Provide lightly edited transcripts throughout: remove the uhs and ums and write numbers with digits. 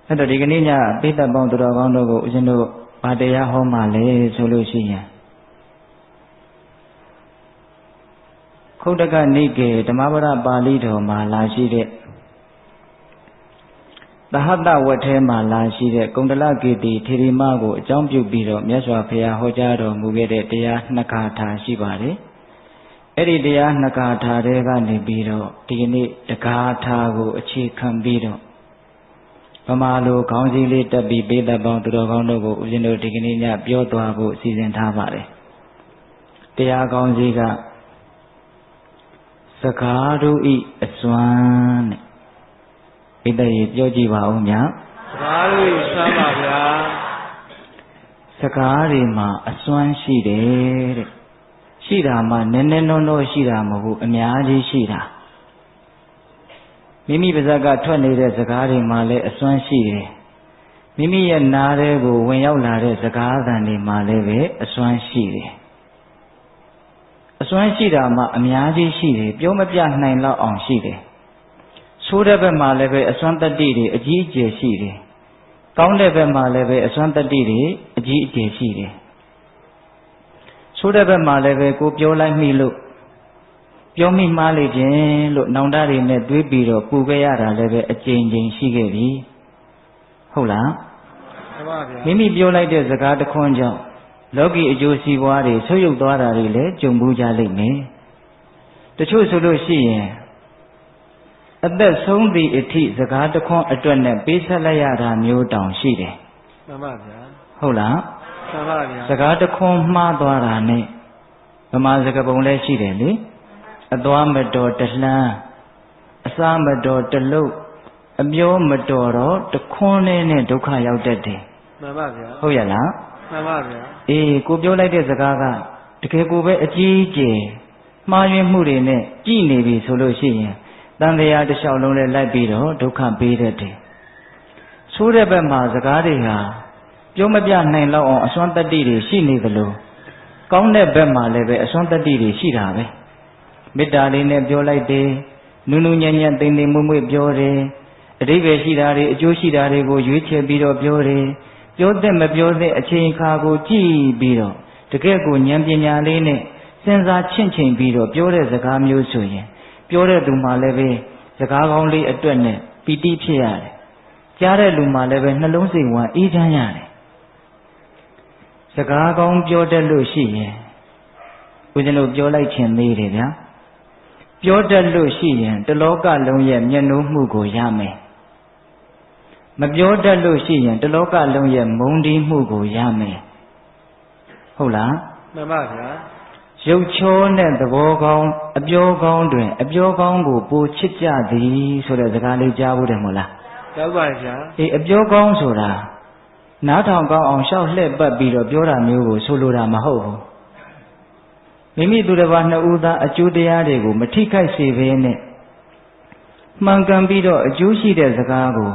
အဲ့တော့ဒီကနေ့ညပိဋကပေါင်းသူတော်ကောင်းတို့ကိုဦးဇင်းတို့ဗာတရားဟောမှလဲဆိုလို့ရှိရင်ခုတ်တကနိကေဓမ္မပဒပါဠိတော်မှာလာရှိတဲ့သဟတဝတ်ထဲမှာလာရှိတဲ့ကုန္ဒလကေတိထေရီမကိုအကြောင်းပြုပြီးတော့မြတ်စွာဘုရားဟောကြားတော်မူခဲ့တဲ့တရားနှစ်ခါထာရှိပါတယ်။အဲ့ဒီတရားနှစ်ခါထာတွေကနေပြီးတော့ဒီကနေ့တက္ကာထာကိုအခြေခံပြီးတော့ဗမာလိုခေါင်းစည်းလေးတက်ပြီးပိဋကပေါင်းသူတော်ကောင်းတို့ကိုဦးဇင်းတို့ဒီကနေ့ညပြောသွားဖို့စီစဉ်ထားပါတယ်။တရားခေါင်းစည်းကစကားတို့ဤအစွမ်းတဲ့ဣတ္တရေပြောကြည့်ပါဦးများစကားတို့ဤစွမ်းပါဗျာစကားတွေမှာအစွမ်းရှိတယ်တဲ့ရှိတာမှနည်းနည်းနောရှိတာမဟုတ်ဘူးအများကြီးရှိတာမိမိပါးစပ်ကထွက်နေတဲ့စကားတွေမှာလည်းအစွမ်းရှိတယ်မိမိရဲ့နားထဲကိုဝင်ရောက်လာတဲ့စကားသံတွေမှာလည်းပဲအစွမ်းရှိတယ်အစွမ်းရှိတာမှအများကြီးရှိတယ်ပြောမပြနိုင်လောက်အောင်ရှိတယ်ဆိုးတဲ့ဘက်မှာလည်းပဲအစွမ်းတတ္တိတွေအကြီးအကျယ်ရှိတယ်ကောင်းတဲ့ဘက်မှာလည်းပဲအစွမ်းတတ္တိတွေအကြီးအကျယ်ရှိတယ်ဆိုးတဲ့ဘက်မှာလည်းပဲကိုပြောလိုက်မိလို့ပြောမိမှားလိမ့်ခြင်းလို့နောင်တတွေနဲ့တွေးပြီးတော့ပူခဲ့ရတာလည်းပဲအကြိမ်ကြိမ်ရှိခဲ့ပြီဟုတ်လားမှန်ပါဗျာမိမိပြောလိုက်တဲ့စကားတစ်ခွန်းကြောင့်လောကီအကျိုးစီးပွားတွေဆုပ်ယုပ်သွားတာတွေလည်းကြုံဘူးကြလိမ့်မယ်တချို့ဆိုလို့ရှိရင်အသက်ဆုံးသည့်အထိစကားတစ်ခွန်းအတွက်နဲ့ပေးဆက်လိုက်ရတာမျိုးတောင်ရှိတယ်မှန်ပါဗျာဟုတ်လားမှန်ပါဗျာစကားတစ်ခွန်းမှားသွားတာနဲ့ဗမာစကားပုံလည်းရှိတယ်လေအသွားမတော်တလှမ်းအစားမတော်တလုတ်အပြောမတော်တော့တခွန်းနဲ့ဒုက္ခရောက်တတ်တယ်မှန်ပါဗျာဟုတ်ရလားမှန်ပါဗျာအေးကိုပြောလိုက်တဲ့စကားကတကယ်ကိုပဲအကြီးအကျယ်မှားယွင်းမှုတွေနဲ့ကြည်နေပြီဆိုလို့ရှိရင်တန်တရားတစ်လျှောက်လုံးနဲ့လိုက်ပြီးတော့ဒုက္ခပေးတတ်တယ်ဆိုးတဲ့ဘက်မှာစကားတွေဟာပြောမပြနိုင်လောက်အောင်အစွမ်းတတ္တိတွေရှိနေသလိုကောင်းတဲ့ဘက်မှာလည်းပဲအစွမ်းတတ္တိတွေရှိတာပဲမေတ္တာလေးနဲ့ပြောလိုက်တယ်နုနုညံ့ညံ့တိမ်တိမ်မွေ့မွေ့ပြောတယ်အဓိပ္ပာယ်ရှိတာတွေအကျိုးရှိတာတွေကိုရွေးချယ်ပြီးတော့ပြောတယ်ပြောတဲ့မပြောတဲ့အချိန်အခါကိုကြည့်ပြီးတော့တကယ့်ကိုဉာဏ်ပညာလေးနဲ့စဉ်းစားချင့်ချိန်ပြီးတော့ပြောတဲ့စကားမျိုးဆိုရင်ပြောတဲ့သူမှလည်းပဲစကားကောင်းလေးအတွက်နဲ့ပီတိဖြစ်ရတယ်ကြားတဲ့လူမှလည်းပဲနှလုံးစိတ်ဝမ်းအေးချမ်းရတယ်စကားကောင်းပြောတတ်လို့ရှိရင်ဦးဇင်းတို့ပြောလိုက်ခြင်းသေးတယ်ဗျာပြောတတ်လို့ရှိရင်တလောကလုံးရဲ့မျက်နှာမှုကိုရမယ်မပြောတတ်လို့ရှိရင်တလောကလုံးရဲ့မုန်းတီးမှုကိုရမယ်ဟုတ်လားမှန်ပါဗျာရုပ်ချောနဲ့သဘောကောင်းအပြောကောင်းတွင်အပြောကောင်းကိုပိုချစ်ကြသည်ဆိုတဲ့စကားလေးကြားဘူးတယ်မို့လားကြားပါဗျာအေးအပြောကောင်းဆိုတာနားထောင်ကောင်းအောင်ရှောက်လှည့်ပတ်ပြီးတော့ပြောတာမျိုးကိုဆိုလိုတာမဟုတ်ဘူးမိမိသူတစ်ပါးနှစ်ဦးသားအကျိုးတရားတွေကိုမထိခိုက်စေဘဲနဲ့မှန်ကန်ပြီးတော့အကျိုးရှိတဲ့စကားကို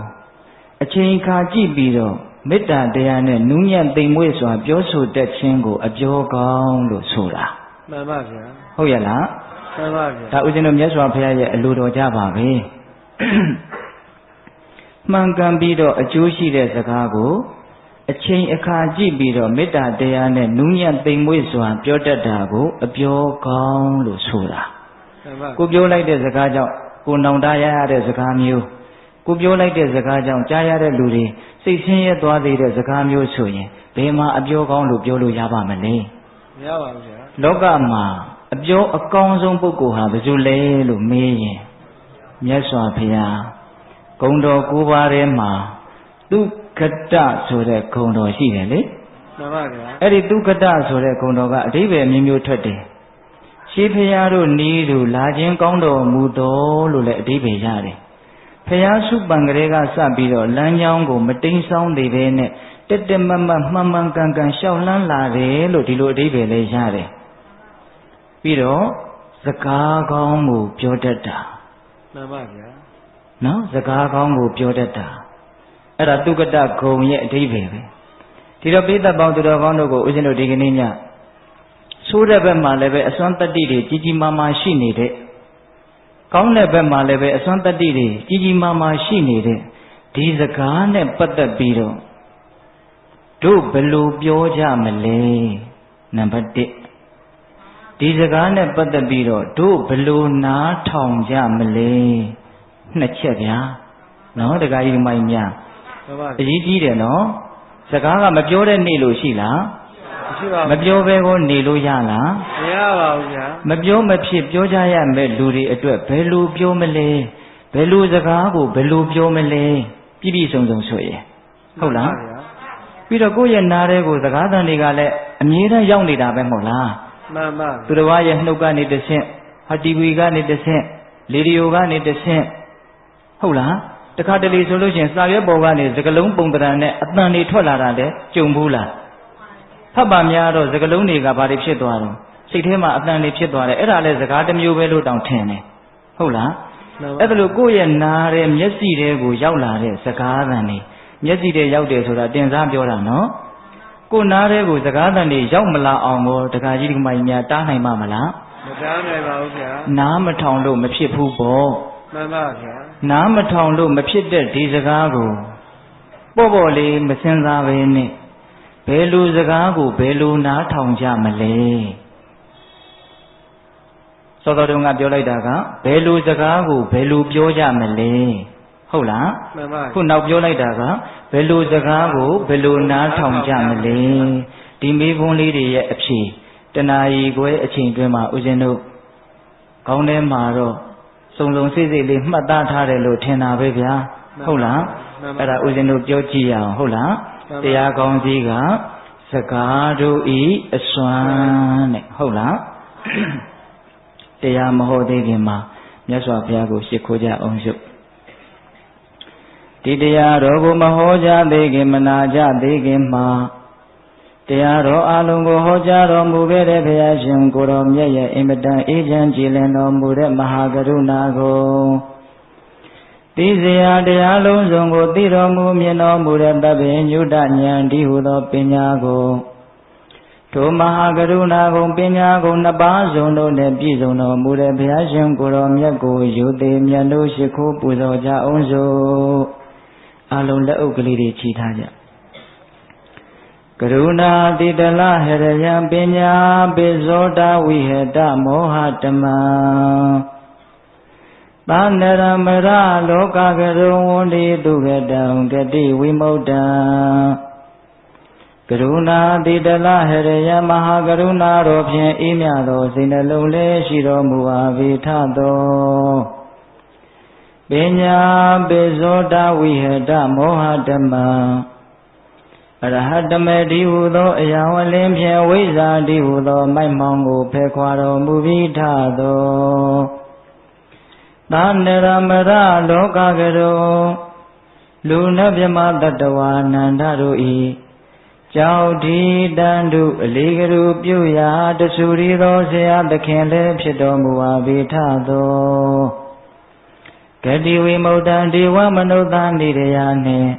အချိန်ခါကြည့်ပြီးတော့မေတ္တာတရားနဲ့နူးညံ့သိမ်မွေ့စွာပြောဆိုတတ်ခြင်းကိုအပြောကောင်းလို့ဆိုတာမှန်ပါဗျာဟုတ်ရလားမှန်ပါဗျာဒါဦးဇင်းတို့မြတ်စွာဘုရားရဲ့အလိုတော်ကြပါပဲမှန်ကန်ပြီးတော့အကျိုးရှိတဲ့စကားကိုအချိန်အခါကြည့်ပြီးတော့မေတ္တာတရားနဲ့နူးညံ့သိမ်မွေ့စွာပြောတတ်တာကိုအပြောကောင်းလို့ဆိုတာကိုပြောလိုက်တဲ့စကားကြောင့်ကိုနောင်တရရတဲ့စကားမျိုးကိုပြောလိုက်တဲ့စကားကြောင့်ကြားရတဲ့လူတွေစိတ်ဆင်းရဲသွားသေးတဲ့စကားမျိုးဆိုရင်ဘယ်မှာအပြောကောင်းလို့ပြောလို့ရပါမလဲမရပါဘူးဗျာလောကမှာအပြောအကောင်းဆုံးပုဂ္ဂိုလ်ဟာဘယ်သူလဲလို့မေးရင်မြတ်စွာဘုရားဂုဏ်တော်9ပါးထဲမှာဒုက္ခတဆိုတဲ့ဂုဏ်တော်ရှိတယ်လေမှန်ပါဗျာအဲ့ဒီဒုက္ခတဆိုတဲ့ဂုဏ်တော်ကအဓိပ္ပာယ်မျိုးမျိုးထွက်တယ်ရှေးဘုရားတို့နီးတို့လာခြင်းကောင်းတော်မူတော်လို့လည်းအဓိပ္ပာယ်ရတယ်ဘုရားစုပံကလေးကစပြီးတော့လမ်းကြောင်းကိုမတိမ်ဆောင်းသေးပဲနဲ့တက်တက်မတ်မတ်မှန်မှန်ကန်ကန်ရှောက်လန်းလာတယ်လို့ဒီလိုအဓိပ္ပာယ်လေးရတယ်ပြီးတော့စကားကောင်းကိုပြောတတ်တာမှန်ပါဗျာနော်စကားကောင်းကိုပြောတတ်တာအဲ့ဒါသုကတဂုံရဲ့အဓိပ္ပာယ်ပဲဒီတော့ပိဋကပေါင်းသူတော်ကောင်းတို့ကိုဦးဇင်းတို့ဒီကနေ့ညဆိုးတဲ့ဘက်မှာလည်းပဲအစွမ်းတတ္တိတွေကြီးကြီးမားမားရှိနေတဲ့ကောင်းတဲ့ဘက်မှာလည်းပဲအစွမ်းတတ္တိတွေကြီးကြီးမားမားရှိနေတဲ့ ဒီစကားနဲ့ပတ်သက်ပြီးတော့တို့ဘယ်လိုပြောကြမလဲနံပါတ်1ဒီစကားနဲ့ပတ်သက်ပြီးတော့တို့ဘယ်လိုနားထောင်ကြမလဲနှစ်ချက်ဗျာနော်တခါကြီးမိုင်းများအရေးကြီးတယ်နော်စကားကမပြောတဲ့နေလို့ရှိလားမရှိပါဘူးမပြောဘဲကိုနေလို့ရလားမရပါဘူးဗျာမပြောမဖြစ်ပြောကြရမယ်လူတွေအတွက်ဘယ်လိုပြောမလဲဘယ်လိုစကားကိုဘယ်လိုပြောမလဲပြည့်ပြည့်စုံစုံဆိုရင်ဟုတ်လားပြီးတော့ကိုယ့်ရဲ့နားထဲကိုစကားသံတွေကလည်းအမြဲတမ်းရောက်နေတာပဲမဟုတ်လားမှန်ပါသူတော်ဘာရဲ့နှုတ်ကနေတဆင့်ဟာတီဗီကနေတဆင့်ရေဒီယိုကနေတဆင့်ဟုတ်လားတခါတလေဆိုလို့ရှိရင်စာရွက်ပေါ်ကနေစကလုံးပုံတရံနဲ့အတန်တွေထွက်လာတာလေကြုံဘူးလားဖတ်ပါများတော့စကလုံးတွေကဘာတွေဖြစ်သွားတော့စိတ်ထဲမှာအတန်တွေဖြစ်သွားတယ်အဲ့ဒါလည်းစကားတစ်မျိုးပဲလို့တောင်ထင်တယ်ဟုတ်လားအဲ့ဒါလို့ကိုယ့်ရဲ့နားရဲ့မျက်စိတွေကိုရောက်လာတဲ့စကားသံတွေမျက်စိတွေရောက်တယ်ဆိုတာတင်စားပြောတာနော်ကိုယ်နားတွေကိုစကားသံတွေရောက်မလာအောင်ကိုတခါကြီးဒီကမကြီးများတားနိုင်မှာမလားမတားနိုင်ပါဘူးဗျာနားမထောင်လို့မဖြစ်ဘူးပေါ့မှန်ပါဗျာနားမထောင်လို့မဖြစ်တဲ့ဒီစကားကိုပေါ့ပေါ့လေးမစင်စားပဲနဲ့ဘယ်လိုစကားကိုဘယ်လိုနားထောင်ကြမလဲစောစောတုန်းကပြောလိုက်တာကဘယ်လိုစကားကိုဘယ်လိုပြောကြမလဲဟုတ်လားမှန်ပါခုနောက်ပြောလိုက်တာကဘယ်လိုစကားကိုဘယ်လိုနားထောင်ကြမလဲဒီမေးခွန်းလေးတွေရဲ့အဖြေတဏှာကြီးကွဲအချိန်တွင်းမှာဦးဇင်းတို့ခေါင်းထဲမှာတော့စုံစုံစိတ်စိတ်လေးမှတ်သားထားတယ်လို့ထင်တာပဲဗျာဟုတ်လားအဲ့ဒါဦးဇင်းတို့ပြောကြည့်ရအောင်ဟုတ်လားတရားကောင်းကြီးကစကားတို့ဤအစွမ်းတဲ့ဟုတ်လားတရားမဟောသေးခင်မှာမြတ်စွာဘုရားကိုရှ िख ိုးကြအောင်ရှုဒီတရားတော်ကိုမဟောကြားသေးခင်မနာကြသေးခင်မှာတရားတော်အလုံးကိုဟောကြားတော်မူခဲ့တဲ့ဘုရားရှင်ကိုတော်မြတ်ရဲ့အင်မတန်အေးချမ်းကြည်လင်တော်မူတဲ့မဟာကရုဏာကိုသိစရာတရားလုံးစုံကိုသိတော်မူမြင်တော်မူတဲ့တပ္ပညုတဉာဏ်ဒီဟုသောပညာကိုထိုမဟာကရုဏာကုံပညာကုံနှစ်ပါးစုံတို့နဲ့ပြည့်စုံတော်မူတဲ့ဘုရားရှင်ကိုတော်မြတ်ကိုယူသေးမြတ်တို့ရှိခိုးပူဇော်ကြအောင်စို့အလုံးလက်အုပ်ကလေးတွေခြိထားကြကရုဏာတိတလဟရယံပညာပိဇောတဝိဟတမောဟတမံသန္နရမရလောကကရုံဝန္တိတုဂတံဂတိဝိမု ṭံကရုဏာတိတလဟရယမဟာကရုဏာတော်ဖြင့်အေးမြသောစိတ်နှလုံးလေးရှိတော်မူပါ၏ထသောပညာပိဇောတဝိဟတမောဟတမံအရဟတမေတိဟုသောအယံဝလင်းဖြင့်ဝိဇ္ဇာတိဟုသောမိုက်မောင်ကိုဖယ်ခွာတော်မူပြီးထသောသန္နရမရလောကကရုံလူနတ်မြမတတ္တဝါနန္ဒတို့၏ကြောက်ဒီတန်တုအလေးကလူပြုရာတဆူရီသောဆရာသခင်လည်းဖြစ်တော်မူပါ၏ထသောဂတိဝိမု ṭံဒေဝမနုဿာနိရယနှင့်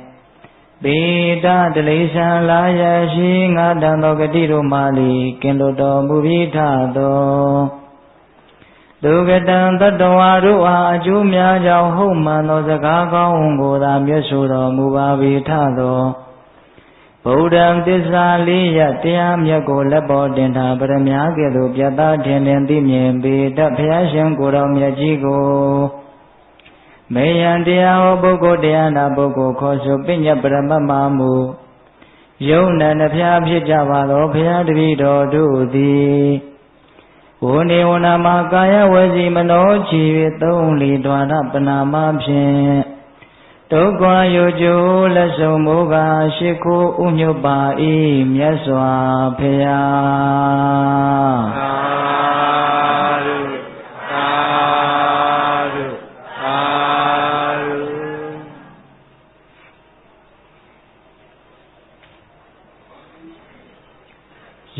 ပေတတလိษံလာယရှိငါတန်သောဂတိတို့မှလီကင်လွတ်တော်မူပြီးထသောဒုက္ကတံတတ္တဝါတို့အားအကျိုးများကြောင့်ဟုတ်မှန်သောစကားကောင်းကိုသာမြတ်ဆိုတော်မူပါ၏ထသောဗုဒ္ဓံသစ္စာလေးရတရားမြတ်ကိုလက်ပေါ်တင်ထားပရမညာကဲ့သို့ပြတ်သားထင်ထင်သိမြင်ပေတတ်ဘုရားရှင်ကိုယ်တော်မြတ်ကြီးကိုမေယံတရားဟောပုဂ္ဂိုလ်တရားနာပုဂ္ဂိုလ်ခေါ်ဆိုပညတ်ပရမတ်မမူယုံနံနှဖျားဖြစ်ကြပါသောဘုရားတပည့်တော်တို့သည်ဝနေဝနာမှာကာယဝစီမနောချီ၍သုံးလီဒွါရပနာမဖြင့်ဒုက္ခယောကျိုးလက်ဆုံမိုးကရှိခိုးဥညွတ်ပါ၏မြတ်စွာဘုရားသာဓုသာဓုသာဓု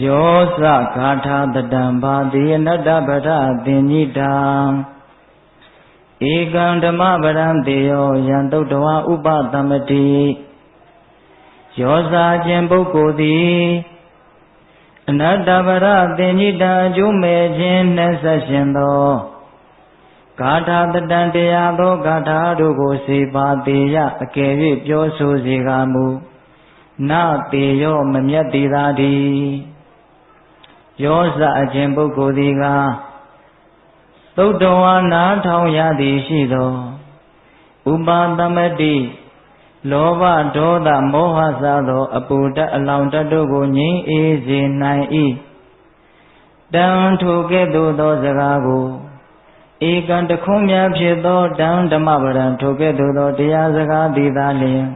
ယောသဂါထာတတံဘာတိအနတ္တပဒသင်္ညိတံဧကံဓမ္မပရံတေယောယံတုတ္တဝါဥပသမတိယောစာခြင်းပုဂ္ဂိုလ်သည်အနတ္တပရသင်္ညိတံအကျိုးမဲ့ခြင်းနှက်ဆက်ရှင်သောက ဂါထာတတံတရားသောဂါထာတို့ကိုစေပါသေးရအကယ်၍ပြောဆိုစေကာမူနာတေရောမမြတ်သေးသာသည်ယောဇအကျင့်ပုဂ္ဂိုလ်သည်ကသုတ်တော်ဝါနာထောင်ရသည်ရှိသောဥပါသမတိလောဘဒေါသမောဟစသောအပူဓာတ်အလောင်ဓာတ်တို့ကိုငြိမ်းအေးစေနိုင်၏တံထိုကဲ့သို့သောစကားကိုဧကံတခုံးများဖြစ်သောတံဓမ္မပဒံထိုကဲ့သို့သောတရားစကားသည်သာလျှင်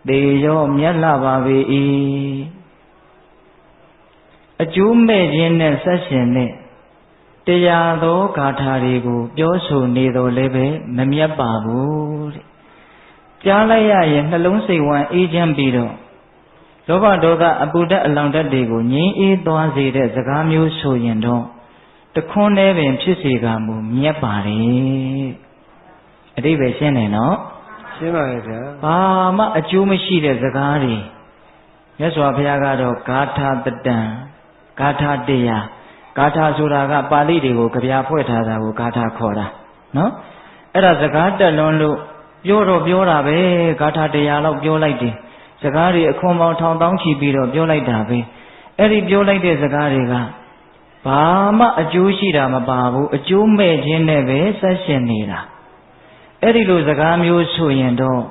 သေရောမြတ်လှပါပေ၏အကျိုးမဲ့ခြင်းနဲ့ဆက်ရှင်နဲ့တရားသောဂါထာတွေကိုပြောဆိုနေတော်လည်းပဲမမြတ်ပါဘူးတဲ့ကြားလိုက်ရရင်နှလုံးစိတ်ဝမ်းအေးချမ်းပြီးတော့လောဘဒေါသအပူဓာတ်အလောင်ဓာတ်တွေကိုငြိမ်းအေးသွားစေတဲ့စကားမျိုးဆိုရင်တော့တခွန်းနဲ့ပင်ဖြစ်စေကမူမြတ်ပါတယ်အတိပ္ပယ်ရှင်းတယ်နော်ရှင်းပါရဲ့ဗျာဘာမှအကျိုးမရှိတဲ့စကားတွေမြတ်စွာဘုရားကတော့ဂါထာတတံဂါထာတရားဂါထာဆိုတာကပါဠိတွေကိုကြပြဖွဲ့ထားတာကိုဂါထာခေါ်တာနော်အဲ့ဒါစကားတက်လွန်းလို့ပြောတော့ပြောတာပဲဂါထာတရားလောက်ပြောလိုက်တယ်စကားတွေအခွန်ပေါင်းထောင်တောင်းချီပြီးတော့ပြောလိုက်တာပဲအဲ့ဒီပြောလိုက်တဲ့စကားတွေကဘာမှအကျိုးရှိတာမပါဘူးအကျိုးမဲ့ခြင်းနဲ့ပဲဆက်ရှင်နေတာအဲ့ဒီလိုစကားမျိုးဆိုရင်တော့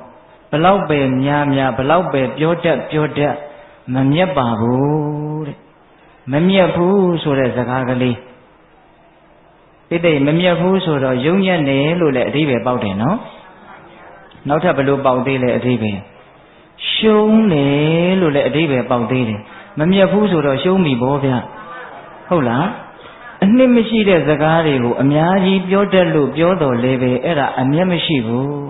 ဘလောက်ပဲများများဘလောက်ပဲပြောတတ်မမြတ်ပါဘူးတဲ့မမြတ်ဘူးဆိုတဲ့စကားကလေးတိတ်မမြတ်ဘူးဆိုတော့ယုံညံ့တယ်လို့လည်းအဓိပ္ပာယ်ပေါက်တယ်နော်နောက်ထပ်ဘယ်လိုပေါက်သေးလဲအဓိပ္ပာယ်ရှုံးတယ်လို့လည်းအဓိပ္ပာယ်ပေါက်သေးတယ်မမြတ်ဘူးဆိုတော့ရှုံးပြီဗောဗျဟုတ်လားအနှစ်မရှိတဲ့စကားတွေကိုအများကြီးပြောတတ်လို့ပြောတော်လဲပဲအဲ့ဒါအမျက်မရှိဘူး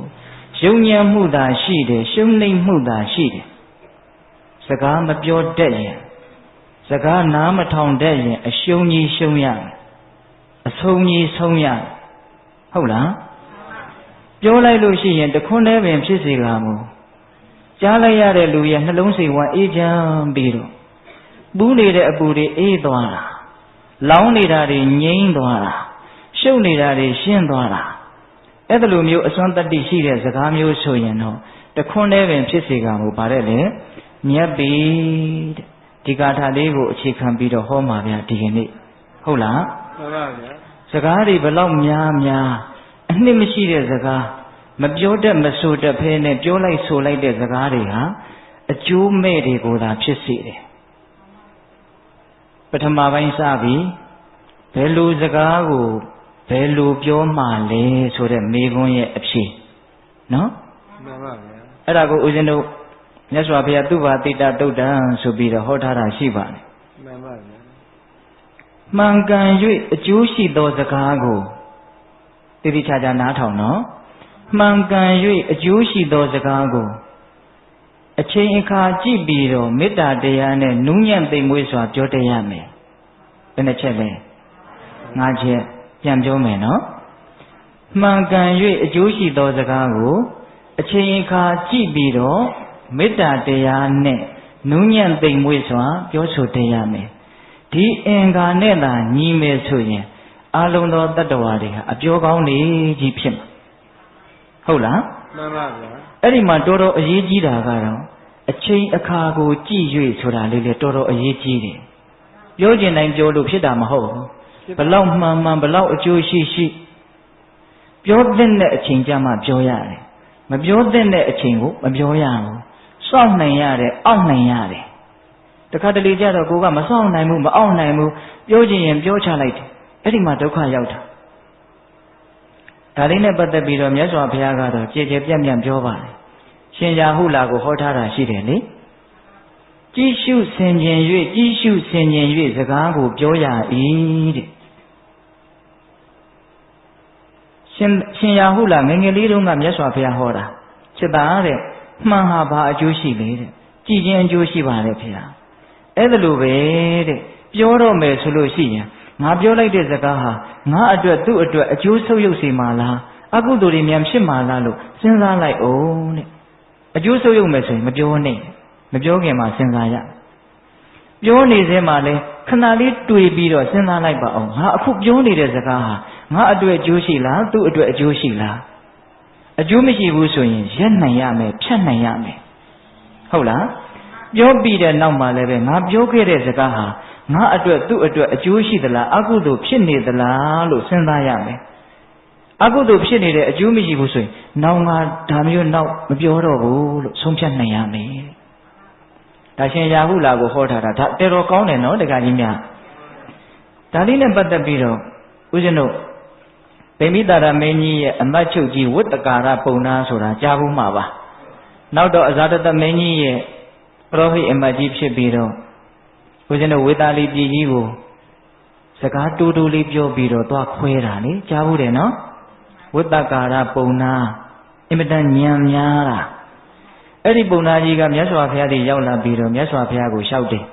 ယုံညံ့မှုသာရှိတယ်ရှုံးနိမ့်မှုသာရှိတယ်စကားမပြောတတ်ရင်စကားနားမထောင်တတ်ရင်အရှုံးကြီးရှုံးရမယ်အဆုံးကြီးဆုံးရဟုတ်လားပြောလိုက်လို့ရှိရင်တခွန်းတည်းပင်ဖြစ်စေကမူကြားလိုက်ရတဲ့လူရဲ့နှလုံးစိတ်ဝမ်းအေးချမ်းပြီးတော့ပူးနေတဲ့အပူတွေအေးသွားတာလောင်းနေတာတွေငြိမ်းသွားတာရှုပ်နေတာတွေရှင်းသွားတာအဲ့ဒါလိုမျိုးအစွမ်းတတ္တိရှိတဲ့စကားမျိုးဆိုရင်တော့တခွန်းတည်းပင်ဖြစ်စေကမူပါတယ်လေမြတ်ပြီတဲ့ဒီဂါထာလေးကိုအခြေခံပြီးတော့ဟောမှာဗျာဒီကနေ့ဟုတ်လားဟုတ်ပါဗျာစကားတွေဘလောက်များအနှစ်မရှိတဲ့စကားမပြောတတ်မဆိုတတ်ဖဲနဲ့ပြောလိုက်ဆိုလိုက်တဲ့စကားတွေဟာအကျိုးမဲ့တွေကိုသာဖြစ်စေတယ်ပထမပိုင်းစပြီးဘယ်လိုစကားကိုဘယ်လိုပြောမှလဲဆိုတဲ့မေးခွန်းရဲ့အဖြေနော်မှန်ပါဗျာအဲ့ဒါကိုဦးဇင်းတို့မြတ်စွာဘုရားသုဘာတိတတုတ်တံဆိုပြီးတော့ဟောထားတာရှိပါတယ်မှန်ပါဗျာမှန်ကန်၍အကျိုးရှိသောစကားကိုတိတိကျကျနားထောင်နော်မှန်ကန်၍အကျိုးရှိသောစကားကိုအချိန်အခါကြည့်ပြီးတော့မေတ္တာတရားနဲ့နူးညံ့သိမ်မွေ့စွာပြောတတ်ရမယ်ဘယ်နှချက်လဲ5ချက်ပြန်ပြောမယ်နော်မှန်ကန်၍အကျိုးရှိသောစကားကိုအချိန်အခါကြည့်ပြီးတော့မေတ္တာတရားနဲ့နူးညံ့သိမ်မွေ့စွာပြောဆိုတတ်ရမယ်ဒီအင်္ဂါနဲ့သာညီမယ်ဆိုရင်အလုံးသောတတ္တဝါတွေဟာအပြောကောင်းနေကြီးဖြစ်မှာဟုတ်လားမှန်ပါဗျာအဲ့ဒီမှာတော်တော်အရေးကြီးတာကတော့အချိန်အခါကိုကြည့်၍ဆိုတာလေးလေတော်တော်အရေးကြီးတယ်ပြောကျင်တိုင်းပြောလို့ဖြစ်တာမဟုတ်ဘူးဘလောက်မှန်ဘလောက်အကျိုးရှိပြောတဲ့အချိန်ကြမှပြောရတယ်မပြောတဲ့အချိန်ကိုမပြောရဘူးစောင့်နိုင်ရတယ်အောင့်နိုင်ရတယ်တခါတလေကြတော့ကိုကမစောင့်နိုင်ဘူးမအောင့်နိုင်ဘူးပြောချင်ရင်ပြောချလိုက်တယ်အဲ့ဒီမှာဒုက္ခရောက်တာဒါလေးနဲ့ပတ်သက်ပြီးတော့မြတ်စွာဘုရားကတော့ကြည်ကြဲပြန့်ပြန့်ပြောပါတယ်ရှင်ရာဟုလာကိုဟောထားတာရှိတယ်လေကြည်ရှုဆင်ခြင်၍စကားကိုပြောရ၏တဲ့ရှင်ရာဟုလာငယ်ငယ်လေးတုန်းကမြတ်စွာဘုရားဟောတာချက်သားတဲ့မှန်ဟာဘာအကျိုးရှိလဲတဲ့ကြည်ခြင်းအကျိုးရှိပါတယ်ဖေဟာအဲ့ဒါလိုပဲတဲ့ပြောတော့မယ်ဆိုလို့ရှိရင်ငါပြောလိုက်တဲ့စကားဟာငါအတွက်သူ့အတွက်အကျိုးဆုပ်ယုပ်စေမှာလားအကုသိုလ်တွေများဖြစ်မှာလားလို့စဉ်းစားလိုက်အောင်တဲ့အကျိုးဆုပ်ယုပ်မယ်ဆိုရင်မပြောနဲ့မပြောခင်မှာစဉ်းစားရပြောနေစဲမှာလဲခဏလေးတွေ့ပြီးတော့စဉ်းစားလိုက်ပါအောင်ငါအခုပြောနေတဲ့စကားဟာ ငါအတွက်အကျိုးရှိလားသူ့အတွက်အကျိုးရှိလားအကျိုးမရှိဘူးဆိုရင်ရက်နိုင်ရမယ်ဖြတ်နိုင်ရမယ်ဟုတ်လားပြောပြီးတဲ့နောက်မှာလည်းပဲငါပြောခဲ့တဲ့စကားဟာငါအတွက်သူ့အတွက်အကျိုးရှိသလားအကုသိုလ်ဖြစ်နေသလားလို့စဉ်းစားရမယ်အကုသိုလ်ဖြစ်နေတဲ့အကျိုးမရှိဘူးဆိုရင်နောက်ငါဒါမျိုးနောက်မပြောတော့ဘူးလို့ဆုံးဖြတ်နိုင်ရမယ်ဒါရှင်ရာဟုလာကိုဟောထားတာဒါတော်တော်ကောင်းတယ်နော်တခါကြီးများဒါလေးနဲ့ပတ်သက်ပြီးတော့ဦးဇင်းတို့ဗိမိတာရမင်းကြီးရဲ့အမတ်ချုပ်ကြီးဝတ္တကာရပုံနာဆိုတာကြားဘူးမှာပါနောက်တော့အဇာတတမင်းကြီးရဲ့ပရောဟိတ်အမတ်ကြီးဖြစ်ပြီးတော့ဦးဇင်းတို့ဝေတာလီပြည်ကြီးကိုစကားတူတူလေးပြောပြီးတော့သွားခွဲတာလေကြားဘူးတယ်နော်ဝတ္တကာရပုံနာအင်မတန်ဉာဏ်များတာအဲ့ဒီပုံနာကြီးကမြတ်စွာဘုရားတည်းရောက်လာပြီးတော့မြတ်စွာဘုရားကိုလျှောက်တယ်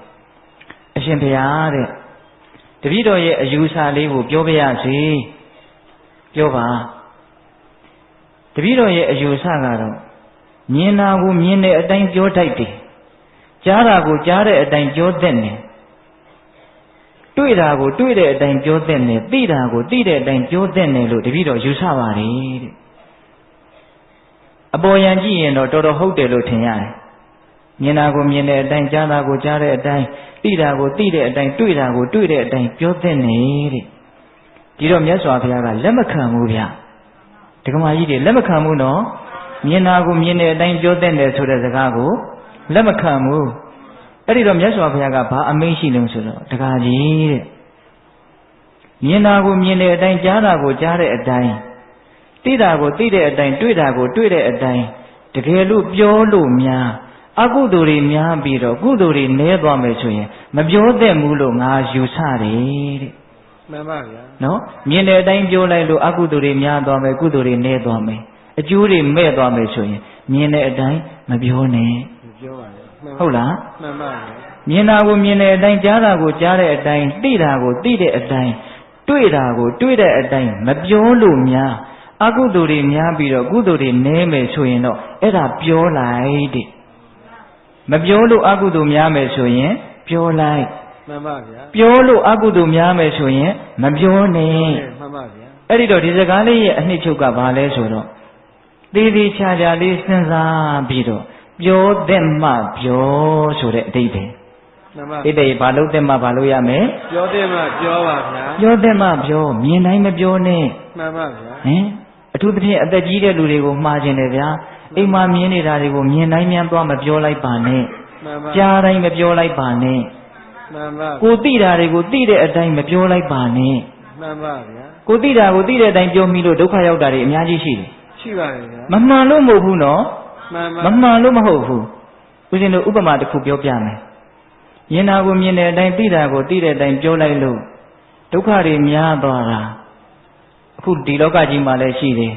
အရှင်ဘုရားတဲ့တပည့်တော်ရဲ့အယူဆလေးကိုပြောပြရစီပြောပါတပည့်တော်ရဲ့အယူဆကတော့မြင်တာကိုမြင်တဲ့အတိုင်းပြောတတ်တယ်ကြားတာကိုကြားတဲ့အတိုင်းပြောတတ်တယ်တွေ့တာကိုတွေ့တဲ့အတိုင်းပြောတတ်တယ်သိတာကိုသိတဲ့အတိုင်းပြောတတ်တယ်လို့တပည့်တော်ယူဆပါတယ်တဲ့အပေါ်ယံကြည့်ရင်တော့တော်တော်ဟုတ်တယ်လို့ထင်ရတယ်မြင်တာကိုမြင်တဲ့အတိုင်းကြားတာကိုကြားတဲ့အတိုင်းသိတာကိုသိတဲ့အတိုင်းတွေ့တာကိုတွေ့တဲ့အတိုင်းပြောတတ်တယ်တဲ့ဒီတော့မြတ်စွာဘုရားကလက်မခံဘူးဗျဒကမာကြီးတွေလက်မခံဘူးနော်မြင်တာကိုမြင်တဲ့အတိုင်းပြောတတ်တယ်ဆိုတဲ့စကားကိုလက်မခံဘူးအဲ့ဒီတော့မြတ်စွာဘုရားကဘာအမိန့်ရှိလို့ဆိုတော့ဒကာကြီးတဲ့မြင်တာကိုမြင်တဲ့အတိုင်းကြားတာကိုကြားတဲ့အတိုင်းသိတာကိုသိတဲ့အတိုင်းတွေ့တာကိုတွေ့တဲ့အတိုင်းတကယ်လို့ပြောလို့များအကုသိုလ်တွေများပြီးတော့ကုသိုလ်တွေနည်းသွားမယ်ဆိုရင်မပြောသင့်ဘူးလို့ငါယူဆတယ်တဲ့မှန်ပါဗျာနော်မြင်တဲ့အတိုင်းပြောလိုက်လို့အကုသိုလ်တွေများသွားမယ်ကုသိုလ်တွေနည်းသွားမယ်အကျိုးတွေမဲ့သွားမယ်ဆိုရင်မြင်တဲ့အတိုင်းမပြောနဲ့ပြောပါလေဟုတ်လားမှန်ပါဗျာမြင်တာကိုမြင်တဲ့အတိုင်းကြားတာကိုကြားတဲ့အတိုင်းသိတာကိုသိတဲ့အတိုင်းတွေ့တာကိုတွေ့တဲ့အတိုင်းမပြောလို့များအကုသိုလ်တွေများပြီးတော့ကုသိုလ်တွေနည်းမယ်ဆိုရင်တော့အဲ့ဒါပြောလိုက်တဲ့မပြောလို့အကုသိုလ်များမယ်ဆိုရင်ပြောလိုက်မှန်ပါဗျာပြောလို့အကုသိုလ်များမယ်ဆိုရင်မပြောနဲ့မှန်ပါဗျာအဲ့ဒီတော့ဒီစကားလေးရဲ့အနှစ်ချုပ်ကဘာလဲဆိုတော့သေးသေးချာချာလေးစဉ်းစားပြီးတော့ပြောတဲ့မှပြောဆိုတဲ့အတိတ်ပဲမှန်ပါတိတ်တယ်ဘာလို့တဲ့မှဘာလို့ရမယ်ပြောတဲ့မှပြောပါဗျာပြောတဲ့မှပြောမြင်တိုင်းမပြောနဲ့မှန်ပါဗျာဟင်အထူးသဖြင့်အသက်ကြီးတဲ့လူတွေကိုမှားခြင်းတယ်ဗျာအိမ်မှာမြင်နေတာတွေကိုမြင်တိုင်းမြန်သွားမပြောလိုက်ပါနဲ့ကြားတိုင်းမပြောလိုက်ပါနဲ့မှန်ပါကိုသိတာတွေကိုသိတဲ့အတိုင်းမပြောလိုက်ပါနဲ့မှန်ပါဗျာကိုသိတာကိုသိတဲ့အတိုင်းပြောမိလို့ဒုက္ခရောက်တာတွေအများကြီးရှိတယ်ရှိပါတယ်ဗျာမမှန်လို့မဟုတ်ဘူးနော်မှန်ပါမမှန်လို့မဟုတ်ဘူးဦးဇင်းတို့ဥပမာတစ်ခုပြောပြမယ်မြင်တာကိုမြင်တဲ့အတိုင်းသိတာကိုသိတဲ့အတိုင်းပြောလိုက်လို့ဒုက္ခတွေများသွားတာအခုဒီလောကကြီးမှာလည်းရှိတယ်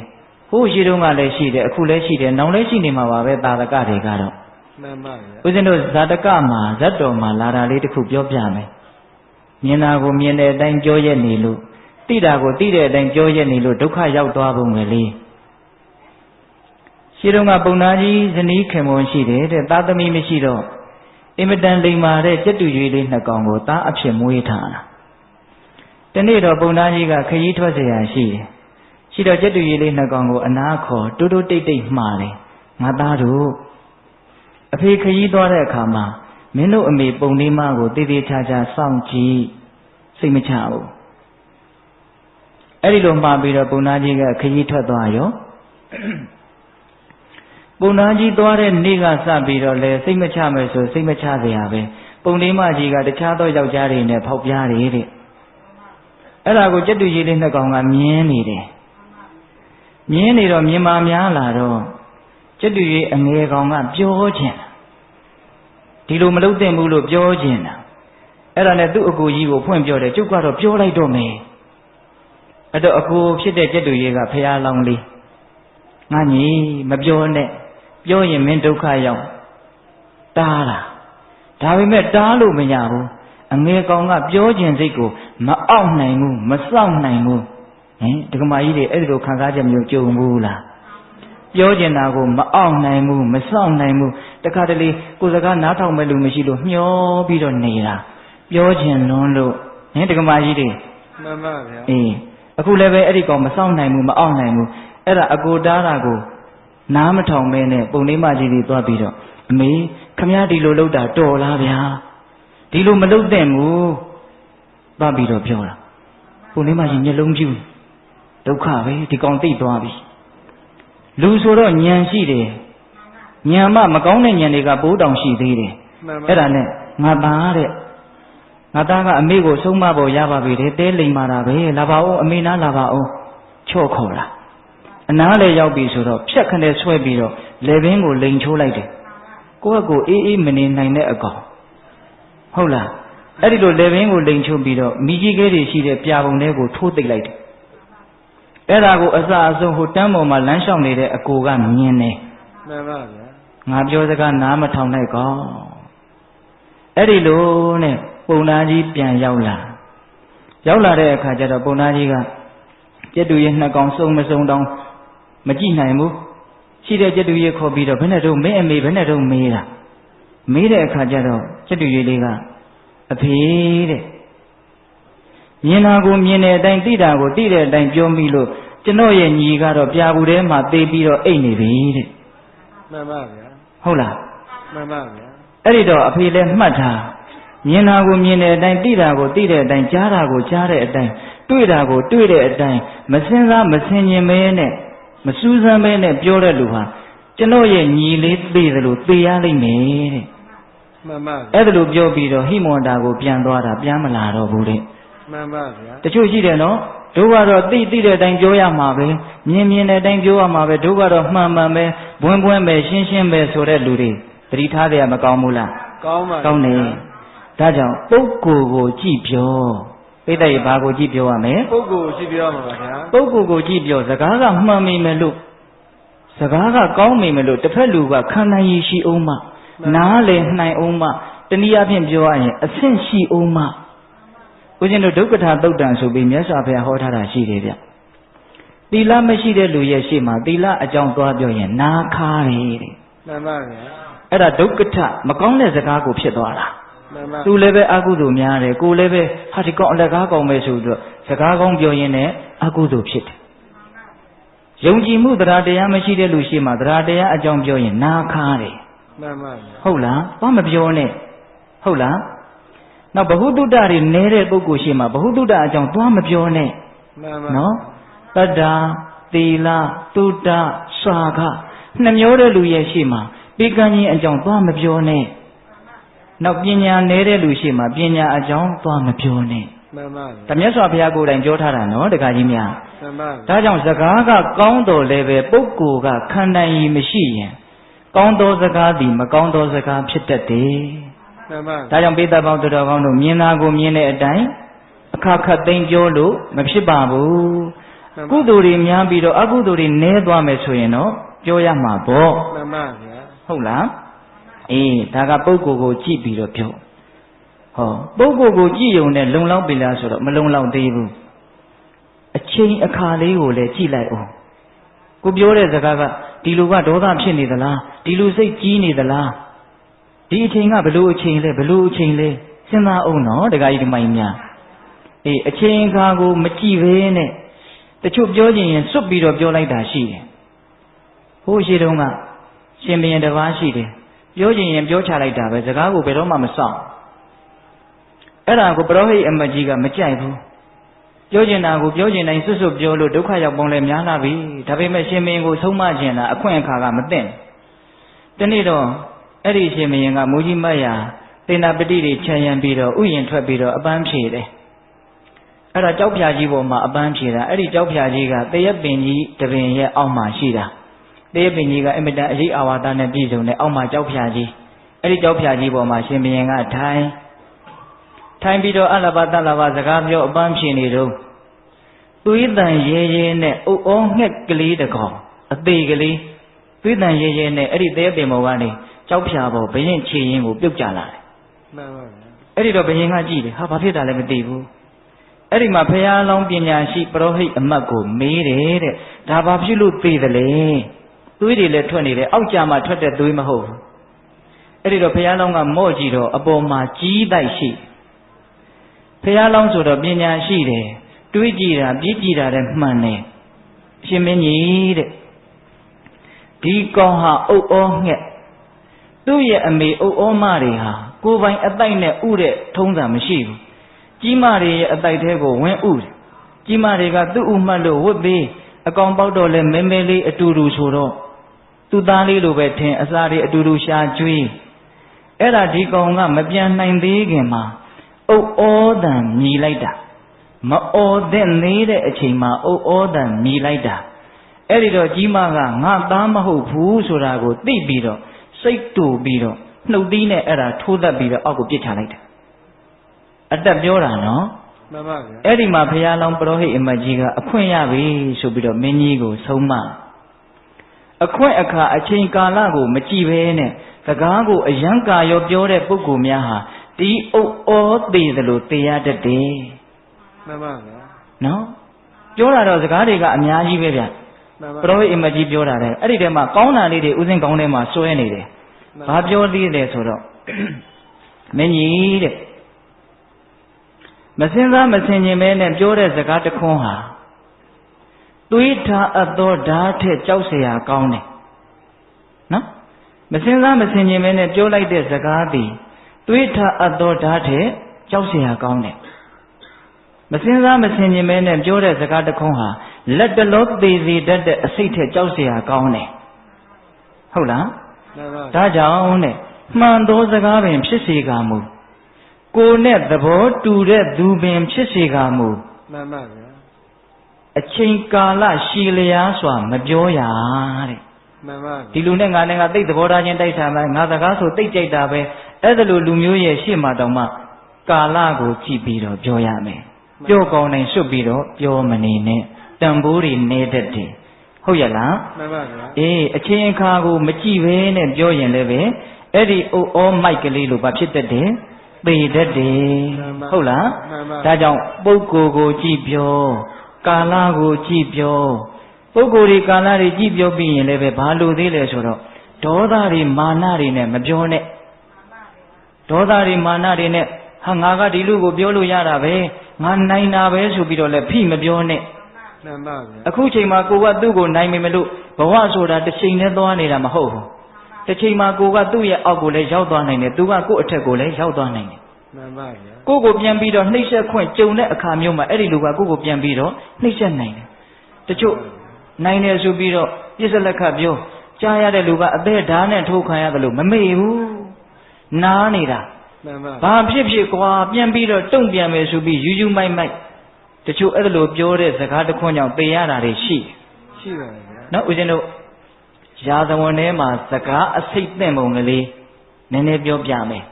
ဟိုးရှိတုန်းကလည်းရှိတယ်အခုလည်းရှိတယ်နောက်လည်းရှိနေမှာပါပဲသာသကတွေကတော့မှန်ပါဗျာဦးဇင်းတို့ဇာတကမှာဇတ်တော်မှာလာတာလေးတစ်ခုပြောပြမယ်မြင်တာကိုမြင်တဲ့အတိုင်းပြောရက်နေလို့သိတာကိုသိတဲ့အတိုင်းပြောရက်နေလို့ဒုက္ခရောက်သွားပုံပဲလေရှိတုန်းကပုံနာကြီးဇနီးခင်မွန်ရှိတယ်တဲ့သားသမီးမရှိတော့အင်မတန်လိမ္မာတဲ့ကြက်တူရွေးလေးနှစ်ကောင်ကိုသားအဖြစ်မွေးထားတာတနေ့တော့ပုံနာကြီးကခရီးထွက်เสียရရှိတယ်ရှိတော့ကြက်တူရွေးလေးနှစ်ကောင်ကိုအနာခေါ်တိုးတိုးတိတ်တိတ်မှားတယ်ငါသားတို့အဖေခရီးသွားတဲ့အခါမှာမင်းတို့အမေပုံလေးမကိုတည်တည်ချာချာစောင့်ကြည့်စိတ်မချဘူးအဲ့ဒီလိုမှားပြီးတော့ပုံနာကြီးကခရီးထွက်သွားရောပုံနာကြီးသွားတဲ့နေ့ကစပြီးတော့လေစိတ်မချမယ်ဆိုစိတ်မချเสียရပဲပုံလေးမကြီးကတခြားသောယောက်ျားတွေနဲ့ဖောက်ပြားတယ်တဲ့အဲ့ဒါကိုကြက်တူကြီးလေးနှစ်ကောင်ကမြင်းနေတယ်မြင်းနေတော့မြင်မာများလာတော့ကြက်တူကြီးအငယ်ကောင်ကပြောခြင်းဒီလိုမလုပ်သင့်ဘူးလို့ပြောခြင်းတာအဲ့ဒါနဲ့သူ့အကူကြီးကိုဖွင့်ပြောတယ်ကျုပ်ကတော့ပြောလိုက်တော့မယ်အဲ့တော့အကူဖြစ်တဲ့ကြက်တူကြီးကဖះလောင်းလေးငါညီမပြောနဲ့ပြောရင်မင်းဒုက္ခရောက်တားတာဒါပေမဲ့တားလို့မရဘူးအငယ်ကောင်ကပြောခြင်းစိတ်ကိုမအောက်နိုင်ဘူးမစောင့်နိုင်ဘူးဟင်ဒကမာကြီးတွေအဲ့ဒီလိုခံစားချက်မျိုးကြုံဘူးလားပြောကျင်တာကိုမအောင်နိုင်ဘူးမစောင့်နိုင်ဘူးတခါတလေကိုယ်စကားနားထောင်မဲ့လူမရှိလို့မျောပြီးတော့နေတာပြောကျင်လွန်းလို့ဟင်ဒကမာကြီးတွေမှန်ပါဗျာအေး အခုလည်းပဲအဲ့ဒီကောင်မစောင့်နိုင်ဘူးမအောင်နိုင်ဘူးအဲ့ဒါအကိုတားတာကိုနားမထောင်မဲနဲ့ပုံလေးမကြီးတွေသွားပြီးတော့အမေခမည်းဒီလိုလုပ်တာတော်လားဗျာဒီလိုမလုပ်သင့်ဘူးသွားပြီးတော့ပြောတာပုံလေးမကြီးမျက်လုံးပြူဒုက္ခပဲဒီကောင်သိသွားပြီလူဆိုတော့ဉာဏ်ရှိတယ်ဉာဏ်မကောင်းတဲ့ဉာဏ်တွေကပိုးတောင်ရှိသေးတယ်အဲ့ဒါနဲ့ငါသားတဲ့ငါသားကအမေကိုဆုံးမဖို့ရပါပြီတဲ့တဲလိမ်မာတာပဲလာပါဦးအမေနားလာပါဦးချော့ခေါ်လာအနားလေရောက်ပြီဆိုတော့ဖြတ်ခနဲ့ဆွဲပြီးတော့လေပင်ကိုလိန်ချိုးလိုက်တယ်ကိုယ့်ကိုအေးမနေနိုင်တဲ့အကောင်ဟုတ်လားအဲ့ဒီလိုလေပင်ကိုလိန်ချိုးပြီးတော့မိကြီးကလေးတွေရှိတဲ့ပြာပုံတွေကိုထိုးသိပ်လိုက်တယ်အဲ့ဒါကိုအစအဆုံးဟိုတန်းပေါ်မှာလမ်းလျှောက်နေတဲ့အကိုကမြင်တယ်မှန်ပါဗျာငါပြောစကားနားမထောင်နိုင်ကောင်အဲ့ဒီလိုနဲ့ပုံနာကြီးပြန်ရောက်လာတဲ့အခါကျတော့ပုံနာကြီးကကျက်တူရဲ့နှစ်ကောင်စုံမစုံတောင်မကြည့်နိုင်ဘူးရှိတဲ့ကျက်တူရဲ့ခေါ်ပြီးတော့ဘယ်နဲ့တော့မင်းအမေဘယ်နဲ့တော့မေးတာမေးတဲ့အခါကျတော့ကျက်တူရဲ့လေးကအဖေတဲ့မြင်တာကိုမြင်တဲ့အတိုင်းသိတာကိုသိတဲ့အတိုင်းပြောမိလို့ကျွန်တော်ရဲ့ညီကတော့ပြာဘူးထဲမှာသေပြီးတော့အိတ်နေပြီတဲ့မှန်ပါဗျာဟုတ်လားမှန်ပါဗျာအဲ့ဒီတော့အဖေလည်းမှတ်ထားမြင်တာကိုမြင်တဲ့အတိုင်းသိတာကိုသိတဲ့အတိုင်းကြားတာကိုကြားတဲ့အတိုင်းတွေ့တာကိုတွေ့တဲ့အတိုင်းမစင်စားမစင်ញင်မဲနဲ့မစူးစမ်းမဲနဲ့ပြောတဲ့လူဟာကျွန်တော်ရဲ့ညီလေးသိတယ်လို့သိရလိမ့်မယ်တဲ့မှန်ပါအဲ့ဒါလိုပြောပြီးတော့ဟိမွန်တာကိုပြန်သွားတာပြန်မလာတော့ဘူးတဲ့မှန်ပါဗျာတချို့ရှိတယ်နော်တို့ကတော့သိတဲ့အတိုင်းပြောရမှာပဲမြင်တဲ့အတိုင်းပြောရမှာပဲတို့ကတော့မှန်ပဲဘွန်းပဲရှင်းပဲဆိုတဲ့လူတွေသတိထားတယ်မကောင်းဘူးလားကောင်းပါကောင်းတယ်ဒါကြောင့်ပုဂ္ဂိုလ်ကိုကြည့်ပြောပိဋကဘာကိုကြည့်ပြောရမလဲပုဂ္ဂိုလ်ကိုကြည့်ပြောရမှာပါဗျာပုဂ္ဂိုလ်ကိုကြည့်ပြောစကားကမှန်မိမယ်လို့စကားကကောင်းမိမယ်လို့တစ်ဖက်လူကခံနိုင်ရရှိအောင်မှနားလည်နိုင်အောင်မှတနည်းအားဖြင့်ပြောရရင်အဆင့်ရှိအောင်မှဦးဇင်းတို့ဒုက္ခထာသုတ်တံဆိုပြီးမြတ်စွာဘုရားဟောထားတာရှိတယ်ဗျသီလမရှိတဲ့လူရဲ့ရှေ့မှာသီလအကြောင်းသွားပြောရင်နာခါတယ်တဲ့မှန်ပါဗျာအဲ့ဒါဒုက္ခထမကောင်းတဲ့စကားကိုဖြစ်သွားတာမှန်ပါသူလည်းပဲအကုသိုလ်များတယ်ကိုလည်းပဲဟာဒီကောင်အလကားကောင်းပဲဆိုပြီးတော့စကားကောင်းပြောရင်းနဲ့အကုသိုလ်ဖြစ်တယ်ယုံကြည်မှုတရားတရားမရှိတဲ့လူရှေ့မှာတရားတရားအကြောင်းပြောရင်နာခါတယ်မှန်ပါဟုတ်လားဘာမပြောနဲ့ဟုတ်လားနောက်ဘ ഹു တုတ္တတွေနေတဲ့ပုဂ္ဂိုလ်ရှေ့မှာဘ ഹു တုတ္တအကြောင်းသွားမပြောနဲ့မှန်ပါနော်တတ္တာသီလတုတ္တစာခနှမျိုးတဲ့လူရဲ့ရှေ့မှာပေကံကြီးအကြောင်းသွားမပြောနဲ့နောက်ပညာနေတဲ့လူရှေ့မှာပညာအကြောင်းသွားမပြောနဲ့မှန်ပါတမြတ်စွာဘုရားကိုယ်တိုင်ပြောထားတာနော်တခါကြီးများမှန်ပါဒါကြောင့်စကားကကောင်းတော်လည်းပဲပုဂ္ဂိုလ်ကခံနိုင်ရည်မရှိရင်ကောင်းသောစကားသည်မကောင်းသောစကားဖြစ်တတ်တယ်မှန်ပါဒါကြောင့်ပိဋကပေါင်းတော်ကောင်းတို့မြင်တာကိုမြင်တဲ့အတိုင်းအခါခတ်သိမ့်ပြောလို့မဖြစ်ပါဘူးကုသိုလ်တွေများပြီးတော့အကုသိုလ်တွေနည်းသွားမယ်ဆိုရင်တော့ပြောရမှာပေါ့မှန်ပါဗျာဟုတ်လားအေးဒါကပုဂ္ဂိုလ်ကိုကြည့်ပြီးတော့ပြောဟောပုဂ္ဂိုလ်ကိုကြည့်ုံနဲ့လုံလောက်ပြီလားဆိုတော့မလုံလောက်သေးဘူးအချိန်အခါလေးကိုလည်းကြည့်လိုက်အောင်ကိုပြောတဲ့စကားကဒီလူကဒေါသဖြစ်နေသလားဒီလူစိတ်ကြီးနေသလားဒီအချိန်ကဘလို့အချိန်လဲဘလို့အချိန်လဲစဉ်းစားအောင်နော်တခါကြီးဒီမိုင်းများအေးအချိန်အခါကိုမကြည့်ဘဲနဲ့တချို့ပြောခြင်းရင်စွတ်ပြီးတော့ပြောလိုက်တာရှိတယ်ဟိုရှိတုန်းကရှင်ဘုရင်တစ်ပါးရှိတယ်ပြောခြင်းရင်ပြောချလိုက်တာပဲစကားကိုဘယ်တော့မှမစောင့်အဲ့ဒါကိုပရောဟိတ်အမကြီးကမကြိုက်ဘူးပြောခြင်းတာကိုပြောခြင်းတိုင်းစွတ်စွတ်ပြောလို့ဒုက္ခရောက်ပုံလဲများလာပြီဒါပေမဲ့ရှင်ဘုရင်ကိုဆုံးမခြင်းတာအခွင့်အခါကမသင့်တနေ့တော့အဲ့ဒီရှင်ဘုရင်ကမူကြီးမတ်ရာသေနာပတိတွေခြံရံပြီးတော့ဥယျင်ထွက်ပြီးတော့အပန်းဖြေတယ်အဲ့ဒါကြောက်ဖြာကြီးပေါ်မှာအပန်းဖြေတာအဲ့ဒီကြောက်ဖြာကြီးကတရက်ပင်ကြီးတပင်ရဲ့အောက်မှာရှိတာတရက်ပင်ကြီးကအင်မတန်အရေးအာဝါဒနဲ့ပြည့်စုံတဲ့အောက်မှာကြောက်ဖြာကြီးအဲ့ဒီကြောက်ဖြာကြီးပေါ်မှာရှင်ဘုရင်ကထိုင်ပြီးတော့အလဘတလဘစကားပြောအပန်းဖြေနေတော့သွေးတန်ရဲရဲနဲ့အုပ်အောငှက်ကလေးတကောင်အသေးကလေးသွေးတန်ရဲရဲနဲ့အဲ့ဒီတရက်ပင်ပေါ်ကနေကြောက်ဖြာပေါ်ဘရင်ခြေရင်းကိုပြုတ်ကျလာတယ်မှန်ပါဗျာအဲ့ဒီတော့ဘရင်ကကြည့်တယ်ဟာဘာဖြစ်တာလဲမသိဘူးအဲ့ဒီမှာဘုရားလောင်းပညာရှိပရောဟိတ်အမတ်ကိုမေးတယ်တဲ့ဒါဘာဖြစ်လို့သိတယ်လဲသွေးတွေလည်းထွက်နေတယ်အောက်ကြမှာထွက်တဲ့သွေးမဟုတ်ဘူးအဲ့ဒီတော့ဘုရားလောင်းကမော့ကြည့်တော့အပေါ်မှာကြီးတိုက်ရှိဘုရားလောင်းဆိုတော့ပညာရှိတယ် တွေးကြည့်တာပြည့်ကြည့်တာတဲ့မှန်တယ်အရှင်မင်းကြီးတဲ့ဒီကောင်ဟာအုတ်ဩငှက်သူ့ရဲ့အမေအုတ်ဩမတွေဟာကိုယ်ပိုင်အတိုက်နဲ့ဥတဲ့ထုံးစံမရှိဘူးကြီးမတွေရဲ့အတိုက်ထဲကိုဝင်ဥတယ်ကြီးမတွေကသူ့ဥမှတ်လို့ဝတ်ပေးအကောင်ပေါက်တော့လဲမဲမဲလေးအတူတူဆိုတော့သူ့သားလေးလိုပဲထင်အစာတွေအတူတူရှာကျွေးအဲ့ဒါဒီကောင်ကမပြန်နိုင်သေးခင်မှာအုတ်ဩတန်မြည်လိုက်တာမအော်တဲ့နေတဲ့အချိန်မှာအုတ်ဩတန်မြည်လိုက်တာအဲ့ဒီတော့ကြီးမကငါသားမဟုတ်ဘူးဆိုတာကိုသိပြီးတော့စိတ်တူပြီးတော့နှုတ်သီးနဲ့အဲ့ဒါထိုးသက်ပြီးတော့အောက်ကိုပြစ်ချလိုက်တာအတက်ပြောတာနော်မှန်ပါဗျာအဲ့ဒီမှာဘုရားလောင်းပရောဟိတ်အမတ်ကြီးကအခွင့်ရပြီဆိုပြီးတော့မင်းကြီးကိုဆုံးမအခွင့်အခါအချိန်ကာလကိုမကြည့်ဘဲနဲ့စကားကိုအယံကာရောပြောတဲ့ပုဂ္ဂိုလ်များဟာဒီအုတ်ဩသေးသလိုတေရတတ်တယ်မှန်ပါဗျာနော်ပြောတာတော့စကားတွေကအများကြီးပဲဗျပရောဟိတ်အမတ်ကြီးပြောတာလေအဲ့ဒီထဲမှာကောင်းတာလေးတွေဥစဉ်ကောင်းထဲမှာစွဲနေတယ်ဘာပြောသေးလဲဆိုတော့မင်းကြီးတဲ့မစင်စားမစင်ကျင်ပဲနဲ့ပြောတဲ့စကားတခွန်းဟာတွေးထားအပ်သောဓာတ်ထက်ကြောက်เสียကောင်းတယ်နော်မစင်စားမစင်ကျင်ပဲနဲ့ပြောလိုက်တဲ့စကားသည်တွေးထားအပ်သောဓာတ်ထက်ကြောက်เสียကောင်းတယ်မစင်စားမစင်ကျင်ပဲနဲ့ပြောတဲ့စကားတခွန်းဟာလက်တလောသေးသေးတတ်တဲ့အစိတ်ထက်ကြောက်เสียကောင်းတယ်ဟုတ်လားဒါကြောင့်တဲ့မှန်သောစကားပင်ဖြစ်စေကာမူကိုယ်နဲ့သဘောတူတဲ့သူပင်ဖြစ်စေကာမူမှန်ပါဗျာအချိန်ကာလရှည်လျားစွာမပြောရတဲ့မှန်ပါဒီလူနဲ့ငါနဲ့ငါသိသဘောထားချင်းတိုက်ဆိုင်မှငါစကားဆိုသိကြိုက်တာပဲအဲ့ဒါလိုလူမျိုးရဲ့ရှေ့မှာတောင်မှကာလကိုကြည့်ပြီးတော့ပြောရမယ်ပြောကောင်းနိုင်စွတ်ပြီးတော့ပြောမနေနဲ့တန်ဖိုးတွေနေတတ်တယ်ဟုတ်ရလားမှန်ပါဗျာအေးအချိန်အခါကိုမကြည့်ဘဲနဲ့ပြောရင်လည်းပဲအဲ့ဒီအိုဩမိုက်ကလေးလိုဘာဖြစ်တတ်တယ်ပေတတ်တယ်ဟုတ်လားဒါကြောင့်ပုဂ္ဂိုလ်ကိုကြည့်ပြောကာလကိုကြည့်ပြောပုဂ္ဂိုလ်တွေကာလတွေကြည့်ပြောပြီးရင်လည်းပဲဘာလို့သေးလဲဆိုတော့ဒေါသတွေမာနတွေနဲ့မပြောနဲ့ဒေါသတွေမာနတွေနဲ့ဟာငါကဒီလူကိုပြောလို့ရတာပဲငါနိုင်တာပဲဆိုပြီးတော့လည်းဖိမပြောနဲ့မှန်ပါဗျာအခုချိန်မှာကိုကသူ့ကိုနိုင်မိမလို့ဘဝဆိုတာတစ်ချိန်နဲ့သွားနေတာမဟုတ်ဘူးတစ်ချိန်မှာကိုကသူ့ရဲ့အောက်ကိုလည်းရောက်သွားနိုင်တယ်သူကကို့အထက်ကိုလည်းရောက်သွားနိုင်တယ်မှန်ပါဗျာကိုကိုပြန်ပြီးတော့နှိမ့်ဆက်ခွင့်ကြုံတဲ့အခါမျိုးမှာအဲ့ဒီလူကကိုကိုပြန်ပြီးတော့နှိမ့်ဆက်နိုင်တယ်တချို့နိုင်တယ်ဆိုပြီးတော့ပြစ္ဆလက်ခပြောကြားရတဲ့လူကအသက်ဓာတ်နဲ့ထိုးခံရတယ်လို့မမေ့ဘူးနားနေတာမှန်ပါဘာဖြစ်ဖြစ်ကွာပြန်ပြီးတော့တုံ့ပြန်မယ်ဆိုပြီးယူမိုက်တချို့အဲ့လိုပြောတဲ့စကားတစ်ခွန်းကြောင့်သိရတာတွေရှိပါရဲ့ဗျာနော်ဦးဇင်းတို့ရာဇဝင်ထဲမှာစကားအစိတ်သင့်ပုံကလေးနည်းနည်းပြောပြမယ်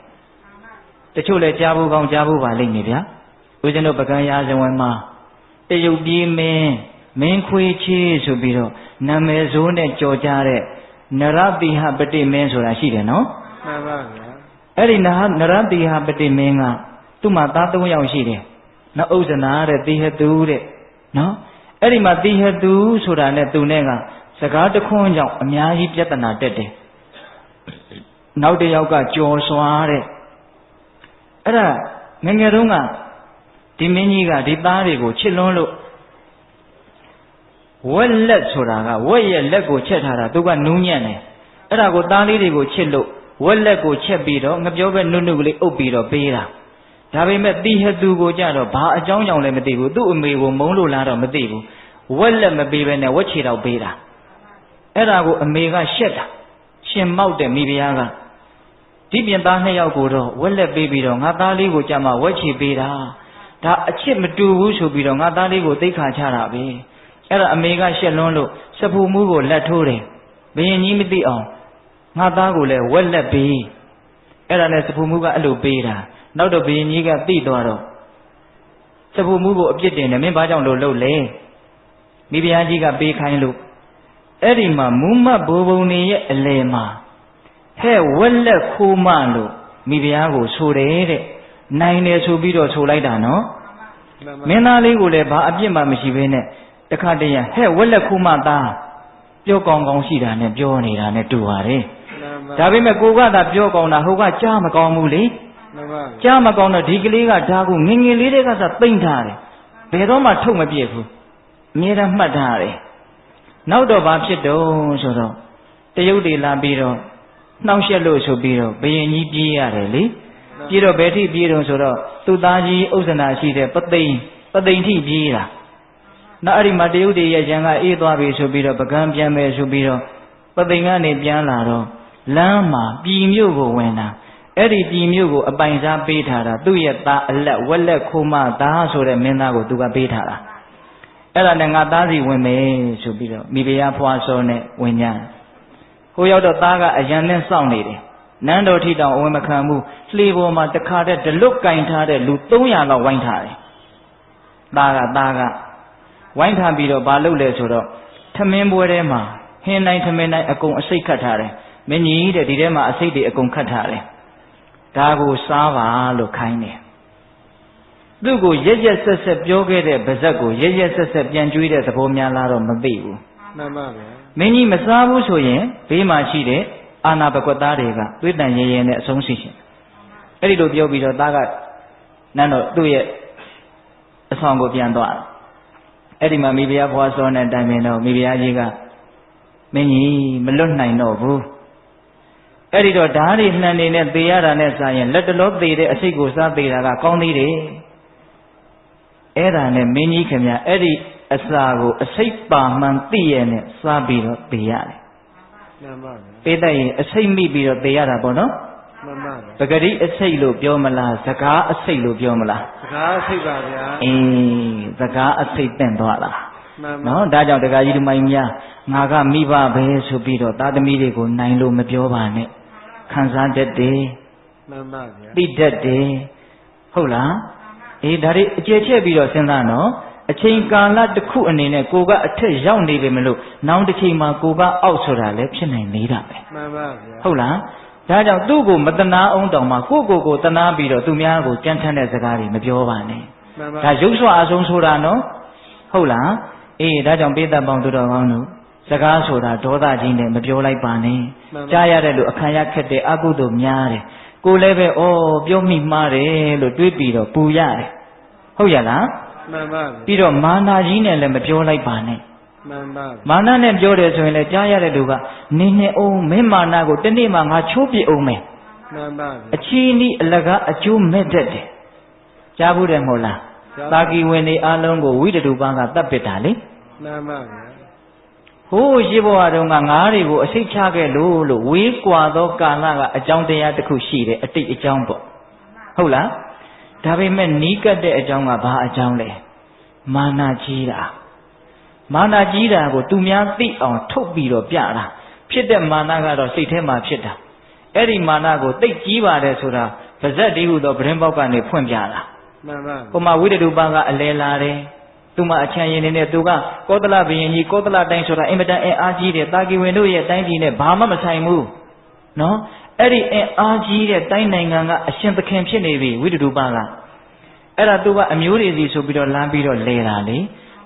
တချို့လည်းကြားဖို့ကောင်းကြားဖို့ပါလိမ့်မယ်ဗျာဦးဇင်းတို့ပကံရာဇဝင်မှာတရုတ်ပြည်မင်းခွေးချေးဆိုပြီးတော့နာမည်ဆိုးနဲ့ကြော်ကြတဲ့နရတိဟပတိမင်းဆိုတာရှိတယ်နော်မှန်ပါဗျာအဲ့ဒီနရတိဟပတိမင်းကသူ့မှာသား3ယောက်ရှိတယ်နော်ဥဇနာတဲ့တိဟတုတဲ့နော်အဲ့ဒီမှာတိဟတုဆိုတာနဲ့သူနဲ့ကစကားတခွန်းကြောင့်အများကြီးပြဿနာတက်တယ်နောက်တစ်ယောက်ကကြော်စွာတဲ့အဲ့ဒါငယ်ငယ်တုန်းကဒီမင်းကြီးကဒီသားတွေကိုချစ်လွန်းလို့ဝက်လက်ဆိုတာကဝက်ရဲ့လက်ကိုချက်ထားတာသူကနူးညံ့တယ်အဲ့ဒါကိုသားလေးတွေကိုချစ်လို့ဝက်လက်ကိုချက်ပြီးတော့ငပြောပဲနုနုကလေးအုပ်ပြီးတော့ပေးတာဒါပေမဲ့တိဟသူကိုကြတော့ဘာအကြောင်းကြောင့်လဲမသိဘူးသူ့အမေကိုမုန်းလို့လားတော့မသိဘူးဝက်လက်မပေးဘဲနဲ့ဝက်ချီတော့ပေးတာအဲ့ဒါကိုအမေကရှက်တာရှင်မောက်တဲ့မိဖုရားကဒီပြင်သား2ယောက်ကိုတော့ဝက်လက်ပေးပြီးတော့ငါသားလေးကိုကြမှာဝက်ချီပေးတာဒါအချစ်မတူဘူးဆိုပြီးတော့ငါသားလေးကိုသိခါချတာပဲအဲ့ဒါအမေကရှက်လွန်းလို့စဖူမှုကိုလက်ထိုးတယ်ဘယင်ကြီးမသိအောင်ငါသားကိုလည်းဝက်လက်ပေးအဲ့ဒါနဲ့စဖူမှုကအဲ့လိုပေးတာနောက်တော့ဘယင်ကြီးကသိသွားတော့စဖူမှုကိုအပြစ်တင်တယ်မင်းဘာကြောင့်လို့လုပ်လဲမိဖုရားကြီးကပေးခိုင်းလို့အဲ့ဒီမှာမူမတ်ဘိုးဘုံနေရဲ့အလယ်မှာဟဲ့ဝက်လက်ခိုးမလို့မိဖုရားကိုဆိုတယ်တဲ့နိုင်တယ်ဆိုပြီးတော့ဆိုလိုက်တာနော်မင်းသားလေးကိုလည်းဘာအပြစ်မှမရှိဘဲနဲ့တခါတည်းဟဲ့ဝက်လက်ခိုးမသားပြောကောင်းကောင်းရှိတာနဲ့ပြောနေတာနဲ့တူပါတယ်ဒါပေမဲ့ကိုကသာပြောကောင်းတာဟိုကကြားမကောင်းဘူးလေကြားမကောင်းတော့ဒီကလေးကဒါကိုငငယ်လေးတွေကစသိမ့်ထားတယ် ဘယ်တော့မှထုတ်မပြစ်ဘူးအမြဲတမ်းမှတ်ထားရတယ်နောက်တော့ဘာဖြစ်တော့ဆိုတော့တရုတ်တွေလာပြီးတော့နှောက်ယှက်လို့ဆိုပြီးတော့ဘယင်ကြီးပြေးရတယ်လေပြေးတော့ဘယ်ထိပြေးတော့ဆိုတော့သူ့သားကြီးဥစ္စာရှိတဲ့ပသိမ်ထိပြေးတာနောက်အဲ့ဒီမှာတရုတ်တွေရဲ့ရန်ကအေးသွားပြီဆိုပြီးတော့ပကံပြန်မယ်ဆိုပြီးတော့ပသိမ်ကနေပြန်လာတော့လမ်းမှာပြည်မြို့ကိုဝင်တာအဲ့ဒီပြည်မြို့ကိုအပိုင်စားပေးထားတာသူ့ရဲ့သားအလက်ဝက်လက်ခိုးမသားဆိုတဲ့မင်းသားကိုသူကပေးထားတာအဲ့ဒါနဲ့ငါသားစီဝင်မယ်ဆိုပြီးတော့မိဖုရားဖွာစောနဲ့ဝင်ညာဟိုရောက်တော့သားကအရန်နဲ့စောင့်နေတယ်နန်းတော်ထိတောင်အဝင်မခံဘူးလှေပေါ်မှာတခါတည်းဒလွတ်ကင်ထားတဲ့လူ300လောက်ဝိုင်းထားတယ်သားကဝိုင်းထားပြီးတော့ဘာလုပ်လဲဆိုတော့ထမင်းပွဲထဲမှာဟင်းတိုင်းထမင်းတိုင်းအကုန်အစိတ်ခတ်ထားတယ်မင်းကြီးတဲ့ဒီထဲမှာအစိတ်တွေအကုန်ခတ်ထားတယ်ဒါကိုစားပါလို့ခိုင်းတယ်သူ့ကိုရက်ရက်ဆက်ဆက်ပြောခဲ့တဲ့ဗဇက်ကိုရက်ရက်ဆက်ဆက်ပြန်ကြွေးတဲ့သဘောများလားတော့မသိဘူးမှန်ပါဗျာမင်းကြီးမစားဘူးဆိုရင်ဘေးမှာရှိတဲ့အာနာပကွက်သားတွေကသွေးတန်ရဲရဲနဲ့အဆုံးရှိရှင်အဲ့ဒီလိုပြောပြီးတော့သားကနန်းတော့သူ့ရဲ့အဆောင်ကိုပြန်သွားအဲ့ဒီမှာမိဖုရားဘွားစောနဲ့တိုင်ပင်တော့မိဖုရားကြီးကမင်းကြီးမလွတ်နိုင်တော့ဘူးအဲ့ဒီတော့ဓာတ်တွေနှံနေနဲ့သေရတာနဲ့စားရင်လက်တလောသေတဲ့အစိတ်ကိုစားသေးတာကကောင်းသေးတယ်အဲ့ဒါနဲ့မင်းကြီးခင်ဗျအဲ့ဒီအစာကိုအစိတ်ပါမှန်သိရနဲ့စားပြီးတော့သေရတယ်မှန်ပါဗျာသေတဲ့ရင်အစိတ်မိပြီးတော့သေရတာပေါ့နော်မှန်ပါဗျာပဂတိအစိတ်လို့ပြောမလားစကားအစိတ်လို့ပြောမလားစကားအစိတ်ပါဗျာစကားအစိတ်တင့်သွားလားမှန်ပါနော်ဒါကြောင့်တရားကြီးဒီမိုင်းများငါကမိဘပဲဆိုပြီးတော့သားသမီးတွေကိုနိုင်လို့မပြောပါနဲ့ခံစားတတ်တယ်မှန်ပါဗျာသိတတ်တယ်ဟုတ်လားဒါတွေအကျယ်ချက်ပြီးတော့စဉ်းစားနော်အချိန်ကာလတစ်ခုအနေနဲ့ကိုကအထက်ရောက်နေပြီမလို့နောက်တစ်ချိန်မှာကိုကအောက်ဆိုတာလည်းဖြစ်နိုင်နေတာပဲမှန်ပါဗျာဟုတ်လားဒါကြောင့်သူ့ကိုမတနာအောင်တောင်မှကိုတနာပြီးတော့သူများကိုကြမ်းထမ်းတဲ့စကားတွေမပြောပါနဲ့မှန်ပါဒါရုပ်စွာအဆုံးဆိုတာနော်ဟုတ်လားဒါကြောင့်ပိဿပေါင်းသူတော်ကောင်းတို့စကားဆိုတာဒေါသကြီးနဲ့မပြောလိုက်ပါနဲ့ကြားရတဲ့လူအခါရခက်တဲ့အကုသို့များတယ်ကိုလည်းပဲပြောမိမှားတယ်လို့တွေးပြီးတော့ပူရတယ်ဟုတ်ရလားမှန်ပါပြီးတော့မာနကြီးနဲ့လည်းမပြောလိုက်ပါနဲ့မှန်ပါမာနနဲ့ပြောတယ်ဆိုရင်လည်းကြားရတဲ့လူကနေနေအောင်မင်းမာနကိုတနေ့မှငါချိုးပြအောင်မယ်မှန်ပါအချီးနီးအလကားအကျိုးမဲ့တတ်တယ်ကြားဘူးတယ်မဟုတ်လားတာကီဝင်တွေအလုံးကိုဝိတ္တုပန်းကတတ်ပစ်တာလေမှန်ပါဗျာဟိုးရှိဘဝတုန်းကငါးတွေကိုအစိတ်ချခဲ့လို့ဝေးကွာသောကာလကအကြောင်းတရားတစ်ခုရှိတယ်အတိတ်အကြောင်းပေါ့ဟုတ်လားဒါပေမဲ့နီးကပ်တဲ့အကြောင်းကဘာအကြောင်းလဲမာနကြီးတာကိုသူများသိအောင်ထုတ်ပြီးတော့ပြတာဖြစ်တဲ့မာနကတော့စိတ်ထဲမှာဖြစ်တာအဲ့ဒီမာနကိုသိကြီးပါတယ်ဆိုတာဗဇက်တည်းဟူသောပရင်ပေါက်ကနေဖွင့်ပြတာမှန်ပါဟိုမှာဝိတ္တုပန်းကအလဲလာတယ်သူမှအချမ်းရင်နေတဲ့သူကကောသလဘုရင်ကြီးကောသလတိုင်းဆိုတာအင်မတန်အင်အားကြီးတယ်တာကီဝင်တို့ရဲ့တိုင်းပြည်နဲ့ဘာမှမဆိုင်ဘူးနော်အဲ့ဒီအင်အားကြီးတဲ့တိုင်းနိုင်ငံကအရှင်သခင်ဖြစ်နေပြီဝိတ္တုပန်းကအဲ့ဒါသူကအမျိုးတွေစီဆိုပြီးတော့လမ်းပြီးတော့လဲတာလေ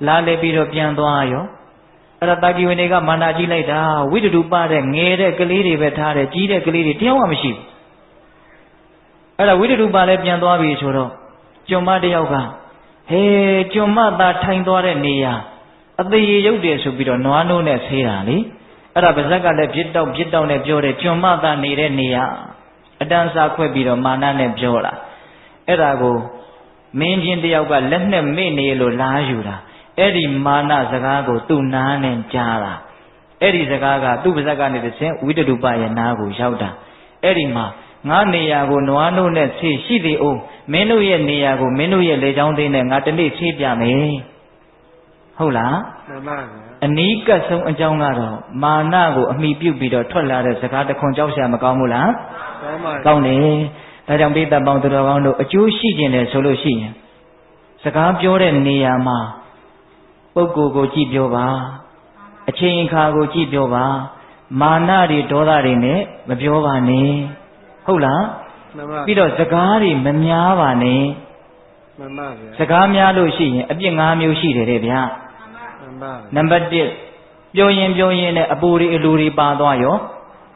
လာလဲပြီးတော့ပြန်သွားရောအဲ့ဒါတာကီဝင်တွေကမာနကြီးလိုက်တာဝိတ္တုပန်းတဲ့ငယ်တဲ့ကလေးတွေပဲထားတယ်ကြီးတဲ့ကလေးတွေတယောက်မှမရှိဘူးအဲ့ဒါဝိတ္တုပန်းလည်းပြန်သွားပြီဆိုတော့ကျွန်မတယောက်ကကျွန်မသာထိုင်သွားတဲ့နေရာအသေးရုပ်တယ်ဆိုပြီးတော့နွားနိုးနဲ့ဆေးတာလေအဲ့ဒါပါဇက်ကလည်းပြစ်တောက်နဲ့ပြောတယ်ကျွန်မသာနေတဲ့နေရာအတန်းစားခွဲပြီးတော့မာနနဲ့ပြောတာအဲ့ဒါကိုမင်းချင်းတယောက်ကလက်နဲ့မေ့နေလို့လားယူတာအဲ့ဒီမာနစကားကိုသူ့နားနဲ့ကြားတာအဲ့ဒီစကားကသူ့ပါဇက်ကနေတစ်ဆင့်ဝိတ္တုပရဲ့နားကိုရောက်တာအဲ့ဒီမှာငါနေရာကိုနွားနို့နဲ့ဆေးရှိသေးအောင်မင်းတို့ရဲ့နေရာကိုမင်းတို့ရဲ့လေချောင်းသေးနဲ့ငါတနေ့ဆေးပြမယ်ဟုတ်လားမှန်ပါဗျာအနီးကပ်ဆုံးအကြောင်းကတော့မာနကိုအမိပြုတ်ပြီးတော့ထွက်လာတဲ့စကားတခွန်ကြောက်ရှာမကောင်းဘူးလားကောင်းပါကောင်းတယ်ဒါကြောင့်ပိဿပေါင်းသူတော်ကောင်းတို့အကျိုးရှိခြင်းတယ်ဆိုလို့ရှိရင်စကားပြောတဲ့နေရာမှာပုဂ္ဂိုလ်ကိုကြည့်ပြောပါအချိန်အခါကိုကြည့်ပြောပါမာနတွေဒေါသတွေနဲ့မပြောပါနဲ့ဟုတ်လားပြီးတော့စကားတွေမများပါနဲ့မှန်ပါဗျာစကားများလို့ရှိရင်အပြစ်5မျိုးရှိတယ်တဲ့ဗျာမှန်ပါနံပါတ်1ပြောရင်နဲ့အပူတွေအလိုတွေပါသွားရော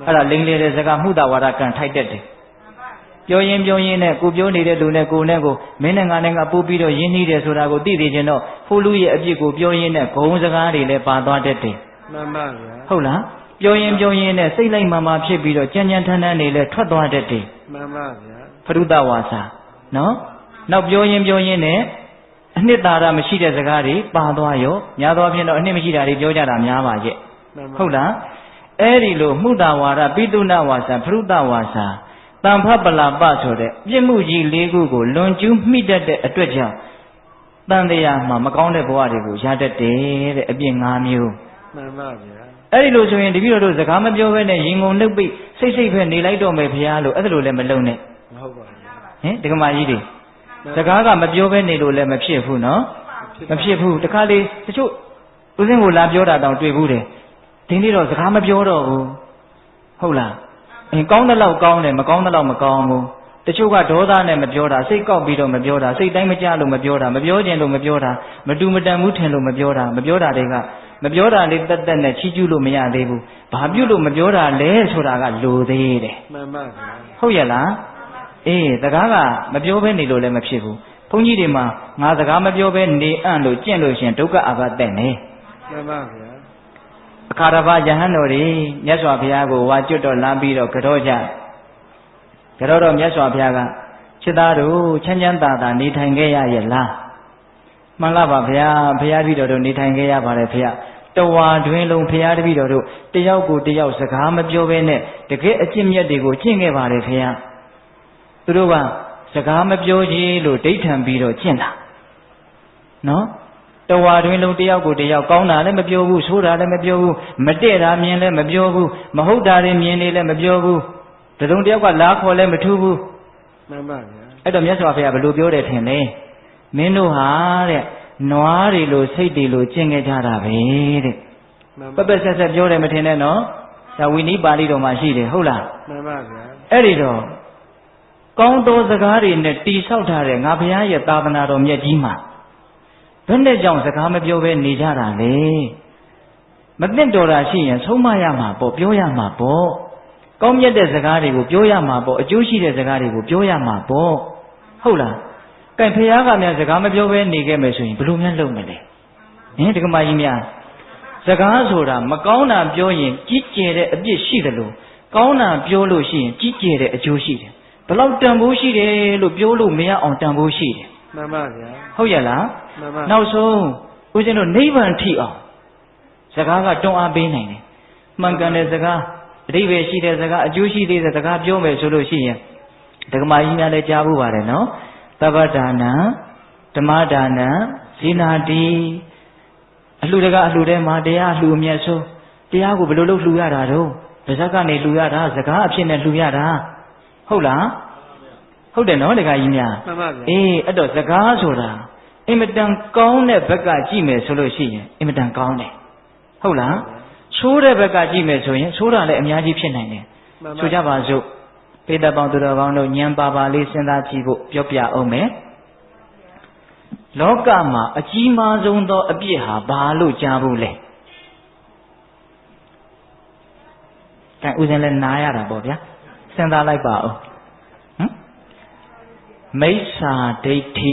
အဲ့ဒါလိမ်လေတဲ့စကားမှုတာဝါဒကံထိုက်တတ်တယ် ပြောရင်းနဲ့ကိုပြောနေတဲ့လူနဲ့ကိုနဲ့ကိုမင်းနဲ့ငါနဲ့ကပို့ပြီးတော့ရင်းနှီးတယ်ဆိုတာကိုသိသိချင်းတော့ဟိုလူရဲ့အပြစ်ကိုပြောရင်းနဲ့ဂုံစကားတွေလည်းပါသွားတတ်တယ်မှန်ပါဗျာဟုတ်လားပြောရင်းနဲ့စိတ်လိုက်မှဖြစ်ပြီးတော့ကြမ်းထမ်းထမ်းနေလဲထွက်သွားတတ်တယ်မှန်ပါဗျာဖရုဒဝါစာနော်နောက်ပြောရင်းနဲ့အနှစ်သာရမရှိတဲ့စကားတွေပါသွားရောများသောအားဖြင့်တော့အနှစ်မရှိတာတွေပြောကြတာများပါရဲ့ဟုတ်လားအဲ့ဒီလိုမှုတာဝါဒပိတုဏဝါစာဖရုဒဝါစာတံဖပလာပဆိုတဲ့ပြစ်မှုကြီး၄ခုကိုလွန်ကျူးမိတတ်တဲ့အတွက်ကြောင့်တန်တရားမှာမကောင်းတဲ့ဘဝတွေကိုရတတ်တယ်တဲ့အပြစ်၅မျိုးမှန်ပါဗျာအဲ့ဒီလိုဆိုရင်တပည့်တော်တို့စကားမပြောဘဲနဲ့ရင်ကုန်လှုပ်ပြီးစိတ်ပဲနေလိုက်တော့မယ်ဘုရားလို့အဲ့ဒါလိုလည်းမလုပ်နဲ့မဟုတ်ပါဘူးဟင်ဒကမာကြီးတွေစကားကမပြောဘဲနေလို့လည်းမဖြစ်ဘူးနော်မဖြစ်ဘူးတခါလေတချို့ဦးစင်းကိုလာပြောတာတောင်တွေ့ဘူးတယ်ဒီနေ့တော့စကားမပြောတော့ဘူးဟုတ်လားကောင်းတဲ့လောက်ကောင်းတယ်မကောင်းတဲ့လောက်မကောင်းဘူးတချို့ကဒေါသနဲ့မပြောတာစိတ်ကောက်ပြီးတော့မပြောတာစိတ်တိုင်းမကြလို့မပြောတာမပြောခြင်းလို့မပြောတာမတူမတန်ဘူးထင်လို့မပြောတာမပြောတာတွေကမပြောတာလေးတက်တက်နဲ့ချီးကျူးလို့မရသေးဘူးဘာပြုလို့မပြောတာလဲဆိုတာကလိုသေးတယ်မှန်ပါဗျာဟုတ်ရဲ့လားစကားကမပြောဘဲနေလို့လည်းမဖြစ်ဘူးဘုန်းကြီးတွေမှာငါစကားမပြောဘဲနေအံ့လို့ကျင့်လို့ရှင်ဒုက္ခအာဘတက်နေမှန်ပါဗျာအခါတစ်ပါးယဟန်တော်တွေမြတ်စွာဘုရားကိုဝါကျွတ်တော်လမ်းပြီးတော့ကြောကြကြောတော့မြတ်စွာဘုရားကချစ်သားတို့ချမ်းချမ်းသာသာနေထိုင်ခဲ့ရရဲ့လားမှန်လားပါဘုရားဘုရားတပည့်တော်တို့နေထိုင်ခဲ့ရပါတယ်ဘုရားတဝါတွင်လုံးဘုရားတပည့်တော်တို့တယောက်ကိုတယောက်စကားမပြောဘဲနဲ့တကယ်အကျင့်မြတ်တွေကိုကျင့်ခဲ့ပါတယ်ဘုရားသူတို့ကစကားမပြောကြီးလို့ဒိဋ္ဌံပြီးတော့ကျင့်တာနော်တဝါတွင်လုံးတယောက်ကိုတယောက်ကောင်းတာလည်းမပြောဘူးဆိုးတာလည်းမပြောဘူးမတည့်တာမြင်လည်းမပြောဘူးမဟုတ်တာတွေမြင်နေလည်းမပြောဘူးတစုံတယောက်ကလားခေါ်လည်းမထူးဘူးမှန်ပါဗျာအဲ့တော့မြတ်စွာဘုရားဘယ်လိုပြောတယ်ထင်လဲမင်းတို့ဟာတဲ့နွားတွေလိုစိတ်တွေလိုကျင့်ခဲ့ကြတာပဲတဲ့ပပဆက်ဆက်ပြောတယ်မထင်နဲ့နော်ဒါဝိနည်းပါဠိတော်မှာရှိတယ်ဟုတ်လားမှန်ပါဗျာအဲ့ဒီတော့ကောင်းသောစကားတွေနဲ့တိဆောက်ထားတဲ့ငါဘုရားရဲ့သာသနာတော်မြတ်ကြီးမှာဘယ်နဲ့ကြောင့်စကားမပြောဘဲနေကြတာလဲမသိတော်တာရှိရင်ဆုံးမရမှာပေါ့ပြောရမှာပေါ့ကောင်းမြတ်တဲ့စကားတွေကိုပြောရမှာပေါ့အကျိုးရှိတဲ့စကားတွေကိုပြောရမှာပေါ့ဟုတ်လားကဲဘုရားကများစကားမပြောဘဲနေခဲ့မယ်ဆိုရင်ဘယ်လိုများလုပ်မလဲဒကမာကြီးများစကားဆိုတာမကောင်းတာပြောရင်ကြီးကျယ်တဲ့အပြစ်ရှိတယ်လို့ကောင်းတာပြောလို့ရှိရင်ကြီးကျယ်တဲ့အကျိုးရှိတယ်ဘလောက်တန်ဖိုးရှိတယ်လို့ပြောလို့မရအောင်တန်ဖိုးရှိတယ်မှန်ပါဗျာဟုတ်ရဲ့လားမှန်ပါနောက်ဆုံးဦးဇင်းတို့နိဗ္ဗာန်ထိအောင်စကားကတွန်းအားပေးနိုင်တယ်မှန်ကန်တဲ့စကားအဓိပ္ပာယ်ရှိတဲ့စကားအကျိုးရှိတဲ့စကားပြောမယ်ဆိုလို့ရှိရင်ဒကမာကြီးများလည်းကြားဖို့ပါတယ်နော်သဗ္ဗဒါနံဓမ္မဒါနံဇိနာတိအလှူတကအလှူထဲမှာတရားလှူအမြတ်ဆုံးတရားကိုဘယ်လိုလုပ်လှူရတာတော့ပါဇက်ကနေလှူရတာစကားအဖြစ်နဲ့လှူရတာဟုတ်လားဟုတ်တယ်နော်ဒကာကြီးများမှန်ပါဗျာအဲ့တော့စကားဆိုတာအင်မတန်ကောင်းတဲ့ဘက်ကကြည့်မယ်ဆိုလို့ရှိရင်အင်မတန်ကောင်းတယ်ဟုတ်လားဆိုးတဲ့ဘက်ကကြည့်မယ်ဆိုရင်ဆိုးတာလည်းအများကြီးဖြစ်နိုင်တယ်ဆိုကြပါစို့ပေတပေါင်းသူတော်ကောင်းတို့ဉာဏ်ပါပါလေးစဉ်းစားကြည့်ဖို့ပြောပြအောင်မယ်လောကမှာအကြီးမားဆုံးသောအပြစ်ဟာဘာလို့ကြားဘူးလဲဒါဥစဉ်လည်းနားရတာပေါ့ဗျာစဉ်းစားလိုက်ပါဦးမိစ္ဆာဒိဋ္ဌိ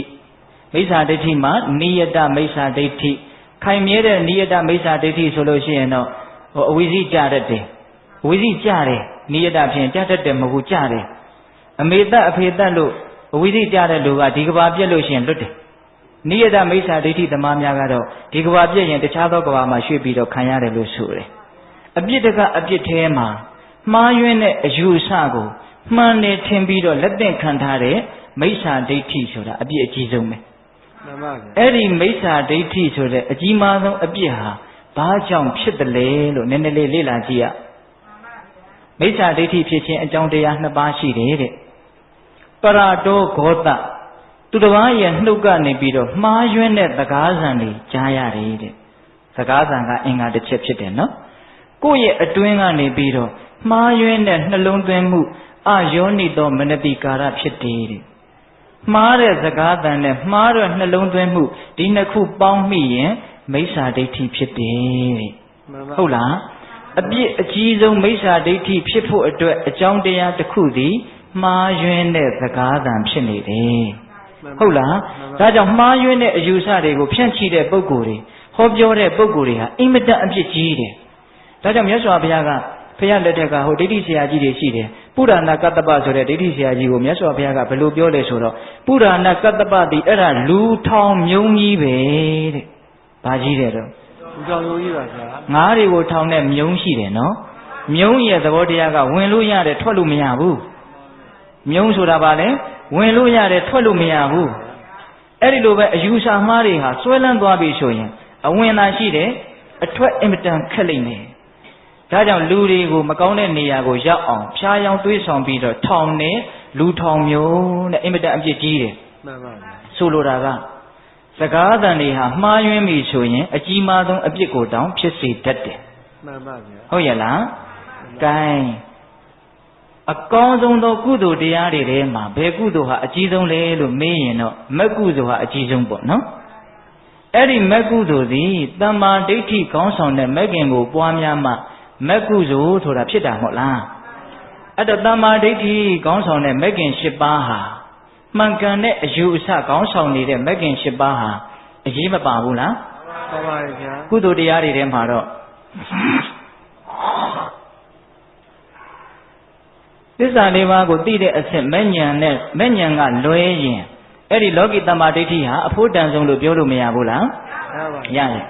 မိစ္ဆာဒိဋ္ဌိမှာနိယတမိစ္ဆာဒိဋ္ဌိခိုင်မြဲတဲ့နိယတမိစ္ဆာဒိဋ္ဌိဆိုလို့ရှိရင်တော့အဝိဇ္ဇိကြတတ်တယ်အဝိဇ္ဇိကြတယ်နိယတဖြင့်ကြတတ်တယ်မဟုတ်ကြတယ်အမေတ္တအဖေတ္တလို့အဝိဇ္ဇိကြတဲ့လူကဒီကဘာပြက်လို့ရှိရင်လွတ်တယ်နိယတမိစ္ဆာဒိဋ္ဌိသမားများကတော့ဒီကဘာပြက်ရင်တခြားသောကဘာမှာရွှေ့ပြီးတော့ခံရတယ်လို့ဆိုတယ်အပြစ်တကအပြစ်ထဲမှာမှားယွင်းတဲ့အယူအဆကိုမှန်တယ်ထင်ပြီးတော့လက်သင့်ခံထားတဲ့မိစ္ဆာဒိဋ္ဌိဆိုတာအပြစ်အကြီးဆုံးပဲမှန်ပါဗျာအဲ့ဒီမိစ္ဆာဒိဋ္ဌိဆိုတဲ့အကြီးမားဆုံးအပြစ်ဟာဘာကြောင့်ဖြစ်တယ်လဲလို့နည်းနည်းလေးလေ့လာကြည့်ရမိစ္ဆာဒိဋ္ဌိဖြစ်ခြင်းအကြောင်းတရား2ပါးရှိတယ်တဲ့ပရတောဂောတသူတစ်ပါးရဲ့နှုတ်ကနေပြီးတော့မှားယွင်းတဲ့သကားဆံတွေကြားရတယ်တဲ့သကားဆံကအင်္ဂါတစ်ချက်ဖြစ်တယ်နော်ကိုယ့်ရဲ့အတွင်းကနေပြီးတော့မှားယွင်းတဲ့နှလုံးသွင်းမှုအယောနိသောမနတိကာရဖြစ်တယ်တဲ့မှားတဲ့စကားတန်နဲ့မှားတဲ့နှလုံးသွင်းမှုဒီနှစ်ခုပေါင်းမိရင်မိစ္ဆာဒိဋ္ဌိဖြစ်တယ်တဲ့ဟုတ်လားအပြစ်အကြီးဆုံးမိစ္ဆာဒိဋ္ဌိဖြစ်ဖို့အတွက်အကြောင်းတရားတစ်ခုသည် မှားယွင်းတဲ့စကားသံဖြစ်နေတယ်ဟုတ်လားဒါကြောင့်မှားယွင်းတဲ့အယူဆတွေကိုဖြန့်ချိတဲ့ပုဂ္ဂိုလ်တွေဟောပြောတဲ့ပုဂ္ဂိုလ်တွေဟာအင်မတန်အပြစ်ကြီးတယ်ဒါကြောင့်မြတ်စွာဘုရားကဖခင်လက်ထက်ကဟိုဒိဋ္ဌိဆရာကြီးတွေရှိတယ်ပုရဏကတ္တပဆိုတဲ့ဒိဋ္ဌိဆရာကြီးကိုမြတ်စွာဘုရားကဘယ်လိုပြောလဲဆိုတော့ပုရဏကတ္တပတိအဲ့ဒါလူထောင်မြုံကြီးပဲတဲ့ဘာကြီးတယ်တော့လူထောင်မြုံကြီးပါဗျာငါးတွေကိုထောင်တဲ့မြုံရှိတယ်နော်မြုံရဲ့သဘောတရားကဝင်လို့ရတယ်ထွက်လို့မရဘူးမြုံဆိုတာဘာလဲဝင်လို့ရတယ်ထွက်လို့မရဘူးအဲ့ဒီလိုပဲအယူဆမှားတွေဟာဆွဲလန်းသွားပြီဆိုရင်အဝင်သာရှိတယ်အထွက်အင်မတန်ခက်လိမ့်မယ်ဒါကြောင့်လူတွေကိုမကောင်းတဲ့နေရာကိုရောက်အောင်ဖျားယောင်းတွေးဆောင်ပြီးတော့ထောင်နဲ့လူထောင်မျိုးနဲ့အင်မတန်အပြစ်ကြီးတယ်မှန်ပါဗျာဆိုလိုတာကစကားသံတွေဟာမှားယွင်းပြီဆိုရင်အကြီးမားဆုံးအပြစ်ကိုတောင်ဖြစ်စေတတ်တယ်မှန်ပါဗျာဟုတ်ရဲ့လားကဲအကောင်းဆုံးသောကုသိုလ်တရားတွေထဲမှာဘယ်ကုသိုလ်ဟာအကြီးဆုံးလဲလို့မေးရင်တော့မက္ကုသိုလ်ဟာအကြီးဆုံးပေါ့နော်အဲ့ဒီမက္ကုသိုလ်သည်တမ္မာဒိဋ္ဌိကောင်းဆောင်တဲ့မဂ်ခင်ကိုပွားများမှမက္ကုသိုလ်ဆိုတာဖြစ်တာမဟုတ်လားအဲ့တော့တမ္မာဒိဋ္ဌိကောင်းဆောင်တဲ့မဂ်ခင်၈ပါးဟာမှန်ကန်တဲ့အယူအဆကောင်းဆောင်နေတဲ့မဂ်ခင်၈ပါးဟာအရေးမပါဘူးလားပါပါဗျာကုသိုလ်တရားတွေထဲမှာတော့သစ္စာလေးပါးကိုသိတဲ့အဆင့်မဲ့ဉာဏ်နဲ့မဲ့ဉာဏ်ကလွဲရင်အဲ့ဒီလောကီတမ္မာဒိဋ္ဌိဟာအဖို့တန်ဆုံးလို့ပြောလို့မရဘူးလားရတယ်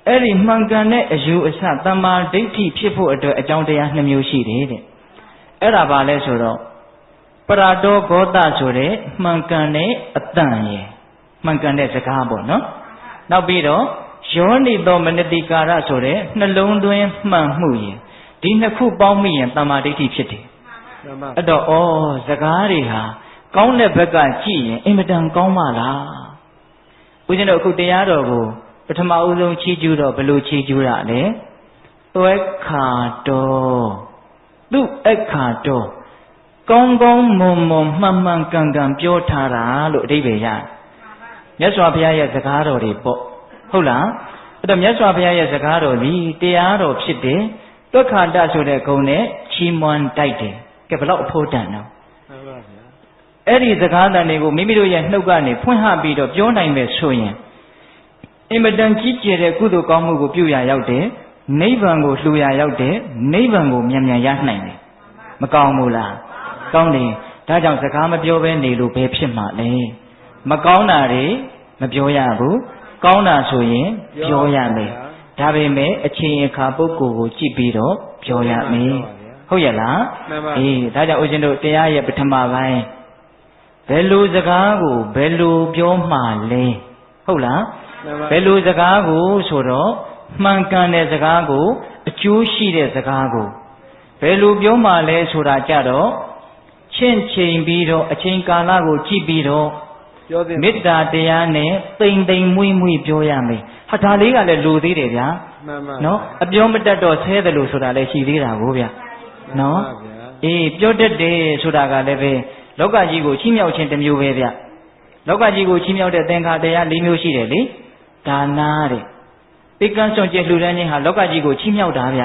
အဲ့ဒီမှန်ကန်တဲ့အယူအဆတမ္မာဒိဋ္ဌိဖြစ်ဖို့အတွက်အကြောင်းတရား2မျိုးရှိတယ်တဲ့အဲ့ဒါဘာလဲဆိုတော့ပရတောဂောတဆိုတဲ့မှန်ကန်တဲ့အတန်ရယ်မှန်ကန်တဲ့စကားပေါ့နော်နောက်ပြီးတော့ယောနိသောမနတိကာရဆိုတဲ့နှလုံးသွင်းမှန်မှုရယ်ဒီနှစ်ခုပေါင်းမိရင်တမ္မာဒိဋ္ဌိဖြစ်တယ်အဲ့တော့စကားတွေဟာကောင်းတဲ့ဘက်ကကြည့်ရင်အင်မတန်ကောင်းပါလားဦးဇင်းတို့အခုတရားတော်ကိုပထမဦးဆုံးချီးကျူးတော့ဘယ်လိုချီးကျူးရလဲသွဲခါတော်သူ့အခါတော်ကောင်းကောင်းမွန်မွန်မှန်မှန်ကန်ကန်ပြောထားတာလို့အဓိပ္ပာယ်ရတယ်မြတ်စွာဘုရားရဲ့စကားတော်တွေပေါ့ဟုတ်လားအဲ့တော့မြတ်စွာဘုရားရဲ့စကားတော်ဒီတရားတော်ဖြစ်တယ်သွဲခါတဆိုတဲ့ဂုဏ်နဲ့ချီးမွမ်းတိုက်တယ်ကဲဘလောက်အဖို့တန်တော့အဲ့ဒီစကားတန်တွေကိုမိမိတို့ရဲ့နှုတ်ကနေဖွင့်ဟပြီးတော့ပြောနိုင်မယ်ဆိုရင်အင်မတန်ကြီးကျယ်တဲ့ကုသိုလ်ကောင်းမှုကိုပြုရရောက်တယ်နိဗ္ဗာန်ကိုလှူရရောက်တယ်နိဗ္ဗာန်ကိုမြန်မြန်ရနိုင်တယ်မကောင်းဘူးလားကောင်းတယ်ဒါကြောင့်စကားမပြောဘဲနေလို့ဘယ်ဖြစ်မှာလဲမကောင်းတာတွေမပြောရဘူးကောင်းတာဆိုရင်ပြောရမယ်ဒါပေမဲ့အချိန်အခါပုဂ္ဂိုလ်ကိုကြည့်ပြီးတော့ပြောရမယ်ဟုတ်ရဲ့လားအေးဒါကြောင့်ဦးဇင်းတို့တရားရဲ့ပထမပိုင်းဘယ်လိုစကားကိုဘယ်လိုပြောမှလဲဟုတ်လားဘယ်လိုစကားကိုဆိုတော့မှန်ကန်တဲ့စကားကိုအကျိုးရှိတဲ့စကားကိုဘယ်လိုပြောမှလဲဆိုတာကြတော့ချင့်ချိန်ပြီးတော့အချိန်ကာလကိုကြည့်ပြီးတော့မေတ္တာတရားနဲ့တိမ်တိမ်မွေ့မွေ့ပြောရမယ်ဟာဒါလေးကလည်းလိုသေးတယ်ဗျာနော်အပြောမတတ်တော့ဆဲတယ်လို့ဆိုတာလည်းရှိသေးတာကိုဗျာနော်အေးပြောတတ်တယ်ဆိုတာကလည်းပဲလောကကြီးကိုချီးမြှောက်ခြင်းတစ်မျိုးပဲဗျလောကကြီးကိုချီးမြှောက်တဲ့သင်္ခါတရား၄မျိုးရှိတယ်လေဒါနာတဲ့ပိကံစွန့်ကျက်လှူဒန်းခြင်းဟာလောကကြီးကိုချီးမြှောက်တာဗျ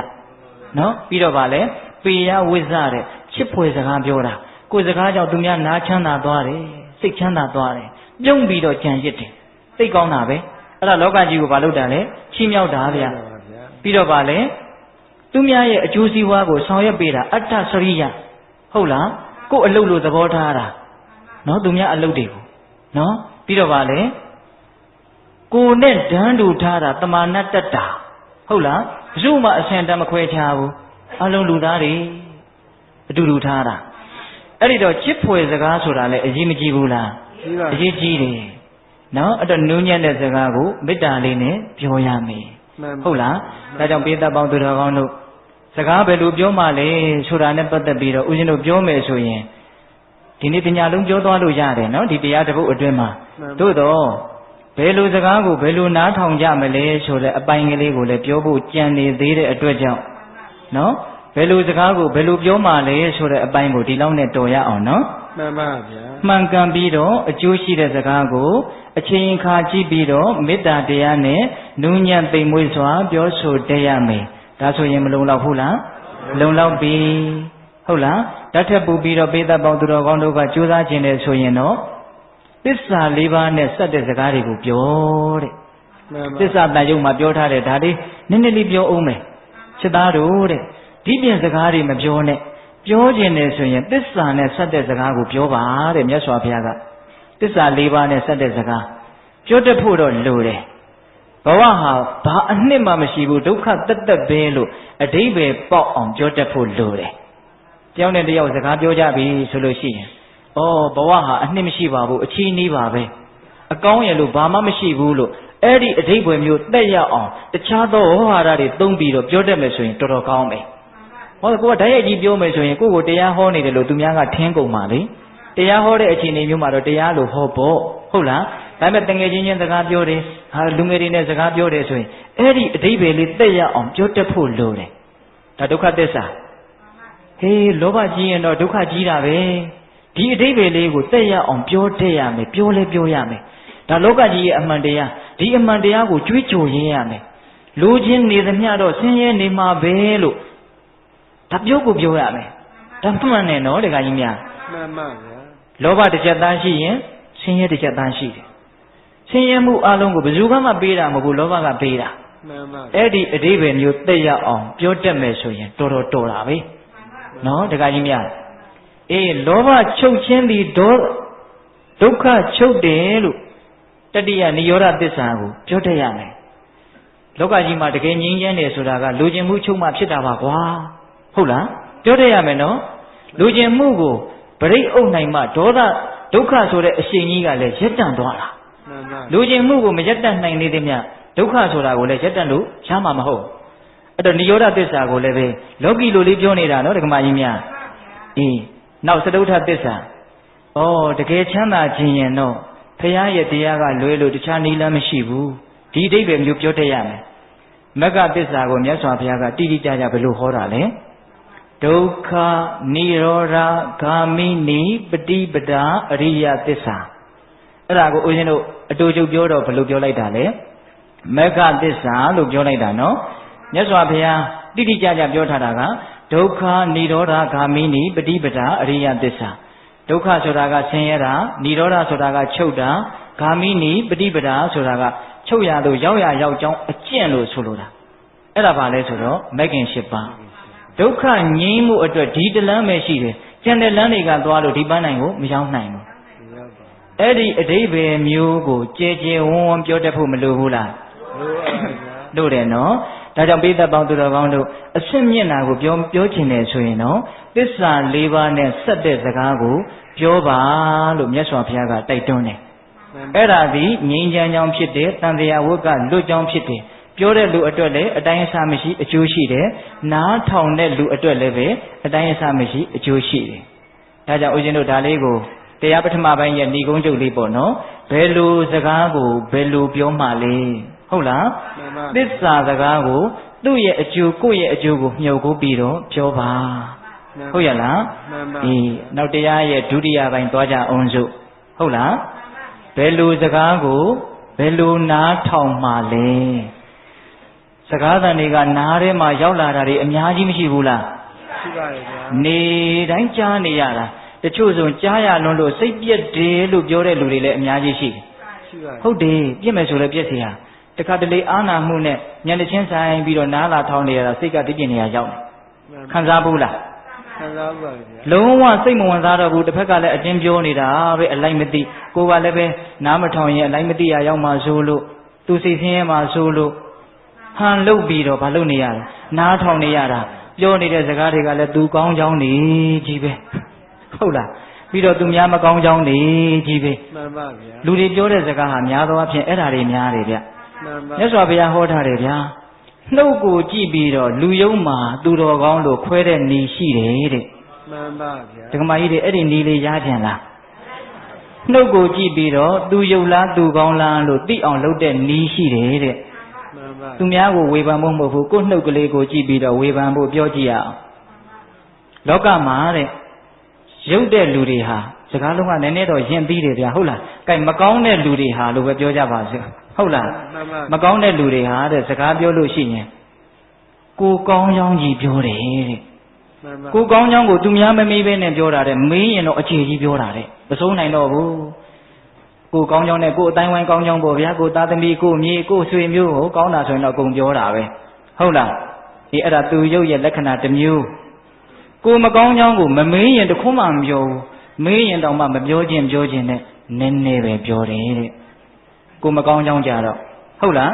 နော်ပြီးတော့ဗာလဲပေယဝိဇ္ဇတဲ့ချစ်ဖွယ်စကားပြောတာကိုယ်စကားကြောင့်သူများနားချမ်းသာသွားတယ်စိတ်ချမ်းသာသွားတယ်ပြုံးပြီးတော့ကြံရစ်တယ်သိကောင်းတာပဲအဲ့ဒါလောကကြီးကိုဘာလုပ်တာလဲချီးမြှောက်တာဗျပြီးတော့ဗာလဲသူများရဲ့အကျိုးစီးပွားကိုဆောင်ရွက်ပေးတာအတ္တစရိယဟုတ်လားကိုယ်အလုပ်လို့သဘောထားတာနော်သူများအလုပ်တွေကိုနော်ပြီးတော့ဗာလဲကိုယ်နဲ့ဓာန်တူထားတာတမာနတ္တတာဟုတ်လားဘယ်သူမှအဆင်တမ်းမခွဲခြားဘူးအလုံးလူသားတွေအတူတူထားတာအဲ့ဒီတော့ချစ်ဖွယ်စကားဆိုတာလည်းအရေးမကြီးဘူးလားအရေးကြီးတယ်နော်အဲ့တော့နူးညံ့တဲ့စကားကိုမေတ္တာလေးနဲ့ပြောရမယ်ဟုတ်လားဒါကြောင့်ပိဿပေါင်းသူတော်ကောင်းတို့စကားဘယ်လိုပြောမှလဲဆိုတာနဲ့ပတ်သက်ပြီးတော့ဦးဇင်းတို့ပြောမယ်ဆိုရင်ဒီနေ့ပညာလုံးပြောသွားလို့ရတယ်နော်ဒီတရားတစ်ပုဒ်အတွင်းမှာသို့တော့ဘယ်လိုစကားကိုဘယ်လိုနားထောင်ကြမလဲဆိုတဲ့အပိုင်းကလေးကိုလည်းပြောဖို့ကြံနေသေးတဲ့အတွက်ကြောင့်နော်ဘယ်လိုစကားကိုဘယ်လိုပြောမှလဲဆိုတဲ့အပိုင်းကိုဒီလောက်နဲ့တော်ရအောင်နော်မှန်ပါဗျာမှန်ကန်ပြီးတော့အကျိုးရှိတဲ့စကားကိုအချိန်အခါကြည့်ပြီးတော့မေတ္တာတရားနဲ့နူးညံ့သိမ်မွေ့စွာပြောဆိုတတ်ရမယ်ဒါဆိုရင်မလုံလောက်ဘူးလားလုံလောက်ပြီဟုတ်လား ဓာတ်ထက်ပူပြီးတော့ပေးသက်ပေါင်းသူတော်ကောင်းတို့ကကြိုးစားခြင်းနဲ့ဆိုရင်တော့သစ္စာ၄ပါးနဲ့ဆက်တဲ့စကားတွေကိုပြောတဲ့သစ္စာတန်ရုပ်မှာပြောထားတဲ့ဒါလေးနည်းနည်းလေးပြောအောင်မယ်ချစ်သားတို့တဲ့ဒီပြင်စကားတွေမပြောနဲ့ပြောခြင်းနဲ့ဆိုရင်သစ္စာနဲ့ဆက်တဲ့စကားကိုပြောပါတဲ့မြတ်စွာဘုရားကသစ္စာ၄ပါးနဲ့ဆက်တဲ့စကားပြောတတ်ဖို့တော့လိုတယ်ဘဝဟာဘာအနှစ်မှမရှိဘူးဒုက္ခတက်တက်ပဲလို့အဓိပ္ပာယ်ပေါက်အောင်ပြောတတ်ဖို့လိုတယ်တယောက်နဲ့တယောက်စကားပြောကြပြီဆိုလို့ရှိရင်ဩဘဝဟာအနှစ်မရှိပါဘူးအချီးနှီးပါပဲအကောင်းရလို့ဘာမှမရှိဘူးလို့အဲ့ဒီအဓိပ္ပာယ်မျိုးတက်ရအောင်တခြားသောဝါဒတွေသုံးပြီးတော့ပြောတတ်မယ်ဆိုရင်တော်တော်ကောင်းမယ်ဟောကိုကဓာတ်ရိုက်ကြီးပြောမယ်ဆိုရင်ကိုကိုတရားဟောနေတယ်လို့သူများကထင်းကုန်ပါလေတရားဟောတဲ့အခြေအနေမျိုးမှာတော့တရားလို့ဟောဖို့ဟုတ်လားဒါပေမဲ့တငယ်ချင်းချင်းစကားပြောတယ်ဟာလူငယ်တွေနဲ့စကားပြောတယ်ဆိုရင်အဲ့ဒီအဓိပ္ပာယ်လေးတက်ရအောင်ပြောတတ်ဖို့လိုတယ်ဒါဒုက္ခသစ္စာဟေးလောဘကြီးရင်တော့ဒုက္ခကြီးတာပဲဒီအဓိပ္ပာယ်လေးကိုတက်ရအောင်ပြောတတ်ရမယ်ပြောလဲပြောရမယ်ဒါလောကကြီးရဲ့အမှန်တရားဒီအမှန်တရားကိုကြွေးကြော်ရင်းရမယ်လူချင်းနေသမျှတော့ဆင်းရဲနေမှာပဲလို့ဒါပြောကိုပြောရမယ်ဒါမှန်တယ်နော်တခါကြီးများမှန်ပါဗျာလောဘတစ်ချက်သားရှိရင်ဆင်းရဲတစ်ချက်သားရှိတယ်ဆင်းရဲမှုအလုံးကိုဘယ်သူမှပေးတာမဟုတ်ဘူးလောဘကပေးတာမှန်ပါအဲ့ဒီအဓိပ္ပာယ်မျိုးသိရအောင်ပြောတတ်မယ်ဆိုရင်တော်တော်တာပဲနော်တခါကြီးများအေးလောဘချုပ်ခြင်းသည်ဒုက္ခချုပ်တယ်လို့တတိယနိရောဓသစ္စာကိုပြောတတ်ရမယ်လောကကြီးမှာတကယ်ငြိမ်းချမ်းတယ်ဆိုတာကလူကျင်မှုချုပ်မှဖြစ်တာပါကွာဟုတ်လားပြောတတ်ရမယ်နော်လူကျင်မှုကိုပရိအုပ်နိုင်မှဒေါသဒုက္ခဆိုတဲ့အရှိန်ကြီးကလည်းရပ်တန့်သွားတာလူကျင်မှုကိုမရပ်တန့်နိုင်သေးသည်မြဒုက္ခဆိုတာကိုလည်းရပ်တန့်လို့ရမှာမဟုတ်အဲ့တော့နိရောဓသစ္စာကိုလည်းပဲလောကီလိုလေးပြောနေတာနော်ဒကမကြီးများအေးနောက်သတုဋ္ဌသစ္စာဩတကယ်ချမ်းသာခြင်းရင်တော့ဘုရားရဲ့တရားကလွဲလို့တခြားနည်းလမ်းမရှိဘူးဒီအဓိပ္ပာယ်မျိုးပြောတတ်ရမယ်မဂ္ဂသစ္စာကိုမြတ်စွာဘုရားကတိတိကျကျဘယ်လိုဟောတာလဲဒုက္ခនិရောဓဂာမိနိပฏิပဒါအရိယသစ္စာအဲ့ဒါကိုဦးဇင်းတို့အတူတူပြောတော့ဘယ်လိုပြောလိုက်တာလဲမဂ္ဂသစ္စာလို့ပြောလိုက်တာနော်မြတ်စွာဘုရားတိတိကျကျပြောထားတာကဒုက္ခនិရောဓဂာမိနိပฏิပဒါအရိယသစ္စာဒုက္ခဆိုတာကဆင်းရဲတာនិရောဓဆိုတာကချုပ်တာဂာမိနိပฏิပဒါဆိုတာကချုပ်ရလို့ရောက်ရရောက်ကြောင်းအကျင့်လို့ဆိုလိုတာအဲ့ဒါဘာလဲဆိုတော့မဂ်ခင်၈ပါးဒုက္ခငြိမ်းမှုအတွက်ဒီတလမ်းပဲရှိတယ်ကျန်တဲ့လမ်းတွေကသွားလို့ဒီပန်းနိုင်ကိုမရောက်နိုင်ဘူးအဲ့ဒီအဓိပ္ပာယ်မျိုးကိုကြဲကြဲဝန်းဝန်းပြောတတ်ဖို့မလိုဘူးလားလိုတယ်နော်ဒါကြောင့်ပိဿပေါင်းသူတော်ကောင်းတို့အစစ်မျက်နာကိုပြောချင်တယ်ဆိုရင်တော့သစ္စာ၄ပါးနဲ့ဆက်တဲ့စကားကိုပြောပါလို့မြတ်စွာဘုရားကတိုက်တွန်းတယ်အဲ့ဒါဒီငြိမ်းချမ်းကြောင်းဖြစ်တဲ့တန်တရားဝတ်ကလွတ်ကြောင်းဖြစ်တယ်ပြောတဲ့လူအတွက်လည်းအတိုင်းအဆမရှိအကျိုးရှိတယ်နားထောင်တဲ့လူအတွက်လည်းပဲအတိုင်းအဆမရှိအကျိုးရှိတယ်ဒါကြောင့်ဦးဇင်းတို့ဒါလေးကိုတရားပထမပိုင်းရဲ့ဏိဂုံးချုပ်လေးပေါ့နော်ဘယ်လိုစကားကိုဘယ်လိုပြောမှလဲဟုတ်လားသစ္စာစကားကိုသူ့ရဲ့အကျိုးကိုယ့်ရဲ့အကျိုးကိုမြှုပ်ကိုပြီးတော့ပြောပါဟုတ်ရလားအေးနောက်တရားရဲ့ဒုတိယပိုင်းသွားကြအောင်စို့ဟုတ်လားဘယ်လိုစကားကိုဘယ်လိုနားထောင်မှလဲစကားသံတွေကနားထဲမှာရောက်လာတာတွေအများကြီးမရှိဘူးလားရှိပါရဲ့ဗျာနေတိုင်းကြားနေရတာတချို့ဆိုကြားရလွန်းလို့စိတ်ပြက်တယ်လို့ပြောတဲ့လူတွေလည်းအများကြီးရှိတယ်ဟုတ်တယ်ပြက်မယ်ဆိုလည်းပြက်စီဟာတခါတလေအာနာမှုနဲ့ညနေချင်းဆိုင်ပြီးတော့နားလာထောင်းနေရတာစိတ်ကတိပြင်းနေရရောက်တယ်ခံစားဘူးလားခံစားပါဗျာလုံးဝစိတ်မဝင်စားတော့ဘူးတစ်ဖက်ကလည်းအတင်းပြောနေတာပဲအလိုက်မသိကိုယ်ကလည်းပဲနားမထောင်ရင်အလိုက်မသိရရောက်မှဆိုလို့သူစိတ်ဆင်းရဲမှဆိုလို့ဟန်လုတ်ပြီးတော့မလုပ်နေရတာနားထောင်နေရတာပြောနေတဲ့စကားတွေကလည်းသူကောင်းကြောင်းနေကြီးပဲဟုတ်လားပြီးတော့သူများမကောင်းကြောင်းနေကြီးပဲမှန်ပါဗျာလူတွေပြောတဲ့စကားဟာများသောအားဖြင့်အဲ့ဓာတွေများတယ်ဗျမှန်ပါမြတ်စွာဘုရားဟောထားတယ်ဗျာနှုတ်ကိုကြည့်ပြီးတော့လူယုံမှာသူတော်ကောင်းလို့ခွဲတဲ့နေရှိတယ်တဲ့မှန်ပါဗျာဒကမကြီးတွေအဲ့ဒီနေလေးရပြန်လားနှုတ်ကိုကြည့်ပြီးတော့သူယုံလားသူကောင်းလားလို့သိအောင်လုပ်တဲ့နေရှိတယ်တဲ့သူများကိုဝေဖန်ဖို့မဟုတ်ဘူးကိုယ်နှုတ်ကလေးကိုကြည့်ပြီးတော့ဝေဖန်ဖို့ပြောကြည့်ရအောင်လောကမှာတဲ့ရုပ်တဲ့လူတွေဟာစကားလုံးကနည်းနည်းတော့ယဉ်ပြီးတယ်ဗျာဟုတ်လား။ကဲမကောင်းတဲ့လူတွေဟာလို့ပဲပြောကြပါစို့ဟုတ်လား။မကောင်းတဲ့လူတွေဟာတဲ့စကားပြောလို့ရှိရင်ကိုကောင်းကြောင်းကြီးပြောတယ်တဲ့ ကိုကောင်းကြောင်းကိုသူများမမေးဘဲနဲ့ပြောတာတဲ့မေးရင်တော့အခြေကြီးပြောတာတဲ့မစိုးနိုင်တော့ဘူးကိုကောင်းကြောင်းနဲ့ကိုအတိုင်းဝိုင်းကောင်းကြောင်းပေါ့ဗျာကိုသားသမီးကိုမြေကိုဆွေမျိုးကိုကောင်းတာဆိုရင်တော့အကုန်ပြောတာပဲဟုတ်လားဒီအဲ့ဒါသူရုပ်ရဲ့လက္ခဏာတစ်မျိုးကိုမကောင်းကြောင်းကိုမမေးရင်တခုမှမပြောဘူးမေးရင်တော့မှမပြောခြင်းနဲ့နည်းနည်းပဲပြောတယ်တဲ့ကိုမကောင်းကြောင်းကြတော့ဟုတ်လား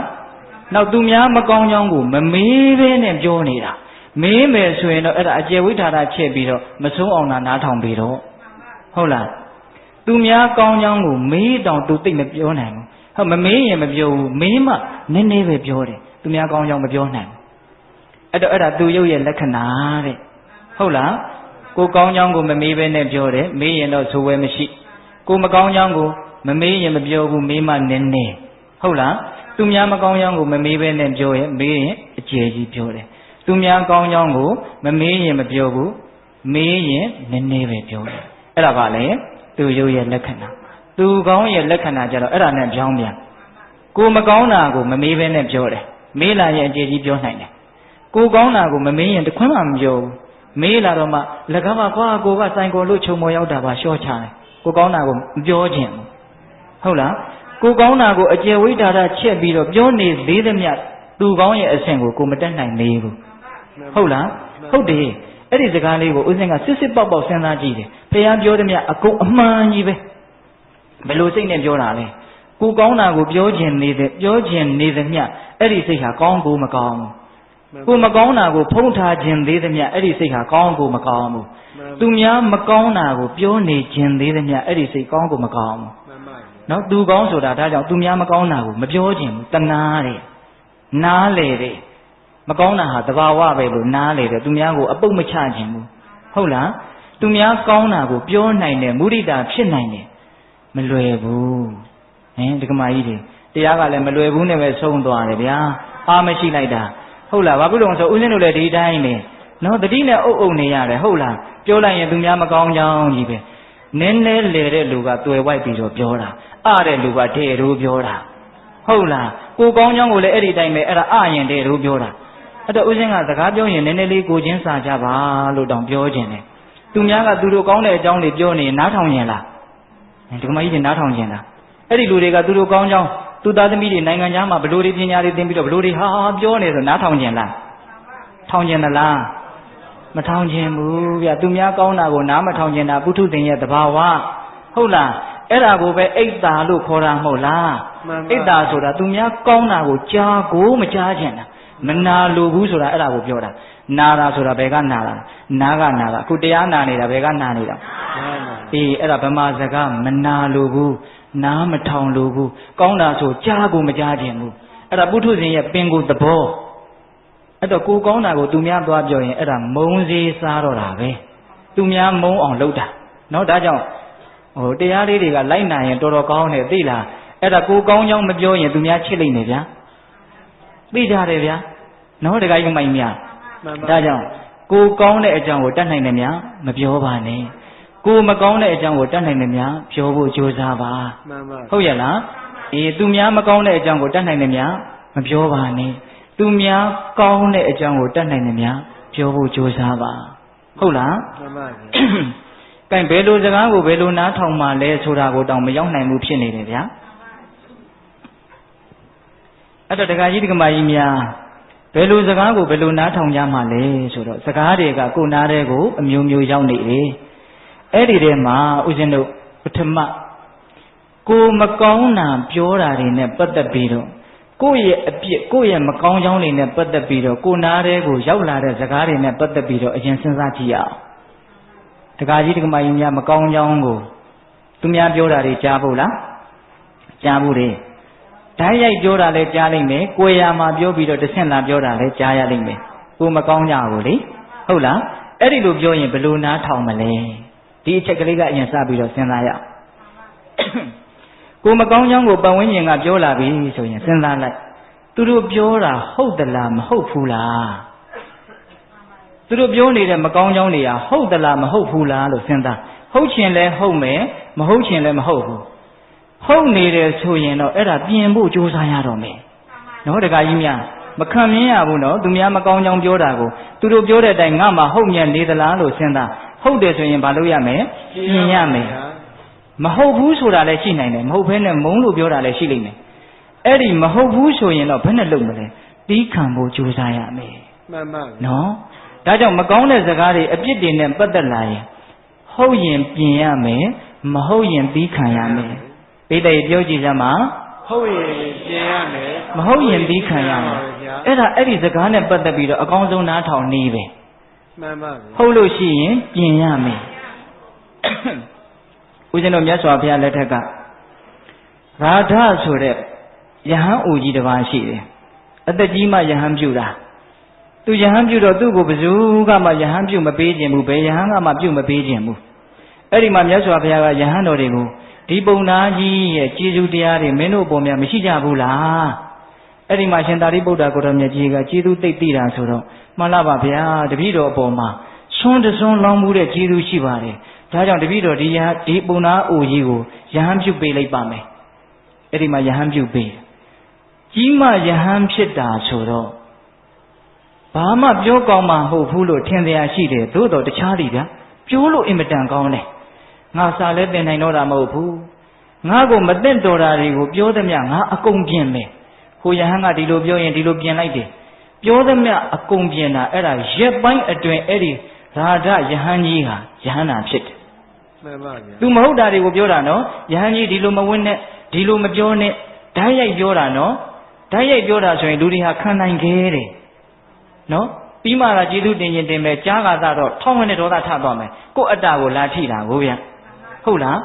နောက်သူများမကောင်းကြောင်းကိုမမေးဘဲနဲ့ပြောနေတာမေးမယ်ဆိုရင်တော့အဲ့ဒါအကျေဝိထာရချက်ပြီးတော့မဆုံးအောင်နားထောင်ပြီးတော့ဟုတ်လားသူများကောင်းကြောင်းကိုမေးတောင်သူသိမပြောနိုင်ဘူးဟုတ်မမေးရင်မပြောဘူးမေးမှနည်းနည်းပဲပြောတယ်သူများကောင်းကြောင်းမပြောနိုင်ဘူးအဲ့တော့အဲ့ဒါသူရုပ်ရဲ့လက္ခဏာတဲ့ဟုတ်လားကိုကောင်းကြောင်းကိုမမေးဘဲနဲ့ပြောတယ်မေးရင်တော့ဆိုဝဲမရှိကိုမကောင်းကြောင်းကိုမမေးရင်မပြောဘူးမေးမှနည်းနည်းဟုတ်လားသူများမကောင်းကြောင်းကိုမမေးဘဲနဲ့ပြောရင်မေးရင်အကျယ်ကြီးပြောတယ်သူများကောင်းကြောင်းကိုမမေးရင်မပြောဘူးမေးရင်နည်းနည်းပဲပြောတယ်အဲ့ဒါပါလေသူရုပ်ရဲ့လက္ခဏာသူကောင်းရဲ့လက္ခဏာကြတော့အဲ့ဒါနဲ့ပြောင်းပြန်ကိုမကောင်းတာကိုမမေးဘဲနဲ့ပြောတယ်မေးလာရင်အကျယ်ကြီးပြောနိုင်တယ်ကိုကောင်းတာကိုမမေးရင်တခွန်းမှမပြောဘူးမေးလာတော့မှလက်ကားမှာကွာကိုကစိုင်ကိုလို့ခြုံမော်ရောက်တာပါရှော့ချတယ်ကိုကောင်းတာကိုမပြောခြင်းဘူးဟုတ်လားကိုကောင်းတာကိုအကျယ်ဝိဒါရချက်ပြီးတော့ပြောနေသေးသမျှသူကောင်းရဲ့အဆင့်ကိုမတက်နိုင်သေးဘူးဟုတ်လားဟုတ်တယ်အဲ့ဒီစကားလေးကိုဦးဇင်းကစစ်ပေါက်စဉ်းစားကြည့်တယ်ဘုရားပြောသမျှအကုန်အမှန်ကြီးပဲဘယ်လိုစိတ်နဲ့ပြောတာလဲကိုကောင်းတာကိုပြောခြင်းနေသမျှအဲ့ဒီစိတ်ဟာကောင်းကိုမကောင်းဘူးကိုမကောင်းတာကိုဖုံးထားခြင်းသေးသမျှအဲ့ဒီစိတ်ဟာကောင်းကိုမကောင်းဘူးသူများမကောင်းတာကိုပြောနေခြင်းသေးသမျှအဲ့ဒီစိတ်ကောင်းကိုမကောင်းဘူးနော်သူကောင်းဆိုတာဒါကြောင့်သူများမကောင်းတာကိုမပြောခြင်းဘူးတနာတယ်နားလေတယ်မကောင်းတာဟာသဘာဝပဲလို့နားလေတယ်သူများကိုအပုတ်မချခြင်းဘူးဟုတ်လားသူများကောင်းတာကိုပြောနိုင်တယ်မုဒိတာဖြစ်နိုင်တယ်မလွယ်ဘူးဒကမာကြီးတွေတရားကလည်းမလွယ်ဘူးနဲ့ပဲဆုံးသွားတယ်ဗျာအားမရှိလိုက်တာဟုတ်လားဘာဖြစ်လို့ဆိုဦးဇင်းတို့လည်းဒီတိုင်းနေနော်တတိနဲ့အုပ်နေရတယ်ဟုတ်လားပြောလိုက်ရင်သူများမကောင်းကြောင်းကြီးပဲနည်းနည်းလေတဲ့လူကတွေ့ဝိုက်ပြီးတော့ပြောတာအားတဲ့လူကတဲ့ရိုးပြောတာဟုတ်လားကိုကောင်းကြောင်းကိုလည်းအဲ့ဒီတိုင်းပဲအဲ့ဒါအရင်တဲ့ရိုးပြောတာအဲ့တော့ဦးဇင်းကစကားပြောရင်နည်းနည်းလေးကိုချင်းစာကြပါလို့တောင်ပြောခြင်းတယ်သူများကသူတို့ကောင်းတဲ့အကြောင်းတွေပြောနေနားထောင်ရင်လားဒီကမကြီးတွေနားထောင်ခြင်းလားအဲ့ဒီလူတွေကသူတို့ကောင်းကြောင်းသူသားသမီးတွေနိုင်ငံခြားမှာဘလို့တွေပညာတွေသင်ပြီးတော့ဘလို့တွေဟာပြောနေဆိုနားထောင်ခြင်းလားထောင်ခြင်းသလားမထောင်ခြင်းဘူးဗျသူများကောင်းတာကိုနားမထောင်ခြင်းတာပုထုသင်ရဲ့သဘာဝဟုတ်လားအဲ့ဒါကိုပဲအိတ်တာလို့ခေါ်တာမဟုတ်လားအိတ်တာဆိုတာသူများကောင်းတာကိုကြားကိုမကြားခြင်းတာမနာလိုဘူးဆိုတာအဲ့ဒါကိုပြောတာနာတာဆိုတာဘယ်ကနာတာနာကနာတာအခုတရားနာနေတာဘယ်ကနာနေတာအေးအဲ့ဒါဗမာစကားမနာလိုဘူးနားမထောင်လိုဘူးကောင်းတာဆိုကြားကိုမကြားခြင်းဘူးအဲ့ဒါပုထုဇဉ်ရဲ့ပင်ကိုသဘောအဲ့တော့ကိုကောင်းတာကိုသူများသွားပြောရင်အဲ့ဒါမုန်းစေးစားတော့တာပဲသူများမုန်းအောင်လုပ်တာနော်ဒါကြောင့်တရားလေးတွေကလိုက်နာရင်တော်တော်ကောင်းတယ်သိလားအဲ့ဒါကိုကောင်းကြောင်းမပြောရင်သူများချစ်လိမ့်မယ်ဗျာသိကြတယ်ဗျာနော်တခါယူမိုင်းများဒါကြောင့်ကိုကောင်းတဲ့အကြောင်းကိုတတ်နိုင်တယ်များမပြောပါနဲ့ကိုမကောင်းတဲ့အကြောင်းကိုတတ်နိုင်တယ်များပြောဖို့ကြိုးစားပါဟုတ်ရဲ့လားအေးသူများမကောင်းတဲ့အကြောင်းကိုတတ်နိုင်တယ်များမပြောပါနဲ့သူများကောင်းတဲ့အကြောင်းကိုတတ်နိုင်တယ်များပြောဖို့ကြိုးစားပါဟုတ်လားမှန်ပါဗျာကဲဘယ်လိုစကားကိုဘယ်လိုနားထောင်မှလဲဆိုတာကိုတောင်မရောက်နိုင်ဘူးဖြစ်နေတယ်ဗျာအဲ့တော့ဒကာကြီးဒကာမကြီးများဘယ်လိုစကားကိုဘယ်လိုနားထောင်ကြမှလဲဆိုတော့စကားတွေကကိုယ်နားတဲ့ကိုအမျိုးမျိုးရောက်နေတယ်အဲ့ဒီထဲမှာဦးဇင်းတို့ပထမကိုမကောင်းတာပြောတာတွေနဲ့ပတ်သက်ပြီးတော့ကိုယ့်ရဲ့အပြစ်ကိုယ့်ရဲ့မကောင်းကြောင်းတွေနဲ့ပတ်သက်ပြီးတော့ကိုယ်နားတဲ့ကိုရောက်လာတဲ့စကားတွေနဲ့ပတ်သက်ပြီးတော့အရင်စဉ်းစားကြည့်ရအောင်ဒကာကြီးဒကာမကြီးများမကောင်းကြောင်းကိုသူများပြောတာတွေကြားဖို့လားကြားဖို့တယ်ဓာတ်ရိုက်ပြောတာလည်းကြားလိမ့်မယ်ကိုယ်ရာမှာပြောပြီးတော့တဆင့်လာပြောတာလည်းကြားရလိမ့်မယ်ကိုမကောင်းကြဘူးလေဟုတ်လားအဲ့ဒီလိုပြောရင်ဘယ်လိုနားထောင်မလဲဒီအချက်ကလေးကအရင်စပြီးတော့စဉ်းစားရအောင်ကိုမကောင်းကြောင်းကိုပတ်ဝန်းကျင်ကပြောလာပြီဆိုရင်စဉ်းစားလိုက်သူတို့ပြောတာဟုတ်သလားမဟုတ်ဘူးလားသူတို့ပြောနေတဲ့မကောင်းကြောင်းတွေကဟုတ်သလားမဟုတ်ဘူးလားလို့စဉ်းစားဟုတ်ချင်လဲဟုတ်မယ်မဟုတ်ချင်လဲမဟုတ်ဘူးဟုတ်နေတယ်ဆိုရင်တော့အဲ့ဒါပြင်ဖို့ကြိုးစားရတော့မယ်နော်တခါကြီးများ မခံမြင်ရဘူးနော်သူများမကောင်းကြောင်းပြောတာကိုသူတို့ပြောတဲ့အတိုင်းငါမှဟုတ်မြတ်နေသလားလို့စဉ်းစားဟုတ်တယ်ဆိုရင်ဘာလုပ်ရမလဲပြင်ရမယ်မဟုတ်ဘူးဆိုတာလည်းရှိနိုင်တယ်မဟုတ်ဘဲနဲ့မုန်းလို့ပြောတာလည်းရှိလိမ့်မယ်အဲ့ဒီမဟုတ်ဘူးဆိုရင်တော့ဘယ်နဲ့လုပ်မလဲတီးခံဖို့ကြိုးစားရမယ်မှန်ပါနော်ဒါကြောင့်မကောင်းတဲ့စကားတွေအပြစ်တွေနဲ့ပတ်သက်လာရင်ဟုတ်ရင်ပြင်ရမယ်မဟုတ်ရင်တီးခံရမယ်ပိဋကပြောကြည့်စမ်းပါဟုတ်ရင်ပြင်ရမယ်မဟုတ်ရင်တီးခံရမယ်အဲ့ဒီစကားနဲ့ပတ်သက်ပြီးတော့အကောင်းဆုံးနားထောင်နေပဲမှန်ပါဟုတ်လို့ရှိရင်ပြင်ရမယ်ဦးဇင်းတို့မြတ်စွာဘုရားလက်ထက်ကရာဓဆိုတဲ့ယဟန်အိုကြီးတစ်ပါးရှိတယ်အသက်ကြီးမှယဟန်ပြုတာသူယဟန်ပြုတော့သူ့ကိုဘယ်သူကမှယဟန်ပြုမပေးခြင်းဘူးဘယ်ယဟန်ကမှပြုမပေးခြင်းဘူးအဲ့ဒီမှာမြတ်စွာဘုရားကယဟန်တော်တွေကိုဒီပုံနာကြီးရဲ့ကျေးဇူးတရားတွေမင်းတို့အပေါ်မှာမရှိကြဘူးလားအဲ့ဒီမှာရှင်သာရိပုတ္တရာကိုတော်မြတ်ကြီးကကျေးဇူးသိတာဆိုတော့မှန်လားပါဗျာတပည့်တော်အပေါ်မှာဆွန်းတဆွန်းလောင်းမှုတဲ့ကျေးဇူးရှိပါတယ်ဒါကြောင့်တပည့်တော်ဒီပုံနာအိုကြီးကိုယဟန်ပြုပေးလိုက်ပါမယ်အဲ့ဒီမှာယဟန်ပြုပေးကြီးမှယဟန်ဖြစ်တာဆိုတော့ဘာမှပြောကောင်းမှမဟုတ်ဘူးလို့ထင်တရားရှိတယ်သို့တော်တခြားတွေဗျာပြောလို့အင်မတန်ကောင်းတယ်ငါစာလဲသင်နိုင်တော့တာမဟုတ်ဘူးငါကိုမသိတော်တာတွေကိုပြောသမျှငါအကုန်ပြင်မယ်ဟိုယဟန်ကဒီလိုပြောရင်ဒီလိုပြင်လိုက်တယ်ပြောသမျှအကုန်ပြင်တာအဲ့ဒါရက်ပိုင်းအတွင်းအဲ့ဒီရာဓယဟန်ကြီးဟာယဟန်နာဖြစ်တယ်မှန်ပါဗျာသူမဟုတ်တာတွေကိုပြောတာနော်ယဟန်ကြီးဒီလိုမဝင်းနဲ့ဒီလိုမပြောနဲ့ဓာတ်ရိုက်ပြောတာနော်ဓာတ်ရိုက်ပြောတာဆိုရင်လူတွေဟာခံနိုင်ခဲ့တယ်နော်ပြီးမှလာကျေးဇူးတင်ရင်တင်မယ်ကြားကားတော့ထောင်းဝင်တဲ့ဒေါသထသွားမယ်ကိုယ့်အတ္တကိုလာထိတာကိုဗျဟုတ်လား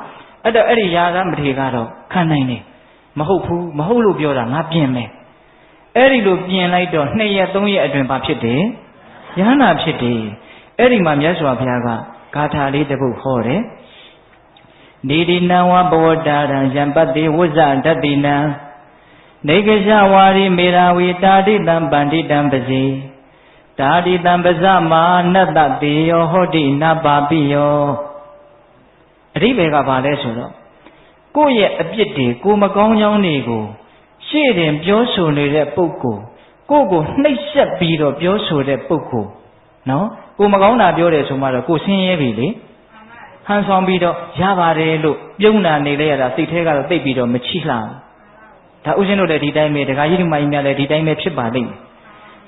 အဲ့တော့အဲ့ဒီယာကမထေကတော့ခံနိုင်တယ်မဟုတ်ဘူးမဟုတ်လို့ပြောတာငါပြင်မယ်အဲ့ဒီလိုပြင်လိုက်တော့2ရက်3ရက်အတွင်းဘာဖြစ်တယ်ယဟန္တာဖြစ်တယ်အဲ့ဒီမှာမြတ်စွာဘုရားကဂါထာလေးတစ်ပုဒ်ဟောတယ်နေဒီနံဝဘဝတာရံယံပတ္တိဝဇ္ဇတတ္တိနံနေကရှဝါရိမေရာဝီတာတိတံပန္တိတံပစီတာတိတံပဇမာနတ္တတေယောဟောတိနပါပိယောအဓိပ္ပာယ်ကဘာလဲဆိုတော့ကိုယ့်ရဲ့အပြစ်တွေကိုမကောင်းကြောင်းတွေကိုရှေ့တင်ပြောဆိုနေတဲ့ပုဂ္ဂိုလ်ကိုယ့်ကိုနှိပ်စက်ပြီးတော့ပြောဆိုတဲ့ပုဂ္ဂိုလ်နော်ကိုမကောင်းတာပြောတယ်ဆိုမှတော့ကိုဆင်းရဲပြီလေဟန်ဆောင်ပြီးတော့ရပါတယ်လို့ပြုံးတာနေလဲရတာစိတ်ထဲကတော့သိပ်ပြီးတော့မချိလှဘူးဒါဥစဉ်တို့လည်းဒီတိုင်းပဲဒကာကြီးဒီမကြီးများလည်းဒီတိုင်းပဲဖြစ်ပါလိမ့်မယ်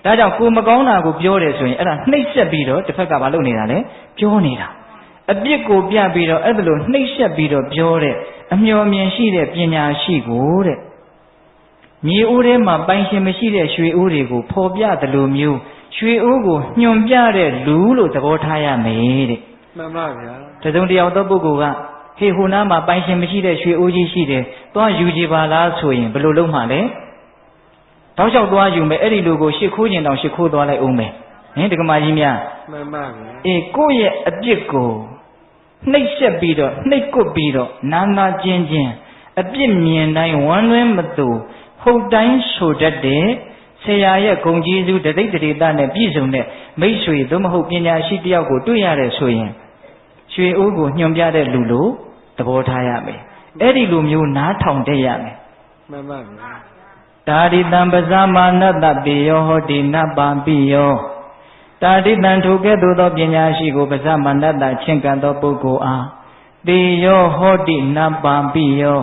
ဒါကြောင့်ကိုမကောင်းတာကိုပြောတယ်ဆိုရင်အဲ့ဒါနှိပ်စက်ပြီးတော့တစ်ဖက်ကဘာလုပ်နေတာလဲပြောနေတာအပြစ်ကိုပြပြီးတော့အဲ့ဒါလိုနှိပ်စက်ပြီးတော့ပြောတဲ့အမျှော်မြင်ရှိတဲ့ပညာရှိကိုတဲ့မြေအိုးထဲမှာပိုင်ရှင်မရှိတဲ့ရွှေအိုးတွေကိုဖော်ပြတယ်လို့မျိုးရွှေအိုးကိုညွန်ပြတဲ့လူလို့သဘောထားရမယ်တဲ့မှန်ပါဗျာတစုံတယောက်သောပုဂ္ဂိုလ်ကဟေးဟိုနားမှာပိုင်ရှင်မရှိတဲ့ရွှေအိုးကြီးရှိတယ်သွားယူကြပါလားဆိုရင်ဘယ်လိုလုပ်မှလဲတောက်လျှောက်သွားယူမယ်အဲ့ဒီလူကိုရှ िख ိုးကျင်တောင်ရှ िख ိုးသွားလိုက်အောင်မယ်ဟင်ဒကမာကြီးများမှန်ပါဗျာအေးကိုယ့်ရဲ့အပြစ်ကိုနှိပ်စက်ပြီးတော့နှိပ်ကွပ်ပြီးတော့နာနာကျင်ကျင်အပြစ်မြင်တိုင်းဝမ်းလွှဲမသူဟုတ်တိုင်းဆိုတတ်တဲ့ဆရာရဲ့ဂုဏ်ကျေးဇူးတသိတ္တိတနဲ့ပြည့်စုံတဲ့မိတ်ဆွေသို့မဟုတ်ပညာရှိတယောက်ကိုတွေ့ရတဲ့ဆိုရင်ရွှေအိုးကိုညွှန်ပြတဲ့လူလိုသဘောထားရမယ်အဲ့ဒီလိုမျိုးနားထောင်တတ်ရမယ်မှန်ပါဗျာတာရိတံပဇာမာနတပေယောဟောတိနပါပိယောတာရိတံထိုကဲ့သို့သောပညာရှိကိုပဇာမာနတချင့်ကပ်သောပုဂ္ဂိုလ်အားတေယောဟောတိနပါပိယော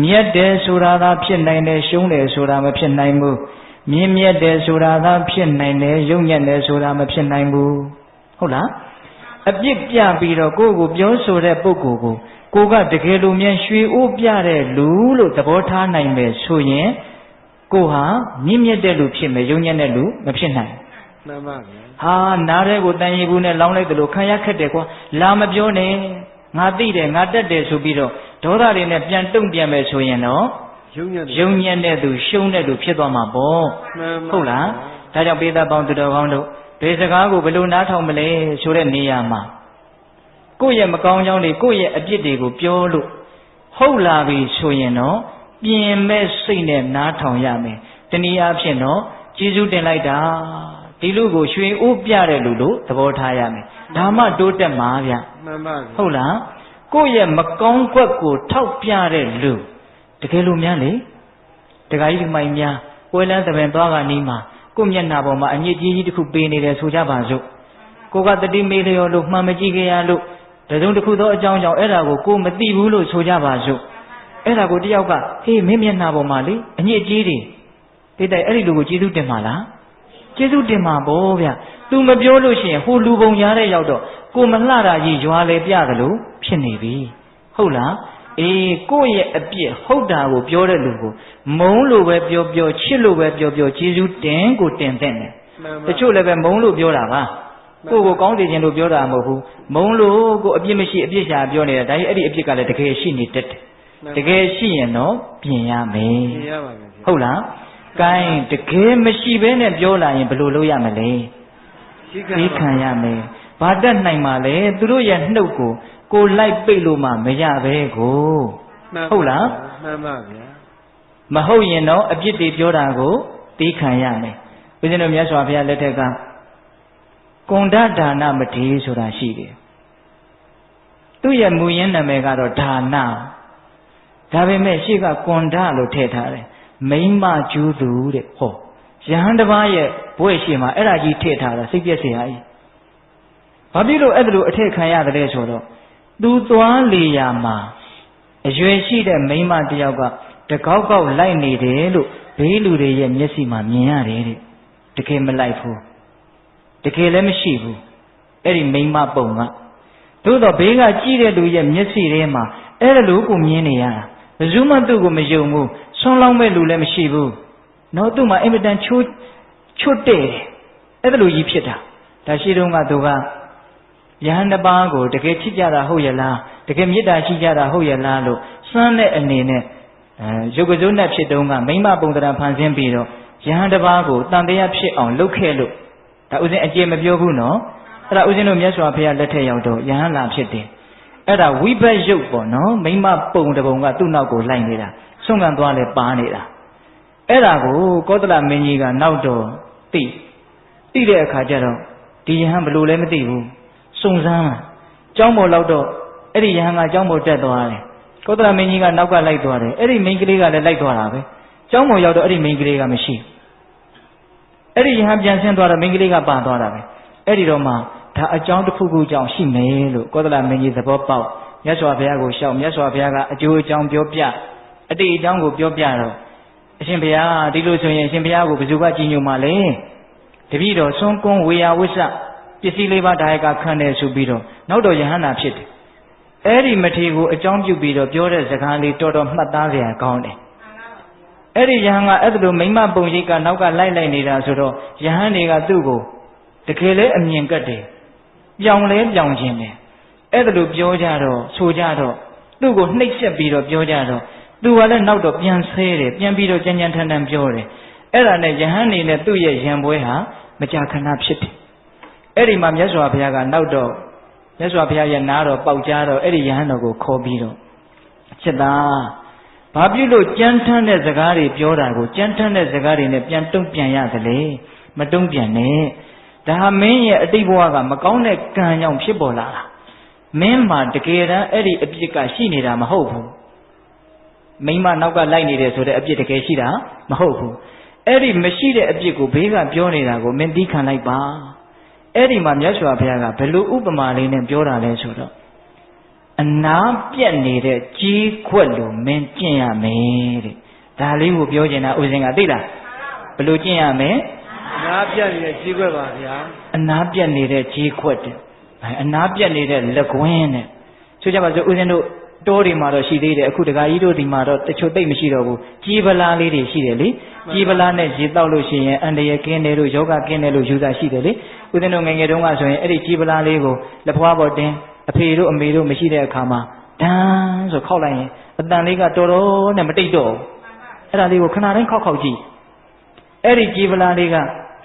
မြတ်တယ်ဆိုတာသာဖြစ်နိုင်တယ်ရှုံးတယ်ဆိုတာမဖြစ်နိုင်ဘူးမြင့်မြတ်တယ်ဆိုတာသာဖြစ်နိုင်တယ်ယုံညံ့တယ်ဆိုတာမဖြစ်နိုင်ဘူးဟုတ်လားအပြစ်ပြပြီးတော့ကိုယ့်ကိုပြောဆိုတဲ့ပုဂ္ဂိုလ်ကိုကတကယ်လို့မြန်ရွှေအိုးပြတဲ့လူလို့သဘောထားနိုင်မယ်ဆိုရင်ကိုဟာမြင့်မြတ်တဲ့လူဖြစ်မယ်ယုံညံ့တဲ့လူမဖြစ်နိုင်မှန်ပါဗျာဟာနားတဲ့ကိုတန်ရီဘူးနဲ့လောင်းလိုက်တယ်လို့ခံရခက်တယ်ကွာလာမပြောနဲ့ငါသိတယ်ငါတက်တယ်ဆိုပြီးတော့ဒေါသတွေနဲ့ပြန်တုံ့ပြန်မယ်ဆိုရင်တော့ယုံညံ့တဲ့သူရှုံးတဲ့သူဖြစ်သွားမှာပေါ့ဟုတ်လားဒါကြောင့်ပေသက်ပေါင်းသူတော်ကောင်းတို့ဒီစကားကိုဘယ်လိုနားထောင်မလဲဆိုတဲ့နေရာမှာကိုယ့်ရဲ့မကောင်းကြောင်းတွေကိုယ့်ရဲ့အပြစ်တွေကိုပြောလို့ဟုတ်လာပြီဆိုရင်တော့ပြင်မဲ့စိတ်နဲ့နားထောင်ရမယ်တနည်းအားဖြင့်တော့ကျေးဇူးတင်လိုက်တာဒီလူကိုရွှေအိုးပြတဲ့လူလို့သဘောထားရမယ်ဒါမှတိုးတက်မှာဗျမှန်ပါဟုတ်လားကိုယ့်ရဲ့မကောင်းကွက်ကိုထောက်ပြတဲ့လူတကယ်လို့များလေတခါကြီးဒီမိုင်များပွဲလန်းသဘင်သွားကနီးမှာ ကိုမျက်နှာပေါ်မှာအညစ်အကြေးကြီးတစ်ခုပေးနေတယ်ဆိုကြပါစို့ကိုကတတိမေလျော်လို့မှန်မကြည့်ခဲ့ရလို့တစုံတစ်ခုသောအကြောင်းကြောင့်အဲ့ဒါကိုမသိဘူးလို့ဆိုကြပါစို့အဲ့ဒါကိုတယောက်ကဟေးမင်းမျက်နှာပေါ်မှာလေအညစ်အကြေးတွေတိတ်တိုက်အဲ့ဒီလူကိုကျေးဇူးတင်ပါလားကျေးဇူးတင်ပါပေါ့ဗျသူမပြောလို့ရှိရင်ဟိုလူပုံရားတဲ့ရောက်တော့ကိုမလှတာကြီးရွာလေပြသလိုဖြစ်နေပြီဟုတ်လားအေးကိုယ့်ရဲ့အပြစ်ဟုတ်တာကိုပြောတဲ့လူကိုမုန်းလို့ပဲပြောပြောချစ်လို့ပဲပြောပြောကျေးဇူးတင်ကိုတင်တဲ့တယ်တချို့လည်းပဲမုန်းလို့ပြောတာပါကိုကိုကောင်းစေခြင်းလို့ပြောတာမဟုတ်ဘူးမုန်းလို့ကိုအပြစ်မရှိအပြစ်ရှာပြောနေတာဒါကြီးအဲ့ဒီအပြစ်ကလည်းတကယ်ရှိနေတတ်တယ်တကယ်ရှိရင်တော့ပြင်ရမယ်ပြင်ရပါမယ်ဟုတ်လားကိုင်းတကယ်မရှိဘဲနဲ့ပြောလာရင်ဘယ်လိုလုပ်ရမလဲသိခံရမယ်ဘာတတ်နိုင်မှာလဲသူတို့ရဲ့နှုတ်ကိုလိုက်ပိတ်လို့မှမရပဲကိုဟုတ်လားမှန်ပါဗျာမဟုတ်ရင်တော့အပြစ်တွေပြောတာကိုသိခံရမယ်ဦးဇင်းတို့မြတ်စွာဘုရားလက်ထက်ကကွန်ဒဒါနမထေရဆိုတာရှိတယ်သူ့ရဲ့မူရင်းနာမည်ကတော့ဒါနဒါပေမဲ့ရှေ့ကကွန်ဒလို့ထည့်ထားတယ်မိမ့်မကျူးသူတဲ့ဟောယဟန်တစ်ပါးရဲ့ဘွဲ့ရှိမှာအဲ့ဒါကြီးထည့်ထားတာစိတ်ပြည့်စရာကြီးဘာဖြစ်လို့အဲ့ဒါလိုအထည့်ခံရတယ်လဲဆိုတော့သူသွားလေရာမှာအရွယ်ရှိတဲ့မိန်းမတယောက်ကတကောက်ကောက်လိုက်နေတယ်လို့ဘေးလူတွေရဲ့မျက်စိမှာမြင်ရတယ်တဲ့တကယ်မလိုက်ဘူးတကယ်လည်းမရှိဘူးအဲ့ဒီမိန်းမပုံကသို့တော့ဘေးကကြည့်တဲ့လူရဲ့မျက်စိထဲမှာအဲ့ဒါလိုကိုမြင်နေရတာဘယ်သူမှသူ့ကိုမယုံဘူးဆွန်းလောင်းမဲ့လူလည်းမရှိဘူးနော်သူ့မှာအင်မတန်ချွတ်တဲ့အဲ့ဒါလိုကြီးဖြစ်တာဒါရှိတုန်းကသူကယဟန်တစ်ပါးကိုတကယ်ချစ်ကြတာဟုတ်ရဲ့လားတကယ်မေတ္တာရှိကြတာဟုတ်ရဲ့လားလို့စွမ်းတဲ့အနေနဲ့ရုပ်ကစိုးနဲ့ဖြစ်တုန်းကမိမပုံတရာဖန်ဆင်းပြီးတော့ယဟန်တစ်ပါးကိုတန်တရားဖြစ်အောင်လုပ်ခဲ့လို့ဒါဥစဉ်အကျေမပြောဘူးနော်အဲ့ဒါဥစဉ်တို့မြတ်စွာဘုရားလက်ထက်ရောက်တော့ယဟန်လာဖြစ်တယ်အဲ့ဒါဝိဘတ်ရုပ်ပေါ့နော်မိမပုံတပုံကသူ့နောက်ကိုလိုက်နေတာဆုံးခံသွားလဲပါနေတာအဲ့ဒါကိုကောသလမင်းကြီးကနောက်တော့သိတဲ့အခါကျတော့ဒီယဟန်ဘလို့လဲမသိဘူးစုံစမ်းကျောင်းပေါ်လောက်တော့အဲ့ဒီယဟန်ကကျောင်းပေါ်တက်သွားတယ်ကောသလမင်းကြီးကနောက်ကလိုက်သွားတယ်အဲ့ဒီမိန်းကလေးကလည်းလိုက်သွားတာပဲကျောင်းပေါ်ရောက်တော့အဲ့ဒီမိန်းကလေးကမရှိအဲ့ဒီယဟန်ပြန်ဆင်းသွားတော့မိန်းကလေးကပါသွားတာပဲအဲ့ဒီတော့မှဒါအကြောင်းတစ်ခုခုကြောင့်ရှိမယ်လို့ကောသလမင်းကြီးသဘောပေါက်မြတ်စွာဘုရားကိုရှောက်မြတ်စွာဘုရားကအကျိုးအကြောင်းပြောပြအတိတ်အကြောင်းကိုပြောပြတော့အရှင်ဘုရားဒီလိုဆိုရင်အရှင်ဘုရားကိုဘယ်သူကကြည်ညိုမှာလဲတပည့်တော်ဆွန်းကွန်းဝေယဝိစ္စပစ္စည်းလေးပါးဒါယကခံတယ်ဆိုပြီးတော့နောက်တော့ယဟန္တာဖြစ်တယ်အဲ့ဒီမထေရကိုအကြောင်းပြုပြီးတော့ပြောတဲ့စကားလေးတော်တော်မှတ်သားစရာကောင်းတယ်အဲ့ဒီယဟန်ကအဲ့ဒါလိုမိမပုံရိပ်ကနောက်ကလိုက်နေတာဆိုတော့ယဟန်တွေကသူ့ကိုတကယ်လဲအမြင်ကတ်တယ်ပြောင်းလဲပြောင်းခြင်းတယ်အဲ့ဒါလိုပြောကြတော့ဆိုကြတော့သူ့ကိုနှိပ်စက်ပြီးတော့ပြောကြတော့သူကလည်းနောက်တော့ပြန်ဆဲတယ်ပြန်ပြီးတော့ကြမ်းကြမ်းထန်ထန်ပြောတယ်အဲ့ဒါနဲ့ယဟန်နေနဲ့သူ့ရဲ့ရံပွဲဟာမကြာခဏဖြစ်တယ်အဲ့ဒီမှာမြတ်စွာဘုရားကနောက်တော့မြတ်စွာဘုရားရဲ့နားတော်ပေါက်ကြားတော့အဲ့ဒီယဟန်တော်ကိုခေါ်ပြီးတော့ချက်သားဘာဖြစ်လို့ကြမ်းထမ်းတဲ့စကားတွေပြောတာကိုကြမ်းထမ်းတဲ့စကားတွေနဲ့ပြန်တုံ့ပြန်ရသလဲမတုံ့ပြန်နဲ့ဒါဟာမင်းရဲ့အတိတ်ဘဝကမကောင်းတဲ့ကံကြောင့်ဖြစ်ပေါ်လာတာမင်းမှာတကယ်တမ်းအဲ့ဒီအပြစ်ကရှိနေတာမဟုတ်ဘူးမိမနောက်ကလိုက်နေတယ်ဆိုတဲ့အပြစ်တကယ်ရှိတာမဟုတ်ဘူးအဲ့ဒီမရှိတဲ့အပြစ်ကိုဘေးကပြောနေတာကိုမင်းသိခံလိုက်ပါအဲ့ဒီမှာမြတ်စွာဘုရားကဘယ်လိုဥပမာလေးနဲ့ပြောတာလဲဆိုတော့အနာပြက်နေတဲ့ကြီးခွက်လိုမင်းကျင့်ရမယ်တဲ့ဒါလေးကိုပြောချင်တာဥစဉ်ကသိလားဘယ်လိုကျင့်ရမလဲအနာပြက်နေတဲ့ကြီးခွက်ပါဗျာအနာပြက်နေတဲ့ကြီးခွက်တဲ့အနာပြက်နေတဲ့လက်ကွင်းတဲ့ဆိုကြပါစို့ဥစဉ်တို့တောတွေမှာတော့ရှိသေးတယ်အခုတခါကြီးတို့ဒီမှာတော့တချို့သိပ်မရှိတော့ဘူးကြီးပလားလေးတွေရှိတယ်လေကြီးပလားနဲ့ရေတောက်လို့ရှိရင်အန္တရာယ်ကင်းတယ်လို့ယောဂကင်းတယ်လို့ယူတာရှိတယ်လေဦးဇင်းတို့ငယ်ငယ်တုန်းကဆိုရင်အဲ့ဒီကြီးပလားလေးကိုလက်ဖွားပေါ်တင်အဖေတို့အမေတို့မရှိတဲ့အခါမှာဒန်းဆိုခောက်လိုက်ရင်အတန်လေးကတော်တော်နဲ့မတိတ်တော့ဘူးအဲ့ဒါလေးကိုခဏတိုင်းခောက်ကြည့်အဲ့ဒီကြီးပလားလေးက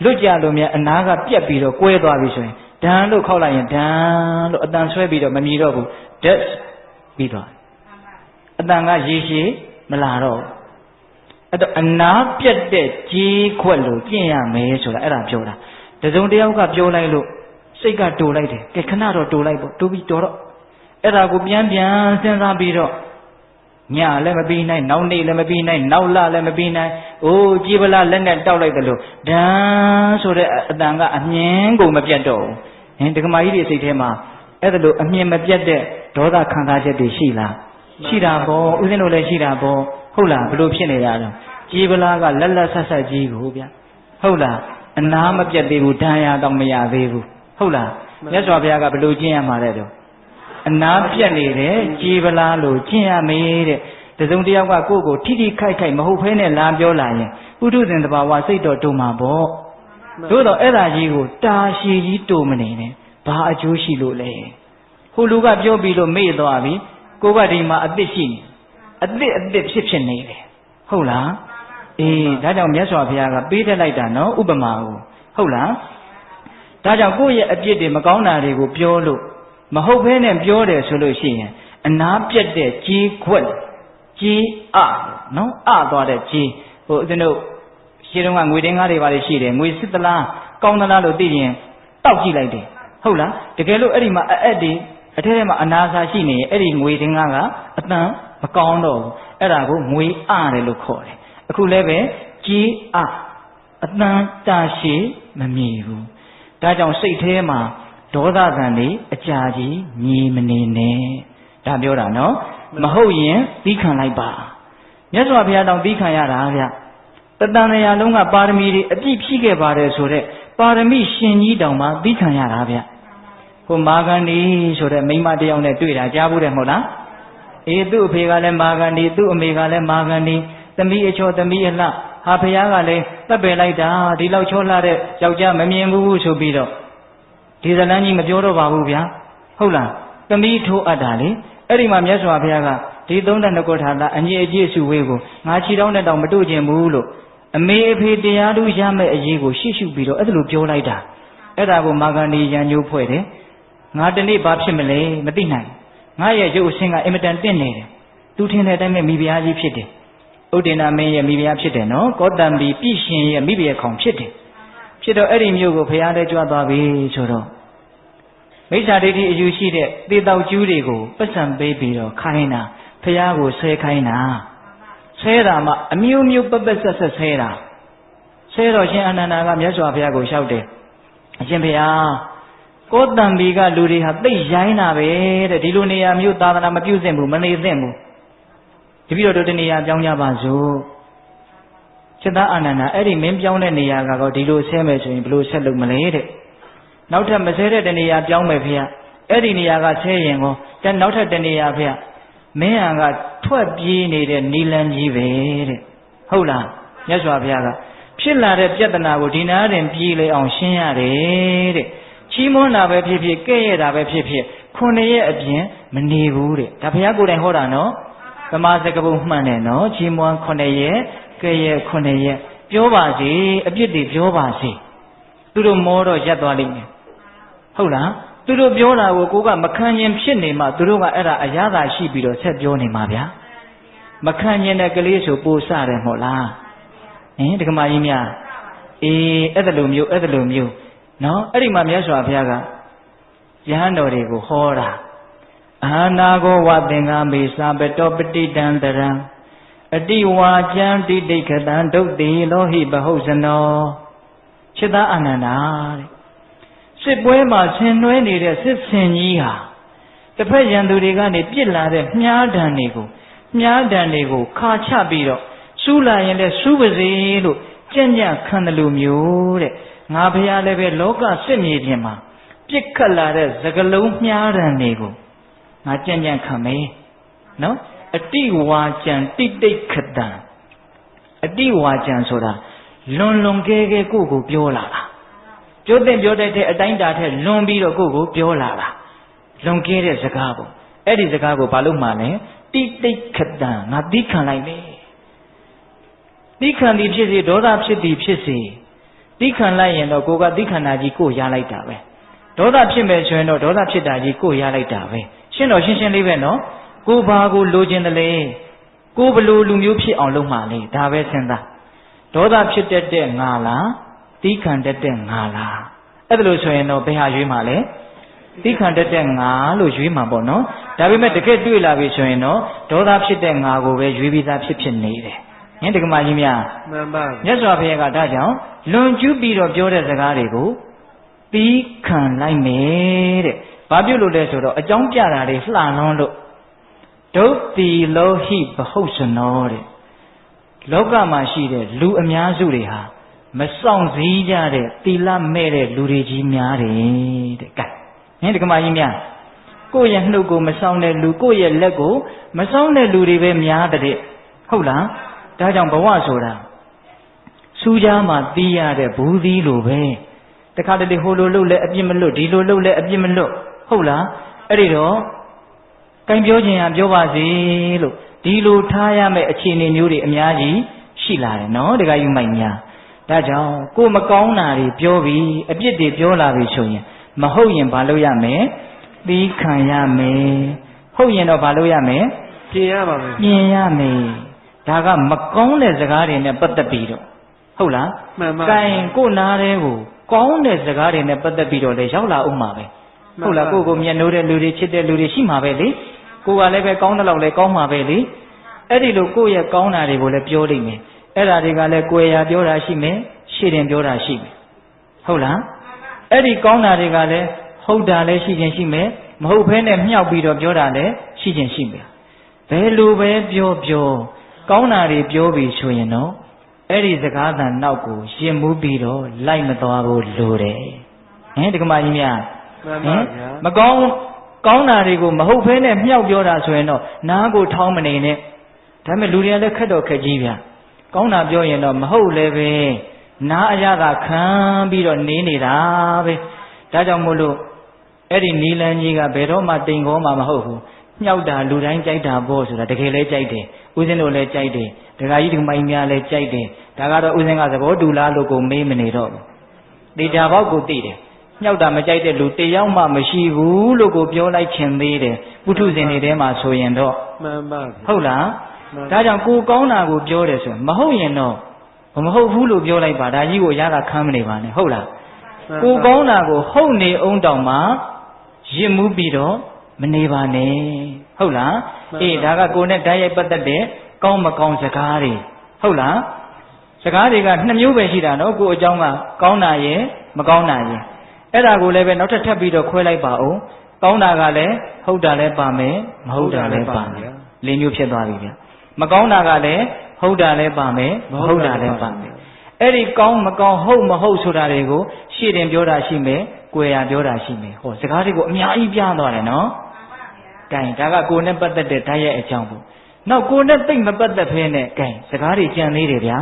လွတ်ကြလို့မြတ်အနာကပြက်ပြီးတော့ကွဲသွားပြီဆိုရင်ဒန်းလို့ခောက်လိုက်ရင်ဒန်းလို့အတန်ဆွဲပြီးတော့မမြည်တော့ဘူးဓာတ်ပြီးသွားအတန်ကရေရှည်မလာတော့အဲ့တော့အနာပြက်တဲ့ကြီးခွက်လို့ကျင့်ရမယ်ဆိုတာအဲ့ဒါပြောတာတစုံတယောက်ကပြောလိုက်လို့စိတ်ကတိုလိုက်တယ်ကဲခဏတော့တိုလိုက်ပေါ့တိုးပြီးတော်တော့အဲ့ဒါကိုပြန်စဉ်းစားပြီးတော့ ညာလည်းမပြီးနိုင်နောက်နေ့လည်းမပြီးနိုင်နောက်လလည်းမပြီးနိုင်အိုးကြည်ပလားလက်နဲ့တောက်လိုက်တယ်လို့ဒန်းဆိုတဲ့အတန်ကအမြင်ကိုမပြတ်တော့ဘူးဟင်ဒကမာကြီးတွေစိတ်ထဲမှာအဲ့ဒါလို့အမြင်မပြတ်တဲ့ဒေါသခံစားချက်တွေရှိလားရှိတာပေါ့ဥစဉ်တို့လည်းရှိတာပေါ့ဟုတ်လားဘလို့ဖြစ်နေတာတော့ကြည်ပလားကလက်လက်ဆက်ဆက်ကြီးကိုဗျဟုတ်လားအနာမပြတ်သေးဘူးဒဏ်ရာတော့မရသေးဘူးဟုတ်လားမြတ်စွာဘုရားကဘလို့ကျင့်ရမှာလဲတော့အနာပြတ်နေတယ်ကြည်ပလားလို့ကျင့်ရမေးတဲ့တစုံတယောက်ကကိုယ့်ကိုထိထိခိုက်ခိုက်မဟုတ်ဖဲနဲ့လာပြောလာရင်ပုထုဇဉ်တဘာဝစိတ်တော်တုံမှာပေါ့တို့တော့အဲ့ဒါကြီးကိုတာရှည်ကြီးတုံမနေနဲ့ဘာအကျိုးရှိလို့လဲဟိုလူကပြောပြီးလို့မေ့သွားပြီကိုကဒီမှာအသစ်ရှိနေအသစ်ဖြစ်နေတယ်ဟုတ်လားအေးဒါကြောင့်မြတ်စွာဘုရားကပေးထည့်လိုက်တာနော်ဥပမာကိုဟုတ်လားဒါကြောင့်ကိုယ့်ရဲ့အပြစ်တွေမကောင်းတာတွေကိုပြောလို့မဟုတ်ဘဲနဲ့ပြောတယ်ဆိုလို့ရှိရင်အနာပြတ်တဲ့ကြီးခွက်ကြီးနော်သွားတဲ့ကြီးဟိုဦးဇင်းတို့ရှင်းတော့ငွေတင်းကားတွေပါလေရှိတယ်ငွေစစ်သလားကောင်းသလားလို့သိရင်တောက်ကြည့်လိုက်တယ်ဟုတ်လားတကယ်လို့အဲ့ဒီမှာအက်တွေအထက်ထဲမှာအနာစာရှိနေရင်အဲ့ဒီငွေတင်းကားကအတန်မကောင်းတော့ဘူးအဲ့ဒါကိုငွေတယ်လို့ခေါ်တယ်အခုလည်းပဲကြီးအတန်တာရှိမမြည်ဘူးဒါကြောင့်စိတ်ထဲမှာဒေါသကံတွေအကြာကြီးမြည်မနေနဲ့ဒါပြောတာနော်မဟုတ်ရင်သီးခံလိုက်ပါမြတ်စွာဘုရားတောင်သီးခံရတာဗျတတန်တရားလုံးကပါရမီတွေအပြည့်ဖြည့်ခဲ့ပါတယ်ဆိုတော့ပါရမီရှင်ကြီးတောင်မှသီးခံရတာဗျဟိုမာဂန္ဒီဆိုတဲ့မိန်းမတယောက်နဲ့တွေ့တာကြားဘူးတယ်မဟုတ်လားအေးသူ့အဖေကလည်းမာဂန္ဒီသူ့အမေကလည်းမာဂန္ဒီသမီးအချောသမီးအလှဟာဘုရားကလည်းတပ်ပယ်လိုက်တာဒီလောက်ချောလှတဲ့ယောက်ျားမမြင်ဘူးဆိုပြီးတော့ဒီဇလန်းကြီးမပြောတော့ပါဘူးဗျာဟုတ်လားသမီးထိုးအပ်တာလေအဲ့ဒီမှာမြတ်စွာဘုရားကဒီ32ခုထာတာအညီအကျေးစုဝေးကိုငါခြေထောက်နဲ့တောင်မတို့ခြင်းဘူးလို့အမေအဖေတရားသူရမဲ့အရေးကိုရှေ့ရှုပြီးတော့အဲ့ဒါလိုပြောလိုက်တာအဲ့ဒါကိုမာဂန္ဒီရန်ညိုးဖွဲ့တယ်ငါတနေ့ဘာဖြစ်မလဲမသိနိုင်ငါရဲ့ရုပ်အဆင်းကအင်မတန်တင့်နေတယ်သူထင်တဲ့အတိုင်းပဲမိဖုရားကြီးဖြစ်တယ်ဥဒ္ဒေနာမင်းရဲ့မိဖုရားဖြစ်တယ်နော်ကောတံဘီပြည့်ရှင်ရဲ့မိဖုရားခေါင်ဖြစ်တယ်ဖြစ်တော့အဲ့ဒီမျိုးကိုဘုရားလည်းကြွသွားပြီဆိုတော့မိစ္ဆာဒိဋ္ဌိအယူရှိတဲ့သေတောက်ကျူးတွေကိုပတ်စံပေးပြီးတော့ခိုင်းတာဘုရားကိုဆဲခိုင်းတာဆဲတာမှအမျိုးမျိုးပပဆက်ဆက်ဆဲတာဆဲတော့ရှင်အနန္ဒာကမြတ်စွာဘုရားကိုလျှောက်တယ်အရှင်ဘုရားကောတံဘီကလူတွေဟာသိရိုင်းတာပဲတဲ့ဒီလိုနေရာမျိုးသာသနာမပြုသင့်ဘူးမနေသင့်ဘူးတပည့်တော်တို့တနေရာပြောင်းကြပါစို့စိတ္တအာနန္ဒာအဲ့ဒီမင်းပြောင်းတဲ့နေရာကတော့ဒီလိုဆဲမယ်ဆိုရင်ဘယ်လိုဆက်လုပ်မလဲတဲ့နောက်ထပ်မဆဲတဲ့တနေရာပြောင်းမယ်ဖေ။အဲ့ဒီနေရာကဆဲရင်ကောနောက်ထပ်တနေရာဖေ။မင်းဟာကထွက်ပြေးနေတဲ့နီလန်းကြီးပဲတဲ့။ဟုတ်လား။မြတ်စွာဘုရားကဖြစ်လာတဲ့ပြဿနာကိုဒီနာရင်ပြေးလေအောင်ရှင်းရတယ်တဲ့။ချီးမွမ်းတာပဲဖြစ်ဖြစ်ကဲ့ရဲ့တာပဲဖြစ်ဖြစ်9ရက်အပြင်မနေဘူးတဲ့။ဒါဘုရားကိုယ်တိုင်ဟောတာနော်။သမာစကပုမှန်တယ်နော်။ချီးမွမ်း9ရက်ကဲ့ရဲ့9ရက်ပြောပါစေအပြစ်တွေပြောပါစေ။သူတို့မောတော့ရက်သွားလိမ့်မယ်ဟုတ်လားသူတို့ပြောတာကိုကိုကမခံရင်ဖြစ်နေမှသူတို့ကအဲ့ဒါအရသာရှိပြီးတော့ဆက်ပြောနေမှာဗျာမခံရင်တဲ့ကလေးဆိုပို့စတယ်မဟုတ်လားဒကမာကြီးများအေးအဲ့ဒါလိုမျိုးနော်အဲ့ဒီမှာမြတ်စွာဘုရားကယဟန်တော်တွေကိုဟောတာအာနာကိုဝသင်္ကမေသာပတောပတိတံတရံအတိဝါကျံတိဋ္ဌိခတံဒုတ်တိလောဟိပဟုတ်ဇနောခြေသားအာနန္ဒာတဲ့စစ်ပွဲမှာဆင်နွှဲနေတဲ့စစ်ဆင်ကြီးဟာတစ်ဖက်ရန်သူတွေကနေပြစ်လာတဲ့မြားတံတွေကိုခါချပြီးတော့စူးလာရင်လည်းစူးပါစေလို့ကြံ့ကြံ့ခံတယ်လို့မျိုးတဲ့ငါဘုရားလည်းပဲလောကစစ်မြေပြင်မှာပြစ်ခတ်လာတဲ့သကလုံးမြားတံတွေကိုငါကြံ့ကြံ့ခံမယ်နော်အတိဝါကျံတိတိတ်ခတံအတိဝါကျံဆိုတာလွန်ကဲကိုပြောလာတာပြောတဲ့ပြောတတ်တဲ့အတိုင်းတာထက်လွန်ပြီးတော့ကိုယ့်ကိုပြောလာတာလွန်ကဲတဲ့စကားပေါ့အဲ့ဒီစကားကိုဘာလို့မှလဲတိတိတ်ခတံငါသီးခံလိုက်မယ်သီးခံသည်ဖြစ်စေဒေါသဖြစ်သည်ဖြစ်စေသီးခံလိုက်ရင်တော့ကိုကသီးခံတာကြီးကိုရလိုက်တာပဲဒေါသဖြစ်မယ်ဆိုရင်တော့ဒေါသဖြစ်တာကြီးကိုရလိုက်တာပဲရှင်းတော့ရှင်းလေးပဲနော်ကိုဘာကိုလိုချင်တယ်လေကိုဘလို့လူမျိုးဖြစ်အောင်လုပ်မှလေဒါပဲစဉ်းစားဒေါသဖြစ်တတ်တဲ့ငါလားသီးခံတတ်တဲ့ငါလားအဲ့ဒါလို့ဆိုရင်တော့ဘယ်ဟာရွေးမှာလဲသီးခံတတ်တဲ့ငါလို့ရွေးမှာပေါ့နော် ဒါပေမဲ့တကယ်တွေ့လာပြီဆိုရင်တော့ဒေါသဖြစ်တဲ့ငါကိုပဲရွေးပြီးသားဖြစ်နေတယ်ဟင်ဒကမာကြီးများမှန်ပါမြတ်စွာဘုရားကဒါကြောင့်လွန်ကျူးပြီးတော့ပြောတဲ့စကားတွေကိုသီးခံလိုက်မယ်တဲ့ဘာပြုလို့လဲဆိုတော့အကြောင်းပြတာတွေလှလွန်းလို့ဒုတိလောဟိဘဟုတ်စနောတဲ့လောကမှာရှိတဲ့လူအများစုတွေဟာမဆောင်စည်းကြတဲ့သီလမဲ့တဲ့လူတွေကြီးများတယ်တဲ့ကဲဟင်ဒကမာကြီးများကိုယ့်ရဲ့နှုတ်ကိုမဆောင်တဲ့လူကိုယ့်ရဲ့လက်ကိုမဆောင်တဲ့လူတွေပဲများတဲ့ဟုတ်လားဒါကြောင့်ဘဝဆိုတာစူးကြားမှာတီးရတဲ့ဘူးသီးလိုပဲတခါတလေဟိုလိုလှုပ်လဲအပြစ်မလွတ်ဒီလိုလှုပ်လဲအပြစ်မလွတ်ဟုတ်လားအဲ့ဒီတော့ကံပြောခြင်းဟာပြောပါစေလို့ဒီလိုထားရမယ့်အခြေအနေမျိုးတွေအများကြီးရှိလာတယ်နော်တခါယူမိုက်များဒါကြောင့်ကိုမကောင်းတာတွေပြောပြီးအပြစ်တွေပြောလာပြီဆိုရင်မဟုတ်ရင်ဘာလုပ်ရမလဲသီးခံရမယ်ဟုတ်ရင်တော့ဘာလုပ်ရမလဲပြင်ရပါမယ်ပြင်ရမယ်ဒါကမကောင်းတဲ့စကားတွေနဲ့ပတ်သက်ပြီးတော့ဟုတ်လားမှန်ပါကဲကိုနားတဲ့ကိုကောင်းတဲ့စကားတွေနဲ့ပတ်သက်ပြီးတော့လေရောက်လာဦးမှာပဲဟုတ်လားကိုမျက်နှိုးတဲ့လူတွေချစ်တဲ့လူတွေရှိမှာပဲလေကိုကလည်းပဲကောင်းတဲ့လောက်လည်းကောင်းမှာပဲလေအဲ့ဒီလိုကိုယ့်ရဲ့ကောင်းတာတွေကိုလည်းပြောလိမ့်မယ်အဲ့ဒါတွေကလည်းကိုယ်ရာပြောတာရှိမယ်ရှေ့တင်ပြောတာရှိမယ်ဟုတ်လားအဲ့ဒီကောင်းတာတွေကလည်းဟုတ်တာလည်းရှိခြင်းရှိမယ်မဟုတ်ဘဲနဲ့မြှောက်ပြီးတော့ပြောတာလည်းရှိခြင်းရှိမယ်ဘယ်လိုပဲပြောကောင်းတာတွေပြောပြီးဆိုရင်တော့အဲ့ဒီစကားသံနောက်ကိုရင်မှုပြီးတော့လိုက်မသွားဘူးလိုတယ်ဟင်ဒကမာကြီးများမကောင်းတာတွေကိုမဟုတ်ဘဲနဲ့မြှောက်ပြောတာဆိုရင်တော့နားကိုထောင်းမနေနဲ့ဒါပေမဲ့လူတွေကလည်းခက်တော့ခက်ကြီးဗျာကောင်းတာပြောရင်တော့မဟုတ်လည်းပဲနားအရသာခံပြီးတော့နေနေတာပဲဒါကြောင့်မို့လို့အဲ့ဒီနီလန်းကြီးကဘယ်တော့မှတိမ်ခေါ်မှမဟုတ်ဘူးမြှောက်တာလူတိုင်းကြိုက်တာပေါ့ဆိုတာတကယ်လဲကြိုက်တယ်ဦးဇင်းတို့လည်းကြိုက်တယ်ဒကာကြီးဒကမကြီးများလည်းကြိုက်တယ်ဒါကတော့ဦးဇင်းကသဘောတူလားလို့ကိုမေးမနေတော့ဘူးတေချာပေါက်ကိုသိတယ်မြှောက်တာမကြိုက်တဲ့လူတယောက်မှမရှိဘူးလို့ကိုပြောလိုက်ခြင်းသေးတယ်ပုထုဇဉ်တွေထဲမှာဆိုရင်တော့မှန်ပါဟုတ်လားဒါကြောင့်ကိုကောင်းတာကိုပြောတယ်ဆိုရင်မဟုတ်ရင်တော့မဟုတ်ဘူးလို့ပြောလိုက်ပါဒါကြီးကိုရတာခမ်းမနေပါနဲ့ဟုတ်လားကိုကောင်းတာကိုဟုတ်နေအောင်တောင်မှရစ်မှုပြီးတော့မနေပါနဲ့ဟုတ်လားအေးဒါကကိုနဲ့ဓာတ်ရိုက်ပတ်သက်တဲ့ကောင်းမကောင်းစကားတွေဟုတ်လားစကားတွေကနှစ်မျိုးပဲရှိတာနော်ကိုအကြောင်းကကောင်းတာရဲ့မကောင်းတာရဲ့အဲ့ဒါကိုလည်းပဲနောက်ထပ်ပြီးတော့ခွဲလိုက်ပါဦးကောင်းတာကလည်းဟုတ်တာလည်းပါမယ်မဟုတ်တာလည်းပါမယ်၄မျိုးဖြစ်သွားပြီဗျမကောင်းတာကလည်းဟုတ်တာလည်းပါမယ်မဟုတ်တာလည်းပါမယ်အဲ့ဒီကောင်းမကောင်းဟုတ်မဟုတ်ဆိုတာတွေကိုရှေ့တင်ပြောတာရှိမယ်ကိုယ်ရပြောတာရှိမယ်ဟောစကားတွေကိုအများကြီးပြသွားတယ်နော်ကဲဒါကကိုယ်နဲ့ပတ်သက်တဲ့ဓာတ်ရဲ့အကြောင်းပေါ့နောက်ကိုယ်နဲ့သိမ့်မပတ်သက်ဖဲနဲ့ကဲစကားတွေကြံသေးတယ်ဗျာ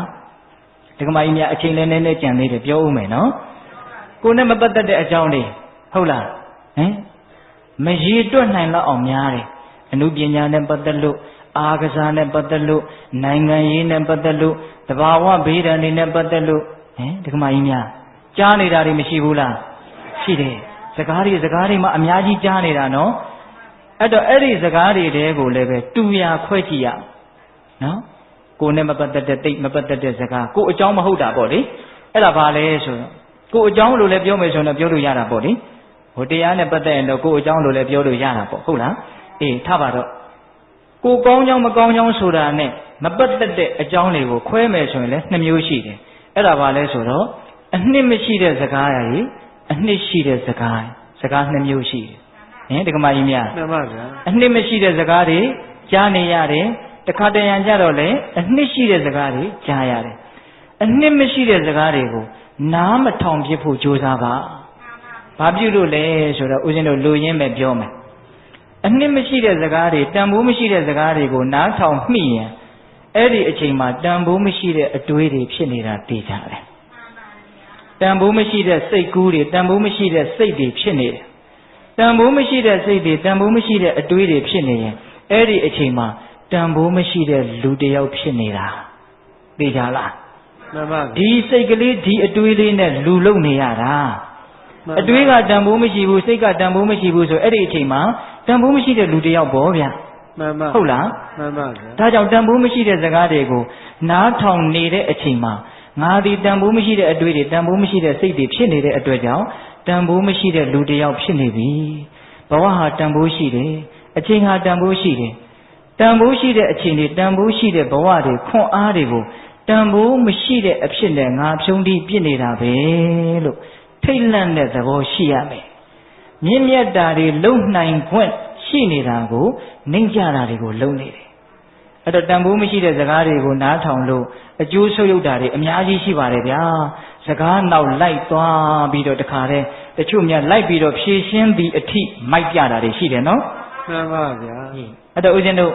ဒကမာကြီးများအချိန်လည်းနည်းနည်းကြံသေးတယ်ပြောဦးမယ်နော်ကိုယ်နဲ့မပတ်သက်တဲ့အကြောင်းတွေဟုတ်လားဟင်မရေတွက်နိုင်လောက်အောင်များတယ်အနုပညာနဲ့ပတ်သက်လို့အာကစားနဲ့ပတ်သက်လို့နိုင်ငံရေးနဲ့ပတ်သက်လို့တဘာဝဘေးဒဏ်တွေနဲ့ပတ်သက်လို့ဟင်ဒကမာကြီးများကြားနေတာတွေမရှိဘူးလားရှိတယ်စကားတွေမှအများကြီးကြားနေတာနော်အဲ့တော့အဲ့ဒီစကားတွေတဲကိုလည်းပဲတူရာခွဲကြည့်ရနော်ကိုယ်နဲ့မပတ်သက်တဲ့တိတ်မပတ်သက်တဲ့စကားကိုယ်အကြောင်းမဟုတ်တာပေါ့လေအဲ့ဒါဘာလဲဆိုတော့ကိုယ်အကြောင်းလို့လည်းပြောမယ်ဆိုတော့ပြောလို့ရတာပေါ့လေဟိုတရားနဲ့ပတ်သက်ရင်တော့ကိုယ်အကြောင်းလို့လည်းပြောလို့ရတာပေါ့ဟုတ်လားအေးထားပါတော့ကိုယ်ကောင်းကြောင်းမကောင်းကြောင်းဆိုတာနဲ့မပတ်သက်တဲ့အကြောင်းတွေကိုခွဲမယ်ဆိုရင်လည်းနှစ်မျိုးရှိတယ်အဲ့ဒါဘာလဲဆိုတော့အနှစ်မရှိတဲ့စကားရည်အနှစ်ရှိတဲ့စကားနှစ်မျိုးရှိတယ်ဟင်ဒကမာကြီးများမှန်ပါဗျာအနှစ်မရှိတဲ့စကားတွေကြားနေရတယ်တခါတရံကြတော့လေအနှစ်ရှိတဲ့စကားတွေကြားရတယ်အနှစ်မရှိတဲ့စကားတွေကိုနားမထောင်ဖြစ်ဖို့ကြိုးစားပါဘာပြုလို့လဲဆိုတော့ဦးဇင်းတို့လူရင်းပဲပြောမယ်အနှစ်မရှိတဲ့စကားတွေတန်ဖိုးမရှိတဲ့စကားတွေကိုနားထောင်မိရင်အဲ့ဒီအချိန်မှာတန်ဖိုးမရှိတဲ့အတွေးတွေဖြစ်နေတာသိကြတယ်တန်ဖိုးမရှိတဲ့စိတ်ကူးတွေတန်ဖိုးမရှိတဲ့စိတ်တွေဖြစ်နေတယ်တန်ဖိုးမရှိတဲ့စိတ်တွေတန်ဖိုးမရှိတဲ့အတွေးတွေဖြစ်နေရင်အဲ့ဒီအချိန်မှာတန်ဖိုးမရှိတဲ့လူတစ်ယောက်ဖြစ်နေတာသိကြလားမှန်ပါဒီစိတ်ကလေးဒီအတွေးလေးနဲ့လူလုံနေရတာအတွေးကတန်ဖိုးမရှိဘူးစိတ်ကတန်ဖိုးမရှိဘူးဆိုအဲ့ဒီအချိန်မှာတန်ဖိုးမရှိတဲ့လူတစ်ယောက်ပေါ့ဗျာမှန်ပါဟုတ်လားမှန်ပါဗျာဒါကြောင့်တန်ဖိုးမရှိတဲ့စကားတွေကိုနားထောင်နေတဲ့အချိန်မှာငါဒီတန်ဖိုးမရှိတဲ့အတွေးတွေတန်ဖိုးမရှိတဲ့စိတ်တွေဖြစ်နေတဲ့အတွက်ကြောင့်တန်ဖိုးမရှိတဲ့လူတစ်ယောက်ဖြစ်နေပြီဘဝဟာတန်ဖိုးရှိတယ် အချိန်ဟာတန်ဖိုးရှိတယ်တန်ဖိုးရှိတဲ့အချိန်တွေတန်ဖိုးရှိတဲ့ဘဝတွေခွန်အားတွေကိုတန်ဖိုးမရှိတဲ့အဖြစ်နဲ့ငါဖြုံးတီးပြစ်နေတာပဲလို့ထိတ်လန့်တဲ့သဘောရှိရမယ်မြင့်မြတ်တာတွေလုံနိုင်ခွင့်ရှိနေတာကိုနှိမ့်ကြတာတွေကိုလုံနေတယ်အဲ့တော့တန်ဖိုးမရှိတဲ့စကားတွေကိုနားထောင်လို့အကျိုးဆုပ်ယုတ်တာတွေအများကြီးရှိပါတယ်ဗျာစကားနောက်လိုက်သွားပြီးတော့တခါတည်းတချို့များလိုက်ပြီးတော့ဖြည့်ရှင်းပြီးအထိမိုက်ပြတာတွေရှိတယ်နော်မှန်ပါဗျာအဲ့တော့ဦးဇင်းတို့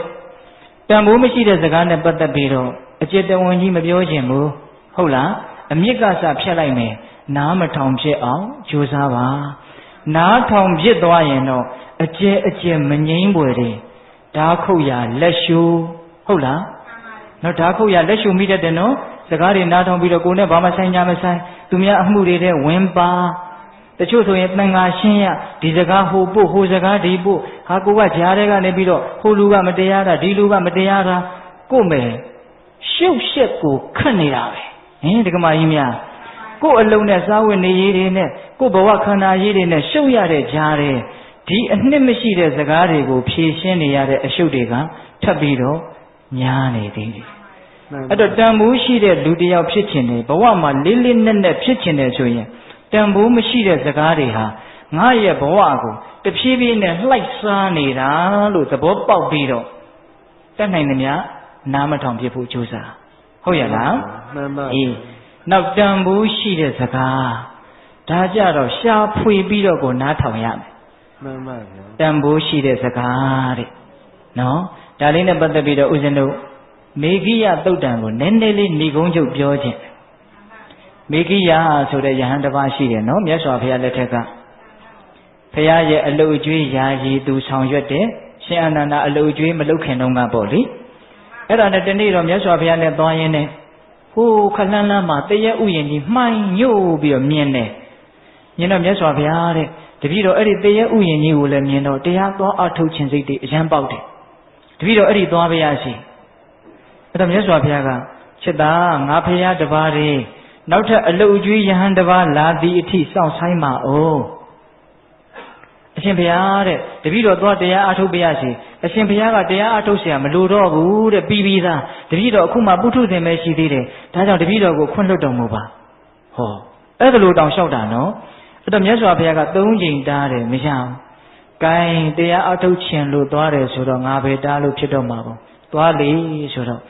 တန်ဖိုးမရှိတဲ့စကားနဲ့ပတ်သက်ပြီးတော့အကျဉ်းတဝန်ကြီးမပြောခြင်းဘူးဟုတ်လားအမြစ်ကစဖြတ်လိုက်မယ်နားမထောင်ဖြစ်အောင်ကြိုးစားပါနားထောင်ဖြစ်သွားရင်တော့အကျဉ်မငိမ့်ပွေတယ်ဓာခုတ်ရလက်ရှူဟုတ်လားနော်ဓာခုတ်ရလက်ရှူမိတတ်တယ်နော်စကားတွေနားထောင်ပြီးတော့ကိုယ်နဲ့ဘာမှဆိုင်ကြမဆိုင်သူများအမှုတွေတဲ့ဝင်ပါတချို့ဆိုရင်တန်ဃာရှင်းရဒီစကားဟိုပို့ဟိုစကားဒီပို့ဟာကိုကကြားထဲကနေပြီးတော့ဟိုလူကမတရားတာဒီလူကမတရားတာကို့မယ်ရှုပ်ရှက်ကိုခတ်နေတာပဲဟင်ဒီကမာကြီးများကို့အလုံးနဲ့စားဝတ်နေရေးတွေနဲ့ကို့ဘဝခန္ဓာရေးတွေနဲ့ရှုပ်ရတဲ့ကြားထဲဒီအနှစ်မရှိတဲ့စကားတွေကိုဖြေရှင်းနေရတဲ့အရှုပ်တွေကထပ်ပြီးတော့ညားနေသေးတယ်အဲ့တော့တန်ဖိုးရှိတဲ့လူတစ်ယောက်ဖြစ်ခြင်းနဲ့ဘဝမှာလေးလေးနက်နက်ဖြစ်ခြင်းနဲ့ဆိုရင်တန်ဖိုးမရှိတဲ့စကားတွေဟာငါရဲ့ဘဝကိုတဖြည်းဖြည်းနဲ့လှိုက်စားနေတာလို့သဘောပေါက်ပြီးတော့တတ်နိုင်သမျှနားမထောင်ဖြစ်ဖို့ကြိုးစားဟုတ်ရလားမှန်ပါအေးနောက်တန်ဖိုးရှိတဲ့စကားဒါကြတော့ရှားဖွေပြီးတော့ကိုနားထောင်ရမယ်မှန်ပါဗျာတန်ဖိုးရှိတဲ့စကားတဲ့နော်ဒါလေးနဲ့ပတ်သက်ပြီးတော့ဦးဇင်းတို့မေဂိယသုတ်တံကိုနည်းနည်းလေးဏိကုံးချုပ်ပြောခြင်းမေဂိယဆိုတဲ့ယဟန်တစ်ပါးရှိတယ်နော်မြတ်စွာဘုရားလက်ထက်ကဘုရားရဲ့အလုတ်အကျွေးယာယီသူဆောင်ရွက်တဲ့ရှင်အာနန္ဒာအလုတ်အကျွေးမလုခင်တုန်းကပေါ့လေအဲ့ဒါနဲ့တနေ့တော့မြတ်စွာဘုရားနဲ့သွားရင်းနဲ့ဟိုခလန်းလန်းမှာတရက်ဥယျာဉ်ကြီးမှိုင်းညို့ပြီးတော့မြင်တယ်မြင်တော့မြတ်စွာဘုရားတဲ့တပည့်တော်အဲ့ဒီတရက်ဥယျာဉ်ကြီးကိုလည်းမြင်တော့တရားသွားအထုတ်ခြင်းစိတ်တွေအရန်ပေါက်တယ်တပည့်တော်အဲ့ဒီသွားပါရစီအဲ့တော့မြတ်စွာဘုရားကချက်သားငါဖရာတပါးတွေနောက်ထပ်အလုတ်ကျွေးယဟန်တပါးလာသည်အထိစောင့်ဆိုင်ပါအောင်အရှင်ဘုရားတဲ့တပည့်တော်သွားတရားအထုတ်ပါရစီအရှင်ဘုရားကတရားအထုတ်เสียမလိုတော့ဘူးတဲ့ပြီးပြီးသားတပည့်တော်အခုမှပုထုဇဉ်ပဲရှိသေးတယ်ဒါကြောင့်တပည့်တော်ကိုခွင့်လွှတ်တော်မူပါဟောအဲ့ဒါလိုတောင်လျှောက်တာနော်အဲ့တော့မြတ်စွာဘုရားက3ချိန်တားတယ်မရဘူး။ကိုင်းတရားအထုတ်ခြင်းလို့သွားတယ်ဆိုတော့ငါပဲတားလို့ဖြစ်တော့မှာပေါ့။သွားလေဆိုတော့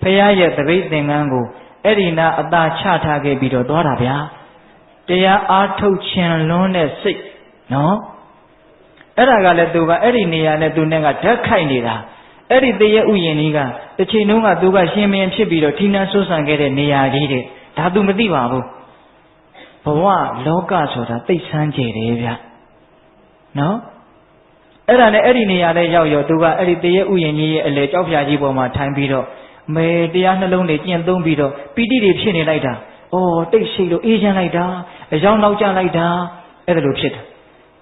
ဘုရားရဲ့တပိတ်သင်္ကန်းကိုအဲ့ဒီနာအသာချထားခဲ့ပြီးတော့သွားတာဗျာ။တရားအထုတ်ခြင်းလွန်းတဲ့စိတ်နော်။အဲ့ဒါကလည်းသူကအဲ့ဒီနေရာနဲ့သူနဲ့ကဓာတ်ခိုက်နေတာ။အဲ့ဒီတရေဥယျာဉ်ကြီးကတစ်ချိန်လုံးကသူကရှင်မင်းဖြစ်ပြီးတော့ဌိနဆွဆန်ခဲ့တဲ့နေရာကြီးတဲ့။ဒါသူမသိပါဘူး။ဘဝလောကဆိုတာသိဆန်းကျယ်တယ်ဗျနော်အဲ့ဒါနဲ့အဲ့ဒီနေရာလေးရောက်ရောသူကအဲ့ဒီတရေဥယျာဉ်ကြီးရဲ့အလေကြောက်ဖြာကြီးပေါ်မှာထိုင်ပြီးတော့မေတရားနှလုံးတွေကျင့်သုံးပြီးတော့ပီတိတွေဖြစ်နေလိုက်တာဩတိတ်ရှိလို့အေးချမ်းလိုက်တာအယောင်နောက်ကျလိုက်တာအဲ့ဒါလိုဖြစ်တာ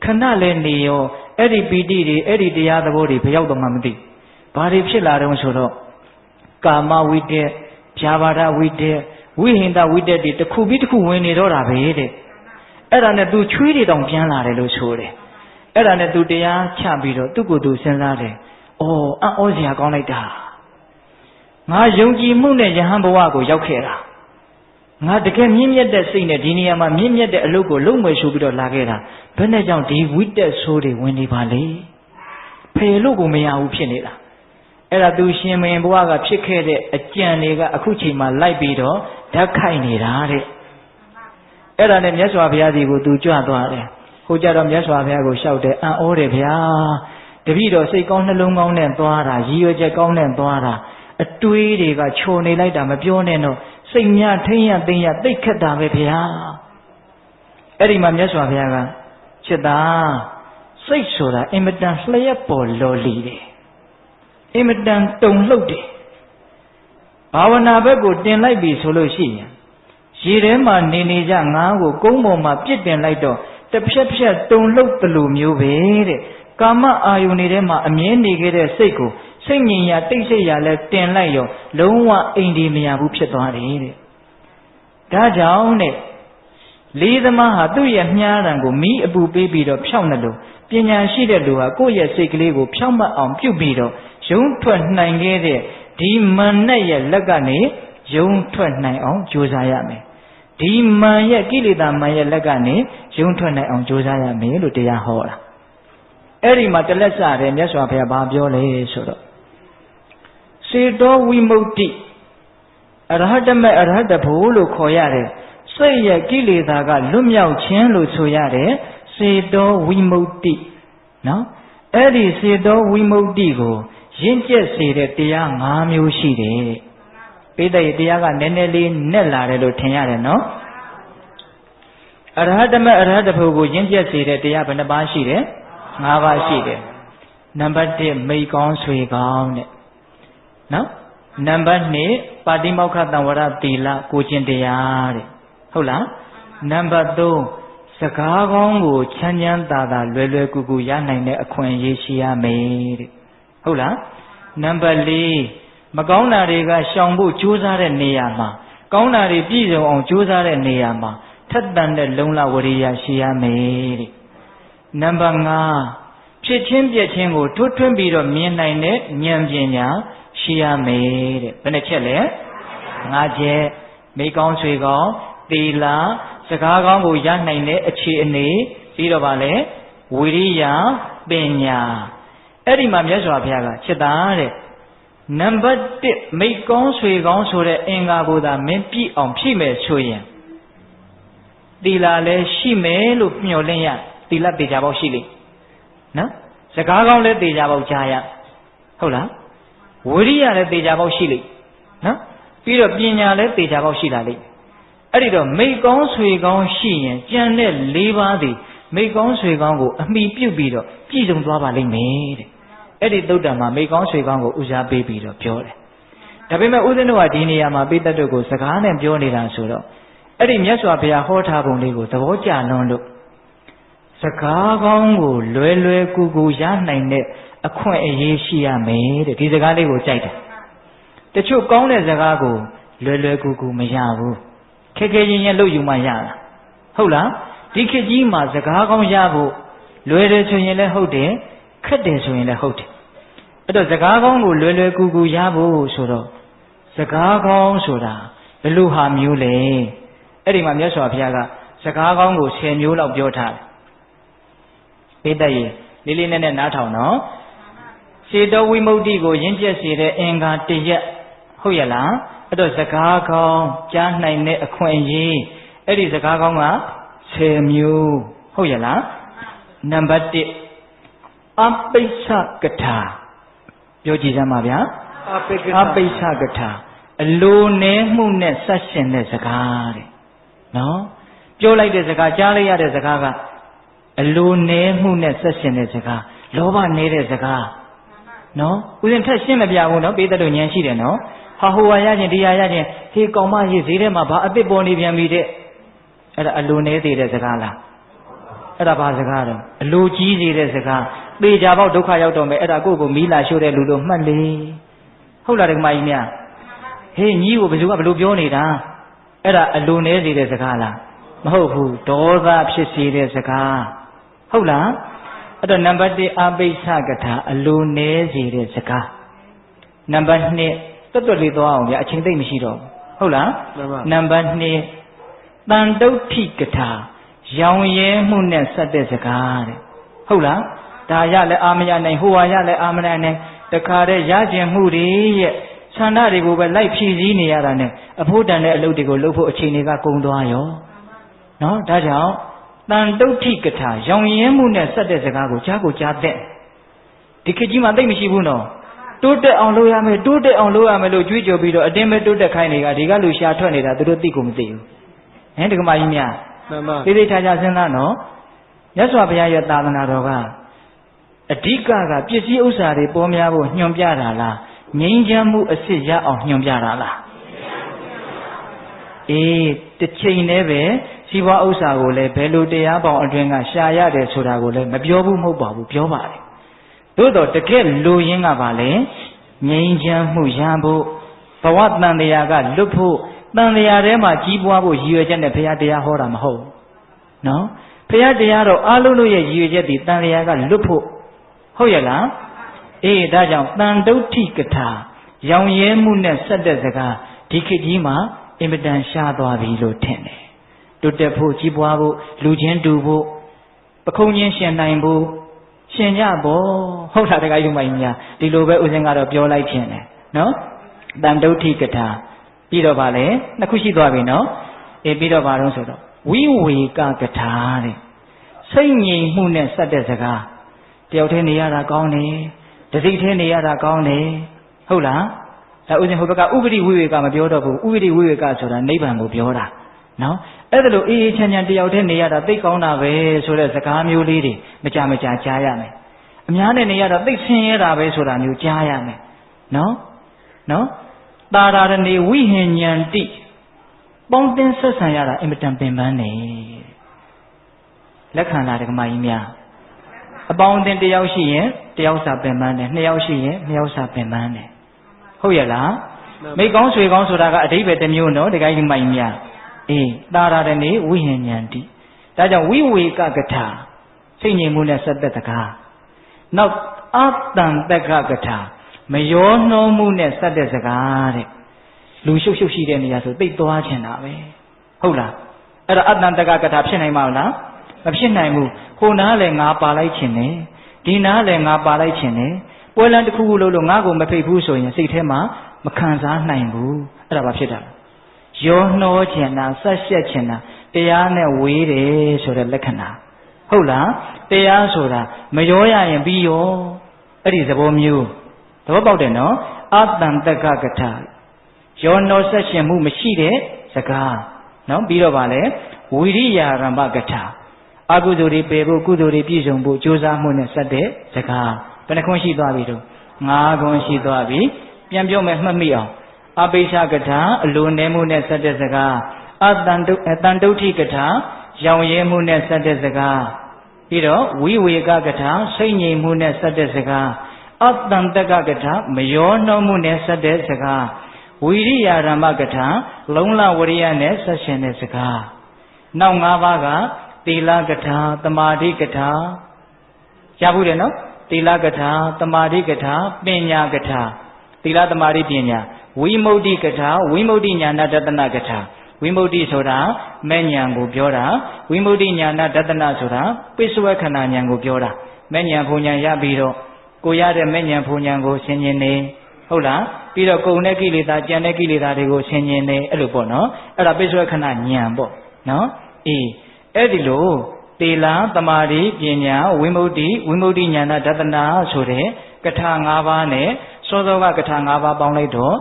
ခဏလဲနေရောအဲ့ဒီပီတိတွေအဲ့ဒီတရားသဘောတွေဘယ်ရောက်တော့မှမသိဘာတွေဖြစ်လာတော့ဆိုတော့ကာမဝိတ္တဗျာပါဒဝိတ္တဝိဟိန္ဒဝိတ္တတွေတစ်ခုပြီးတစ်ခုဝင်နေတော့တာပဲတဲ့အဲ့ဒါနဲ့သူချွေးတွေတောင်ပြန်လာတယ်လို့ဆိုတယ်အဲ့ဒါနဲ့သူတရားချပြီးတော့သူ့ကိုယ်သူစဉ်းစားတယ်ဩအံ့ဩစရာကောင်းလိုက်တာငါယုံကြည်မှုနဲ့ယဟန်ဘဝကိုရောက်ခဲ့တာငါတကယ်မြင့်မြတ်တဲ့စိတ်နဲ့ဒီနေရာမှာမြင့်မြတ်တဲ့အလုပ်ကိုလုပ်မယ်ဆိုပြီးတော့လာခဲ့တာဘယ်နဲ့ကြောင့်ဒီဝိတ္တဆိုးတွေဝင်နေပါလဲဖယ်လို့ကိုမရဘူးဖြစ်နေတာအဲ့ဒါသူရှင်မင်းဘဝကဖြစ်ခဲ့တဲ့အကြံတွေကအခုချိန်မှာလိုက်ပြီးတော့ဓာတ်ခိုက်နေတာတဲ့အဲ့ဒါနဲ့မြတ်စွာဘုရားကြီးကိုသူကြွသွားတယ်ဟိုကြတော့မြတ်စွာဘုရားကိုလျှောက်တယ်အံ့ဩတယ်ဗျာတပည့်တော်စိတ်ကောင်းနှလုံးကောင်းနဲ့သွားတာရည်ရွယ်ချက်ကောင်းနဲ့သွားတာအတွေးတွေကခြုံနေလိုက်တာမပြောနဲ့တော့စိတ်များထိမ့်ရသိမ့်ရသိခက်တာပဲဗျာအဲ့ဒီမှာမြတ်စွာဘုရားကချက်သားစိတ်ဆိုတာအင်မတန်လျှက်ပေါ်လော်လီတယ်အင်မတန်တုန်လှုပ်တယ်ဘာဝနာဘက်ကိုတင်လိုက်ပြီဆိုလို့ရှိရင်ရေထဲမှာနေနေကြငါးကိုကုန်းပေါ်မှာပြစ်တင်လိုက်တော့တစ်ဖြက်ဖြက်တုန်လှုပ်တယ်လို့မျိုးပဲတဲ့ကာမအာယုန်တွေထဲမှာအမြဲနေခဲ့တဲ့စိတ်ကိုစိတ်ငြိမ်ရာတိတ်ဆိတ်ရာလဲတင်လိုက်ရောလုံးဝအိမ်ဒီမရဘူးဖြစ်သွားတယ်တဲ့ဒါကြောင့်တဲ့ လေးသမားဟာသူ့ရဲ့မြားတံကိုမီးအပူပေးပြီးတော့ဖြောင်းတယ်လို့ပညာရှိတဲ့လူဟာကိုယ့်ရဲ့စိတ်ကလေးကိုဖြောင်းမအောင်ပြုတ်ပြီးတော့ယုံထွက်နိုင်ခဲ့တဲ့ဒီမန်နဲ့ရဲ့လက်ကနေယုံထွက်နိုင်အောင်ကြိုးစားရမယ်ဒီမန်ရဲ့ကိလေသာမန်ရဲ့လက်ကနေယုံထွက်နိုင်အောင်ကြိုးစားရမယ်လို့တရားဟောတာအဲ့ဒီမှာတလက်စတယ်မြတ်စွာဘုရားဘာပြောလဲဆိုတော့စေတောဝိမု ക്തി အရဟတမေအရဟတဘုလို့ခေါ်ရတယ်စိတ်ရဲ့ကိလေသာကလွတ်မြောက်ခြင်းလို့ဆိုရတယ်စေတောဝိမု ക്തി နော်အဲ့ဒီစေတောဝိမု ക്തി ကိုရင့်ကျက်စေတဲ့တရား၅မျိုးရှိတယ်ပိဋကတရားကနည်းနည်းလေးနဲ့လာတယ်လို့ထင်ရတယ်နော်အရဟတမေအရဟတဘုကိုရင့်ကျက်စေတဲ့တရားဘယ်နှပါးရှိတယ်၅ပါးရှိတယ်နံပါတ်1မိတ်ကောင်းဆွေကောင်းတဲ့နော်နံပါတ်2ပါတိမောက္ခတံဝရသီလကိုကျင့်တရားတဲ့ဟုတ်လားနံပါတ်3စကားကောင်းကိုချမ်းချမ်းသာသာလွယ်လွယ်ကူကူရနိုင်တဲ့အခွင့်အရေးရှိရမယ်တဲ့ဟုတ်လားနံပါတ်4မကောင်းတာတွေကရှောင်ဖို့ကြိုးစားတဲ့နေရာမှာကောင်းတာတွေပြည့်စုံအောင်ကြိုးစားတဲ့နေရာမှာထက်သန်တဲ့လုံလဝရိယရှိရမယ်တဲ့နံပါတ်5ဖြစ်ချင်းပြက်ချင်းကိုထွတ်ထွင်းပြီးတော့မြင်နိုင်တဲ့ဉာဏ်ပညာရှိရမယ်တဲ့ဘယ်နှချက်လဲ5ချက်မိကောင်းဆွေကောင်းသီလစကားကောင်းကိုရနိုင်တဲ့အခြေအနေပြီးတော့ဗာလဲဝိရိယပညာအဲ့ဒီမှာမြတ်စွာဘုရားကချက်သားတဲ့နံပါတ်1မိကောင်းဆွေကောင်းဆိုတဲ့အင်္ဂါကိုသာမင်းပြည့်အောင်ဖြည့်မယ်ဆိုရင်သီလလည်းရှိမယ်လို့မျှော်လင့်ရသီလတေချာပေါက်ရှိလိမ့်နော်စကားကောင်းလည်းတေချာပေါက်ကြားရဟုတ်လားဝိရိယလည်းတေချာပေါက်ရှိလိမ့်နော်ပြီးတော့ပညာလည်းတေချာပေါက်ရှိလာလိမ့်အဲ့ဒီတော့မိကောင်းဆွေကောင်းရှိရင်ကြံတဲ့၄ပါးသည်မိကောင်းဆွေကောင်းကိုအမိပြုတ်ပြီးတော့ပြည့်စုံသွားပါလိမ့်မယ်တဲ့အဲ့ဒီသုတ္တံမှာမိကောင်းဆွေကောင်းကိုဦးစားပေးပြီးတော့ပြောတယ်ဒါပေမဲ့ဦးဇင်းတို့ကဒီနေရာမှာပိဋကတ်တို့ကိုစကားနဲ့ပြောနေတာဆိုတော့အဲ့ဒီမြတ်စွာဘုရားဟောထားပုံလေးကိုသဘောကျလွန်းလို့စကားကောင်းကိုလွယ်လွယ်ကူကူရနိုင်တဲ့အခွင့်အရေးရှိရမယ်တဲ့ဒီစကားလေးကိုကြိုက်တယ်တချို့ကောင်းတဲ့စကားကိုလွယ်လွယ်ကူကူမရဘူးခဲခဲချင်းချင်းလုပ်ယူမှရတာဟုတ်လားဒီခေတ်ကြီးမှာစကားကောင်းရဖို့လွယ်တယ်ဆိုရင်လည်းဟုတ်တယ်ခက်တယ်ဆိုရင်လည်းဟုတ်တယ်အဲ့တော့စကားကောင်းကိုလွယ်လွယ်ကူကူရဖို့ဆိုတော့စကားကောင်းဆိုတာဘယ်လိုဟာမျိုးလဲအဲ့ဒီမှာမြတ်စွာဘုရားကစကားကောင်းကို10မျိုးလောက်ပြောထားတယ်ပိဋကရေလေးလေးနက်နက်နားထောင်နော်စေတောဝိမု ക്തി ကိုရင့်ကျက်စေတဲ့အင်္ဂါ1ရက်ဟုတ်ရဲ့လားအဲ့တော့စကားကောင်းကြားနိုင်တဲ့အခွင့်အရေးအဲ့ဒီစကားကောင်းက10မျိုးဟုတ်ရဲ့လားနံပါတ်1အပိစ္ဆကထာပြောကြည့်စမ်းပါဗျာအပိစ္ဆကထာအလိုနဲမှုနဲ့ဆက်ရှင်တဲ့စကားတဲ့နော်ပြောလိုက်တဲ့စကားကြားလိုက်ရတဲ့စကားကအလိုနဲမှုနဲ့ဆက်ရှင်တဲ့စကားလောဘနေတဲ့စကားနော်ဦးဇင်းထက်ရှင်းမပြဘူးနော်ပိဋကတ်တို့ဉာဏ်ရှိတယ်နော်ဟာဟိုဟာရခြင်းတရားရခြင်းဟေးကောင်မကြီးဈေးထဲမှာဘာအစ်စ်ပေါ်နေပြန်ပြီတဲ့အဲ့ဒါအလိုနဲသေးတဲ့စကားလားအဲ့ဒါဘာစကားတော့အလိုကြီးသေးတဲ့စကားသေချာပေါက်ဒုက္ခရောက်တော့မယ်အဲ့ဒါကိုယ့်ကိုမီးလာရှို့တဲ့လူတို့မှတ်လေဟုတ်လားဓမ္မကြီးများဟေးညီကိုဘယ်သူကဘယ်လိုပြောနေတာအဲ့ဒါအလိုနဲသေးတဲ့စကားလားမဟုတ်ဘူးဒေါသဖြစ်စေတဲ့စကားဟုတ်လားအဲ့တော့နံပါတ်1အပိစ္ဆကထာအလိုနဲစေတဲ့စကားနံပါတ်2တွတ်တွတ်လေးသွားအောင်ဗျာအချိန်သိမ့်မရှိတော့ဘူးဟုတ်လားနံပါတ်2တန်တုဋ္ဌိကထာရောင်ရဲမှုနဲ့ဆက်တဲ့စကားတဲ့ဟုတ်လားဒါရလည်းအာမရနိုင်ဟိုဟာရလည်းအာမရနိုင်တခါတည်းရကျင်မှုတွေရဲ့ဆန္ဒတွေကိုပဲလိုက်ဖြည့်ဆည်းနေရတာနဲ့အဖို့တန်တဲ့အလုပ်တွေကိုလုပ်ဖို့အချိန်တွေကကုန်သွားရောနော်ဒါကြောင့်တန်တုဋ္ဌိကထာရောင်ရဲမှုနဲ့ဆက်တဲ့စကားကိုကြားကိုကြားတဲ့ဒီခေတ်ကြီးမှာသိမ့်မရှိဘူးနော်တိုးတက်အောင်လုပ်ရမယ်တိုးတက်အောင်လုပ်ရမယ်လို့ကြွေးကြော်ပြီးတော့အတင်းပဲတိုးတက်ခိုင်းနေတာဒီကလူရှာထွက်နေတာသူတို့သိကိုမသိဘူးဟင်ဒကမကြီးများမှန်ပါသိသိချာချာစဉ်းစားနော်မြတ်စွာဘုရားရဲ့သာသနာတော်ကအဓိကပစ္စည်းဥစ္စာတွေပေါ်များဖို့ညွှန်ပြတာလားငြိမ်းချမ်းမှုအစစ်ရအောင်ညွှန်ပြတာလားအေးတစ်ချိန်တည်းပဲစီးပွားဥစ္စာကိုလည်းဘယ်လိုတရားပေါင်းအတွင်းကရှာရတယ်ဆိုတာကိုလည်းမပြောဘူးမဟုတ်ပါဘူးပြောပါတယ်သို့တော့တကယ်လူရင်းကပါလေငြိမ်းချမ်းမှုရဖို့ဘဝတန်တရားကလွတ်ဖို့တန်တရားထဲမှာကြီးပွားဖို့ရည်ရွယ်ချက်နဲ့ဘုရားတရားဟောတာမဟုတ် နော်ဘုရားတရားတော်အားလုံးတို့ရဲ့ရည်ရွယ်ချက်ဒီတန်လျာကလွတ်ဖို့ဟုတ်ရဲ့လားအေးဒါကြောင့်တန်တုဋ္ဌိကထာရောင်ရဲမှုနဲ့ဆက်တဲ့စကားဒီခေတ်ကြီးမှာအင်မတန်ရှားသွားပြီလို့ထင်တယ်တိုးတက်ဖို့ကြီးပွားဖို့လူချင်းတူဖို့ပခုံးချင်းရှင်နိုင်ဖို့ရှင်ကြပေါ့ဟုတ်တာတခါယူမိုင်းများဒီလိုပဲဥစဉ်ကတော့ပြောလိုက်ခြင်းတယ်နော်တန်တုဋ္ဌိကထာပြီးတော့ဗာလဲနှစ်ခုရှိသွားပြီနော်အေးပြီးတော့ဗာတော့ဆိုတော့ဝိဝေကကထာတဲ့စိတ်ငြိမ်မှုနဲ့ဆက်တဲ့စကားတယောက်တည်းနေရတာကောင်းတယ်တစိတ်တည်းနေရတာကောင်းတယ်ဟုတ်လားဒါဥစဉ်ဟိုဘက်ကဥပရိဝိဝေကမပြောတော့ဘူးဥပရိဝိဝေကဆိုတာနိဗ္ဗာန်ကိုပြောတာနော်အဲ့ဒါလို့အေးအေးချမ်းချမ်းတယောက်တည်းနေရတာသိကောင်းတာပဲဆိုတဲ့စကားမျိုးလေးတွေမကြမကြာကြားရမယ်အများနဲ့နေရတာသိဆင်းရဲတာပဲဆိုတာမျိုးကြားရမယ်နော်တာရာရဏေဝိဟဉ္ဉန္တိပေါင်းတင်ဆက်ဆံရတာအင်မတန်ပင်ပန်းနေလက်ခံလာတဲ့ကမကြီးများအပေါင်းအသင်းတယောက်ရှိရင်တယောက်စာပင်ပန်းတယ်နှစ်ယောက်ရှိရင်နှစ်ယောက်စာပင်ပန်းတယ်ဟုတ်ရဲ့လားမိကောင်းဆွေကောင်းဆိုတာကအဓိပ္ပာယ်တစ်မျိုးနော်တကယ်ကြီးမိုင်များအေးတာရာရဏေဝိဟဉ္ဉန္တိဒါကြောင့်ဝိဝေကကထာစိတ်ငြိမ်မှုနဲ့ဆက်သက်တကားနောက်အတန်တက္ကကထာမယောနှောမှုနဲ့ဆက်တဲ့စကားတဲ့လူရှုပ်ရှုပ်ရှိတဲ့နေရာဆိုသိသွားချင်တာပဲဟုတ်လားအဲ့ဒါအတန်တက္ကကထာဖြစ်နိုင်မှာလားမဖြစ်နိုင်ဘူးဟိုနားလည်းငါပါလိုက်ချင်တယ်ဒီနားလည်းငါပါလိုက်ချင်တယ်ပွဲလန်းတစ်ခုခုလို့ငါ့ကိုမဖိတ်ဘူးဆိုရင်စိတ်ထဲမှာမခံစားနိုင်ဘူးအဲ့ဒါဘာဖြစ်တာလဲယောနှောချင်တာဆက်ရှက်ချင်တာတရားနဲ့ဝေးတယ်ဆိုတဲ့လက္ခဏာဟုတ်လားတရားဆိုတာမရောရရင်ပြီးရောအဲ့ဒီသဘောမျိုးသဘောပေါက်တယ်နော်အတန်တက္ကကထာယောနှောဆက်ရှင်မှုမရှိတဲ့စကားနော်ပြီးတော့ဗာလဲဝိရိယရမ္ပကထာအကုသိုလ်တွေပယ်ဖို့ကုသိုလ်တွေပြည့်စုံဖို့ကြိုးစားမှုနဲ့ဆက်တဲ့စကားဘယ်နှခွန်းရှိသွားပြီတော့၅ခွန်းရှိသွားပြီပြန်ပြောမယ်မှတ်မိအောင်အပိစ္ဆကထာအလိုနည်းမှုနဲ့ဆက်တဲ့စကားအတန်တုဋ္ဌိကထာရောင်ရဲမှုနဲ့ဆက်တဲ့စကားပြီးတော့ဝိဝေကကထာစိတ်ငြိမ်မှုနဲ့ဆက်တဲ့စကားအတန်တက္ကကထာမယောနှောမှုနဲ့ဆက်တဲ့စကားဝိရိယရမ္မကထာလုံးလဝရိယနဲ့ဆက်ရှင်တဲ့စကားနောက်၅ပါးကသီလကထာသမာဓိကထာရဘူးတယ်နော်သီလကထာသမာဓိကထာပညာကထာသီလသမာဓိပညာဝိမု ക്തി ကထာဝိမု ക്തി ဉာဏတတနာကထာဝိမု ക്തി ဆိုတာမဲ့ဉာဏ်ကိုပြောတာဝိမု ക്തി ဉာဏတတနာဆိုတာပိစဝခဏဉာဏ်ကိုပြောတာမဲ့ဉာဏ်ဘုံဉာဏ်ရပြီးတော့ကိုရတဲ့မဲ့ဉာဏ်ဘုံဉာဏ်ကိုဆင်ញင်နေဟုတ်လားပြီးတော့ကုံတဲ့ကိလေသာကြံတဲ့ကိလေသာတွေကိုဆင်ញင်နေအဲ့လိုပေါ့နော်အဲ့ဒါပိစဝခဏဉာဏ်ပေါ့နော်အေးအဲ့ဒီလိုသီလသမာဓိပညာဝိမု ക്തി ဉာဏတတနာဆိုတဲ့ကထာ၅ပါးနဲ့စောစောကကထာ၅ပါးပေါင်းလိုက်တော့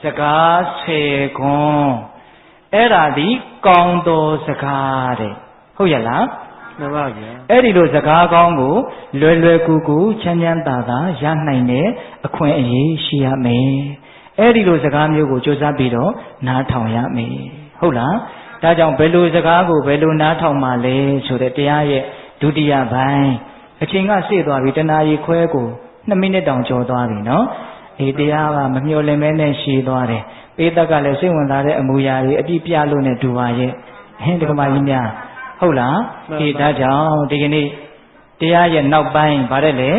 စကား10ခွန်းအဲ့ဒါဒီကောင်းသောစကားတဲ့ဟုတ်ရဲ့လားမှန်ပါဗျာအဲ့ဒီလိုစကားကောင်းကိုလွယ်လွယ်ကူကူချမ်းချမ်းသာသာရနိုင်တဲ့အခွင့်အရေးရှိရမယ်အဲ့ဒီလိုစကားမျိုးကိုကြိုးစားပြီးတော့နားထောင်ရမယ်ဟုတ်လားဒါကြောင့်ဘယ်လိုစကားကိုဘယ်လိုနားထောင်မှလဲဆိုတဲ့တရားရဲ့ဒုတိယပိုင်းအချိန်ကစေ့သွားပြီတနာရီခွဲကို2မိနစ်တောင်ကျော်သွားပြီနော်ဒီတရားကမမျှော်လင့်မဲနဲ့ရှည်သွားတယ်ပေးသက်ကလည်းစိတ်ဝင်စားတဲ့အမူအရာတွေအပြည့်ပြလို့နဲ့တူပါရဲ့ဟင်းဒီကမာကြီးများဟုတ်လားဒီဒါကြောင့်ဒီကနေ့တရားရဲ့နောက်ပိုင်းဗါတဲ့လေ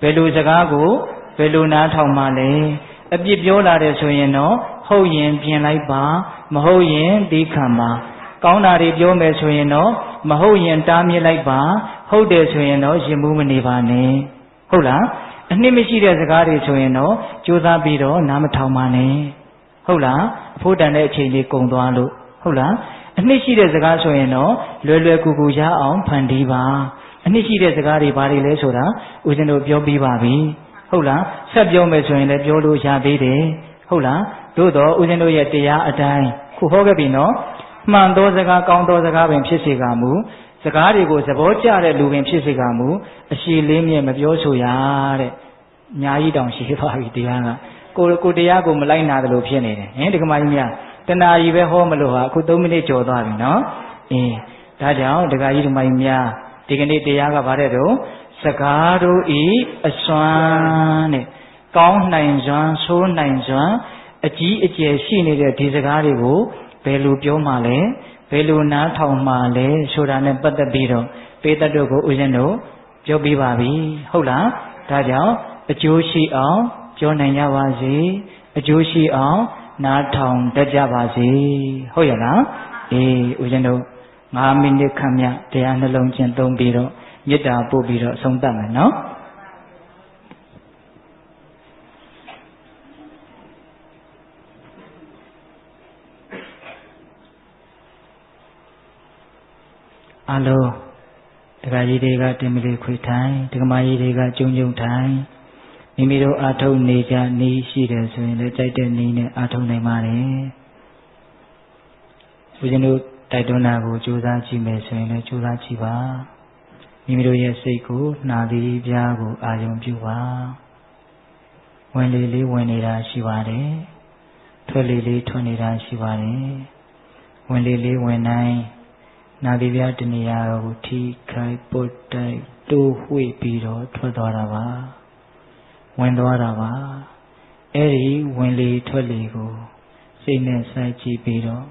ဘယ်လိုစကားကိုဘယ်လိုနားထောင်မှလဲအပြစ်ပြောလာတယ်ဆိုရင်တော့ဟုတ်ရင်ပြင်လိုက်ပါမဟုတ်ရင်ဒီခံပါကောင်းတာတွေပြောမယ်ဆိုရင်တော့မဟုတ်ရင်တားမြစ်လိုက်ပါဟုတ်တယ်ဆိုရင်တော့ရင်မှုမနေပါနဲ့ဟုတ်လားအနှစ်မရှိတဲ့စကားတွေဆိုရင်တော့ကြိုးစားပြီးတော့နားမထောင်ပါနဲ့ဟုတ်လားအဖို့တန်တဲ့အချိန်လေးကုန်သွားလို့ဟုတ်လားအနှစ်ရှိတဲ့စကားဆိုရင်တော့လွယ်လွယ်ကူကူရအောင်ဖန်တီးပါအနှစ်ရှိတဲ့စကားတွေဘာတွေလဲဆိုတာဦးဇင်းတို့ပြောပြီးပါပြီဟုတ်လားဆက်ပြောမယ်ဆိုရင်လည်းပြောလို့ရသေးတယ်ဟုတ်လားသို့တော့ဦးဇင်းတို့ရဲ့တရားအတိုင်းခုဟောခဲ့ပြီနော်မှန်သောစကားကောင်းသောစကားပင်ဖြစ်စေကမူစကားတွေကိုသဘောကျတဲ့လူပင်ဖြစ်စေကမူအရှိလေးမြဲမပြောဆိုရတဲ့ညာကြီးတောင်ရှိသွားပြီတရားကကိုတရားကိုမလိုက်နာတယ်လို့ဖြစ်နေတယ်ဟင်ဒီကမာကြီးများတဏှာကြီးပဲဟောမလို့ဟာအခု3မိနစ်ကျော်သွားပြီနော်ဒါကြောင့်ဒကာကြီးဒီမကြီးများဒီကနေ့တရားကဗါတဲ့တော့စကားတို့ဤအစွမ်းတဲ့ကောင်းနိုင်စွမ်းဆိုးနိုင်စွမ်းအကြီးအကျယ်ရှိနေတဲ့ဒီစကားတွေကိုဘယ်လိုပြောမှလဲ ဘယ်လိုနားထောင်မှလဲဆိုတာနဲ့ပတ်သက်ပြီးတော့ပေတတ်တို့ကိုဦးဇင်းတို့ပြောပြပါပြီဟုတ်လားဒါကြောင့်အကျိုးရှိအောင်ပြောနိုင်ကြပါစေအကျိုးရှိအောင်နားထောင်တတ်ကြပါစေဟုတ်ရဲ့လားအေးဦးဇင်းတို့9မိနစ်ခန့်မြတရားနှလုံးကျင့်သုံးပြီးတော့မေတ္တာပို့ပြီးတော့ဆုံးသတ်မယ်နော်အလုံးဒကာကြီးတွေကတင်မလီခွေထိုင်ဒကမကြီးတွေကကျုံထိုင်မိမိတို့အာထုံနေကြနေရှိတယ်ဆိုရင်လည်းကြိုက်တဲ့နေနဲ့အာထုံနိုင်ပါတယ်ဦးဇင်းတို့တိုက်တွန်းတာကိုကြိုးစားကြည့်မယ်ဆိုရင်လည်းကြိုးစားကြည့်ပါမိမိတို့ရဲ့စိတ်ကိုနှာသီးပြားကိုအာရုံပြုပါဝင်လေလေးဝင်နေတာရှိပါတယ်ထွက်လေလေးထွက်နေတာရှိပါတယ်ဝင်လေလေးဝင်တိုင်းနာသီးပြားတနေရာကိုထိခိုက်ပုတ်တိုက်တိုးဝှေ့ပြီးတော့ထွက်သွားတာပါဝင်သွားတာပါအဲ့ဒီဝင်လေထွက်လေကိုစိတ်နဲ့စိုက်ကြည့်ပြီးတော့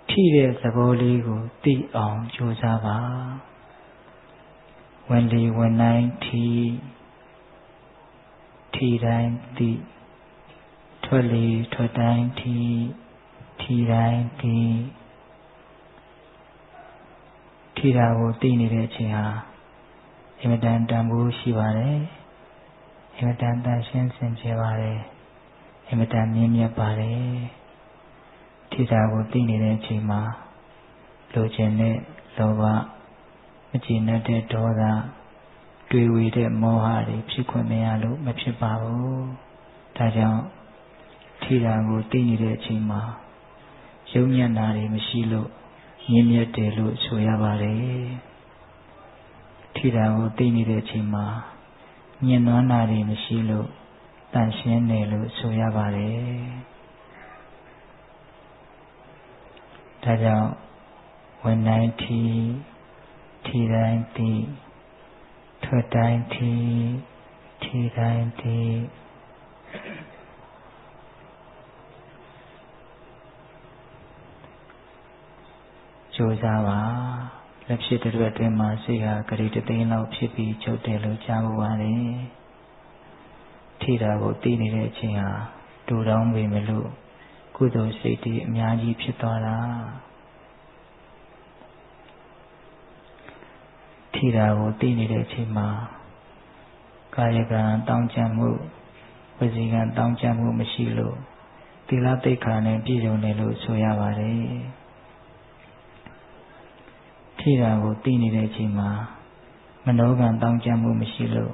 ထိတဲ့သဘောလေးကိုသိအောင်ကြိုးစားပါဝင်လေဝင်တိုင်းထိတိုင်းသိထွက်လေထွက်တိုင်းထိတိုင်းသိထိတာကိုသိနေတဲ့အချိန်ဟာအင်မတန်တန်ဖိုးရှိပါတယ်အင်မတန်တန်ရှင်းစင်ကြယ်ပါတယ်အင်မတန်မြင့်မြတ်ပါတယ်ထိတာကိုသိနေတဲ့အချိန်မှာလိုချင်တဲ့လောဘမကျေနပ်တဲ့ဒေါသတွေးဝေတဲ့မောဟတွေဖြစ်ခွင့်မရလို့မဖြစ်ပါဘူးဒါကြောင့်ထိတာကိုသိနေတဲ့အချိန်မှာယုံညံ့တာတွေမရှိလို့မြင့်မြတ်တယ်လို့ဆိုရပါတယ်ထိတာကိုသိနေတဲ့အချိန်မှာညှဉ်းနှွမ်းတာတွေမရှိလို့တန်ရှင်းတယ်လို့ဆိုရပါတယ်ဒါကြောင့်ဝင်တိုင်းထိတိုင်းသိထွက်တိုင်းထိတိုင်းသိကြိုးစားပါလက်ဖြစ်တဲ့အတွက်အတွင်းမှာစိတ်ဟာဂရိတသိန်းလောက်ဖြစ်ပြီးချုပ်တယ်လို့ကြားမှုပါတယ်ထိတာကိုသိနေတဲ့အချိန်ဟာတူတောင်းပေမလို့ကုသိုလ်စိတ်တွေအများကြီးဖြစ်သွားတာထိတာကိုသိနေတဲ့အချိန်မှာကာယကံတောင်းကြမှုဝစီကံတောင်းကြမှုမရှိလို့သီလသိက္ခာနဲ့ပြည့်စုံတယ်လို့ဆိုရပါတယ်ထိတာကိုသိနေတဲ့အချိန်မှာမနောကံတောင်းကြမှုမရှိလို့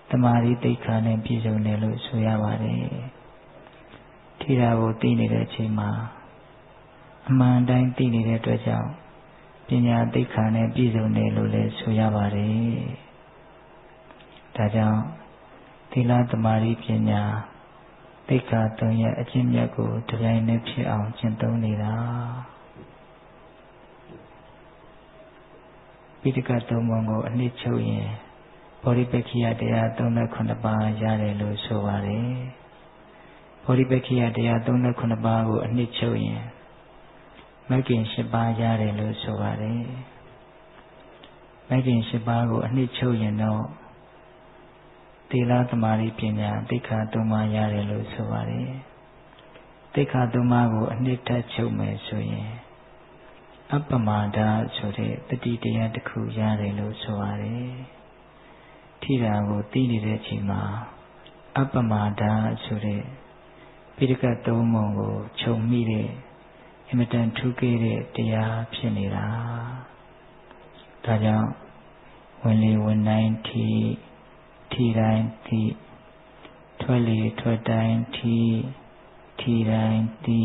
တမာရီသိက္ခာနဲ့ပြည့်စုံတယ်လို့ဆိုရပါတယ်ထိတာကိုသိနေတဲ့အချိန်မှာအမှန်တိုင်းသိနေတဲ့အတွက်ကြောင့်ပညာသိက္ခာနဲ့ပြည့်စုံတယ်လို့လည်းဆိုရပါတယ်ဒါကြောင့်သီလတမာရီပညာသိက္ခာ၃ရဲ့အကျင့်မြတ်ကိုတပြိုင်တည်းဖြစ်အောင်ကျင့်သုံးနေတာပိဋကတ်သုံးပုံကိုအနှစ်ချုပ်ရင်ဘောဓိပက္ခိယတရား39ပါးရတယ်လို့ဆိုပါတယ်ဘောဓိပက္ခိယတရား39ပါးကိုအနှစ်ချုပ်ရင်မဂ်ကင်10ပါးရတယ်လို့ဆိုပါတယ်မဂ်ကင်10ပါးကိုအနှစ်ချုပ်ရင်တော့သီလသမာဓိပညာသိက္ခာ၃ပါးရတယ်လို့ဆိုပါတယ်သိက္ခာ၃ပါးကိုအနှစ်ထပ်ချုပ်မယ်ဆိုရင်အပ္ပမဒဆိုတဲ့တတိတရားတစ်ခုရတယ်လို့ဆိုပါတယ်ထိတာကိုသိနေတဲ့အချိန်မှာအပ္ပမဒဆိုတဲ့ပိဋကတ်သုံးပုံကိုခြုံမိတဲ့အင်မတန်ထူးကဲတဲ့တရားဖြစ်နေတာဒါကြောင့်ဝင်လေဝင်တိုင်းထိတိုင်းသိထွက်လေထွက်တိုင်းထိတိုင်းသိ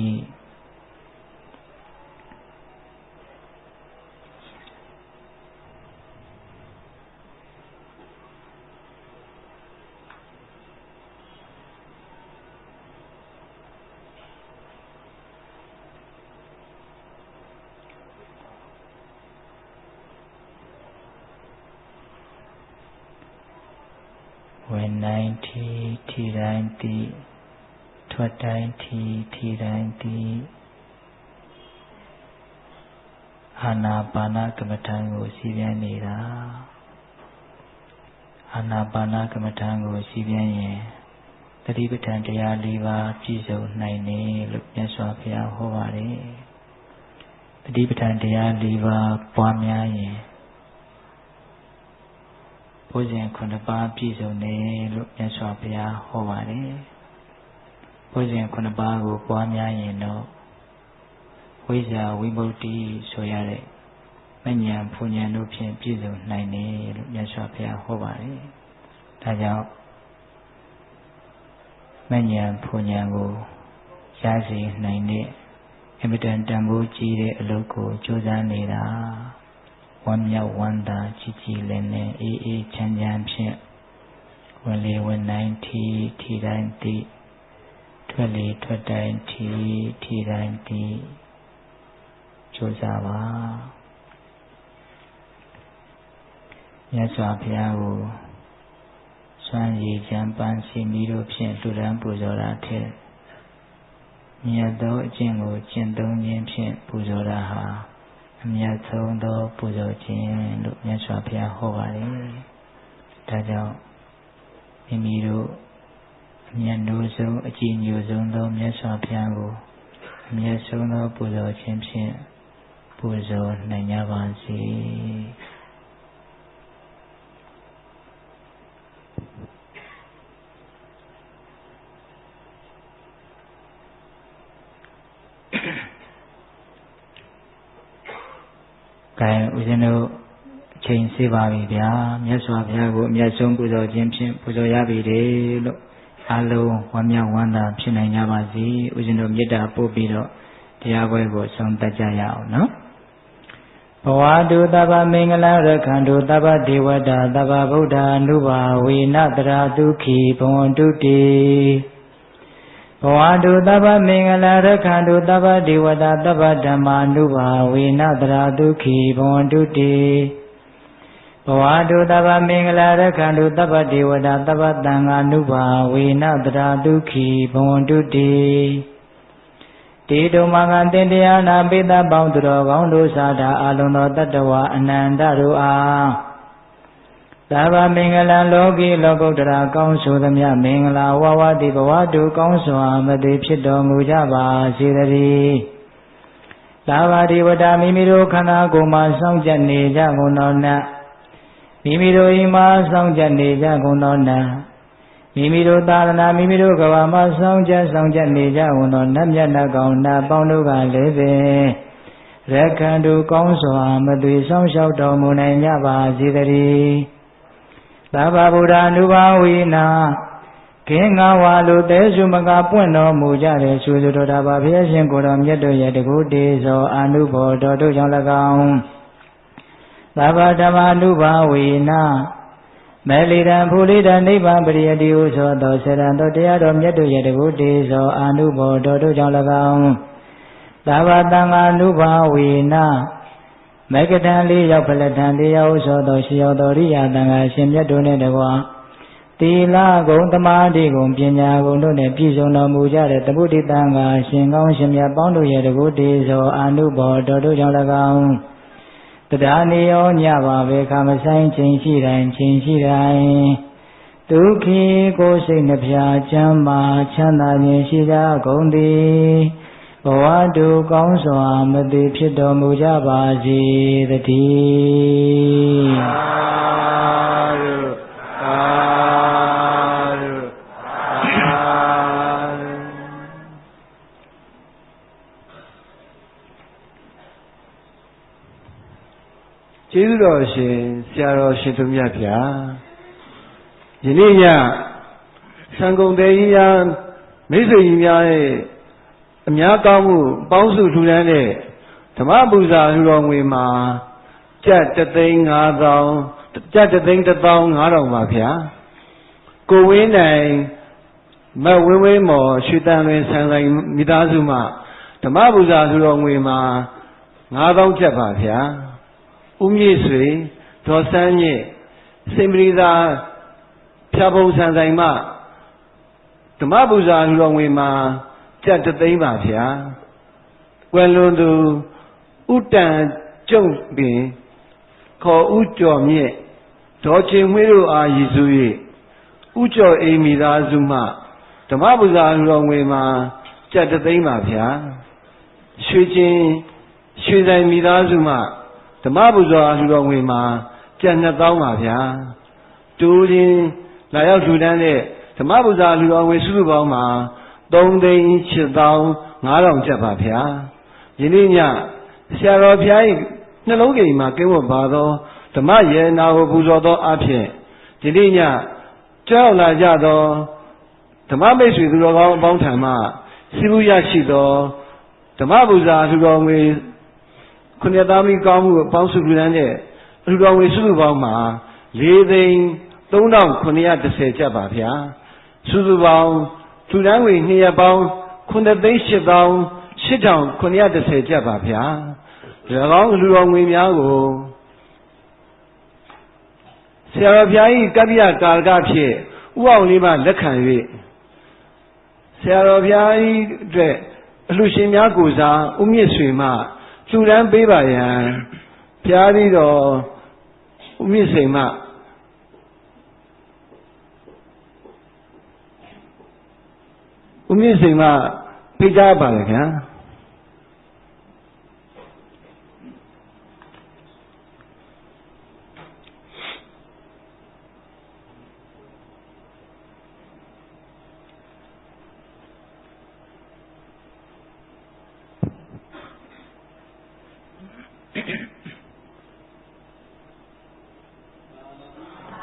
ဝင်တိုင်းထိတိုင်းသိထွက်တိုင်းထိတိုင်းသိ အာနာပါနကမ္မထံကိုစီးပြန်နေတာအာနာပါနကမ္မထံကိုစီးပြန်ရင်တတိပဋ္ဌာန်တရား၄ပါးပြည့်စုံနိုင်တယ်လို့မြတ်စွာဘုရားဟောပါတယ်တတိပဋ္ဌာန်တရား၄ပါးပွားများရင်ဘုဇင်9ပါးပြည့်စုံတယ်လို့မြတ်စွာဘုရားဟောပါတယ်ဘုဇင်9ပါးကိုပွားများရင်တော့ဝိဇ္ဇာဝိမု ക്തി ဆိုရတဲ့မဉ္ဇဉ်ဘုံဉဏ်တို့ဖြင့်ပြည့်စုံနိုင်တယ်လို့မြတ်စွာဘုရားဟောပါတယ်ဒါကြောင့်မဉ္ဇဉ်ဘုံဉဏ်ကိုရစေနိုင်တဲ့အမြဲတမ်းတန်ဖိုးကြီးတဲ့အလုပ်ကိုကြိုးစားနေတာဝမ်းမြောက်ဝမ်းသာကြည်ကြည်လင်လင်အေးအေးချမ်းချမ်းဖြင့်ဝင်လေဝင်တိုင်းထီတိုင်းတည်ထွက်လေထွက်တိုင်းထီတိုင်းတည်ကြိုးစားပါမြတ်စွာဘုရားကိုစွမ်းရည်ချမ်းပန်းစီမီတို့ဖြင့်လူရန်ပူဇော်တာထက်မြတ်သောအကျင့်ကိုကျင့်သုံးခြင်းဖြင့်ပူဇော်တာဟာအမြတ်ဆုံးသောပူဇော်ခြင်းလို့မြတ်စွာဘုရားဟောပါတယ်။ဒါကြောင့်မိမိတို့အမြတ်နိုးဆုံးအကြည်ညိုဆုံးသောမြတ်စွာဘုရားကိုအမြတ်ဆုံးသောပူဇော်ခြင်းဖြင့်ပူဇော်နိုင်ကြပါစေ။ကဲဦးဇင်းတို့အချိန်စေးပါပြီဗျာမြတ်စွာဘုရားကိုအမြတ်ဆုံးပူဇော်ခြင်းဖြင့်ပူဇော်ရပြီလေလို့အားလုံးဝမ်းမြောက်ဝမ်းသာဖြစ်နိုင်ကြပါစေဦးဇင်းတို့မေတ္တာပို့ပြီးတော့တရားပွဲကိုဆုံးသတ်ကြရအောင်နော်ဘဝတုသဗ္ဗမင်္ဂလရခန္တုသဗ္ဗဒေဝတာသဗ္ဗဗုဒ္ဓ ानु ဘာဝေနတရာဒုက္ခိဘဝန္တုတိဘဝတုသဗ္ဗမင်္ဂလရခန္တုသဗ္ဗဒေဝတာသဗ္ဗဓမ္မာ ानु ဘာဝေနတရာဒုက္ခိဘဝန္တုတိဘဝတုသဗ္ဗမင်္ဂလရခန္တုသဗ္ဗဒေဝတာသဗ္ဗသံဃာ ानु ဘာဝေနတရာဒုက္ခိဘဝန္တုတိတေတုမင်္ဂတင်တရားနာပိသပေါင်းသူတော်ကောင်းတို့သာတာအလုံးသောတတ္တဝါအနန္တတို့အားသဗ္ဗမင်္ဂလလောကီလောကုတ္တရာကောင်းဆိုသမျှမင်္ဂလာဝဝတိဘဝတုကောင်းစွာမသိဖြစ်တော်မူကြပါစေတည်းသာဝတိဝတ္တမိမိတို့ခန္ဓာကိုယ်မှာစောင့်ကြနေကြကုန်သောနတ်မိမိတို့ဤမှာစောင့်ကြနေကြကုန်သောနတ်မိမိတို့သာသနာမိမိတို့ကဘာမှာစောင့်ကြနေကြကုန်သောနတ်မြတ်နတ်ကောင်းနတ်ပေါင်းတို့ကလည်းပင်ရခန္တုကောင်းစွာမသွေဆောင်လျှောက်တော်မူနိုင်ကြပါစေတည်းသဗ္ဗဗုဒ္ဓ ानु ဘာဝေနခေငါဝါလူသေးစုမကပွင့်တော်မူကြတဲ့ဆွေစုတော်တာပါဘုရားရှင်ကိုယ်တော်မြတ်တို့ရဲ့တကုတေဇောအာနုဘော်တော်တို့ကြောင့်၎င်းသဗ္ဗဓမ္မာ ानु ဘာဝေနမေလိတံဖူလိတံနိဗ္ဗာန်ပရိယတိဟုဆိုသောစေတံတော်တရားတော်မြတ်တို့ရဲ့တကုတေဇောအာနုဘော်တော်တို့ကြောင့်၎င်းသဗ္ဗသံဃာ ानु ဘာဝေနမေကတံလေးရောက်ဖလထံတရားဟုဆိုသောရှိရောက်သောရိယာသံဃာရှင်မြတ်တို့နှင့်တကွာသီလဂုဏ်သမာဓိဂုဏ်ပညာဂုဏ်တို့နှင့်ပြည့်စုံတော်မူကြတဲ့သမုဒိသံဃာရှင်ကောင်းရှင်မြတ်ပေါင်းတို့ရဲ့တကုတေဇောအာနုဘော်တော်တို့ကြောင့်၎င်းတရားနေရောညပါပဲခမဆိုင်ချိန်ရှိတိုင်းဒုက္ခိကိုယ်စိတ်နှဖျားချမ်းမာချမ်းသာခြင်းရှိကြကုန်သည်ဘဝတုကောင်းစွာမသိဖြစ်တော်မူကြပါစေတည်းကျေးဇူးတော်ရှင်ဆရာတော်ရှင်သူမြတ်ဗျာယနေ့ညသံဃုံတေကြီးများမိတ်ဆွေကြီးများရဲ့အများကောင်းမှုပေါင်းစုထူထမ်းတဲ့ဓမ္မပူဇာထူတော်ငွေမှာကျပ်3,500ကျပ်3,1500ပါဗျာကိုဝင်းနိုင်မဝင်းဝင်းမော်ရွှေတန်လွင်ဆန်ဆိုင်မိသားစုမှဓမ္မပူဇာထူတော်ငွေမှာ9,000ကျပ်ပါဗျာဦးမြင့်ဆွေဒေါ်စန်းမြင့်စိန်ပရိသာဖြာပုံဆန်ဆိုင်မှဓမ္မပူဇာထူတော်ငွေမှာကျပ်3,000ပါဗျာကွယ်လွန်သူဥတန် ကျုံပင်ခေါ်ဥကျော်မြင့်ဒေါ်ချင်းမွေးတို့အားရည်စူး၍ဥကျော်အိမ်မိသားစုမှဓမ္မပူဇာလူတော်ငွေမှာကျပ်သိန်းပါဗျာရွှေချင်းရွှေဆိုင်မိသားစုမှဓမ္မပူဇာလူတော်ငွေမှာကျပ်2000ပါဗျာတူရင်းလာရောက်ထူတန်းတဲ့ဓမ္မပူဇာလူတော်ငွေစုစုပေါင်းမှာ3,85,000ကျပ်ပါဗျာယနေ့ညဆရာတော်ဘုရား၏နှလုံးကိမ်မှာကင်းဝတ်ပါသောဓမ္မယေနာကိုပူဇော်သောအဖြစ်ဒီနေ့ညကြောက်လာကြသောဓမ္မမိတ်ဆွေသူတော်ကောင်းအပေါင်းထံမှစီးပူးရရှိသောဓမ္မပူဇာလူတော်ငွေခုနှစ်သားမီးကောင်းမှုအပေါင်းစုလူတန်းတဲ့လူတော်ငွေစုစုပေါင်းမှာ4,3910ကျပ်ပါဗျာစုစုပေါင်းလူတန်းငွေ2ရက်ပေါင်း9,808,910ကျပ်ပါဗျာ၎င်းလူတော်ငွေများကိုဆရာတော်ဘုရား၏ကပ္ပိယကာလကဖြင့်ဥအောင်လေးမှလက်ခံ၍ဆရာတော်ဘုရား၏အတွက်အလှရှင်များကိုစားဦးမြင့်ဆွေမှလှူဒန်းပေးပါရန်ဘုရားသီးတော်ဦးမြင့်စိန်မှဖိတ်ကြားပါလေခင်ဗျာ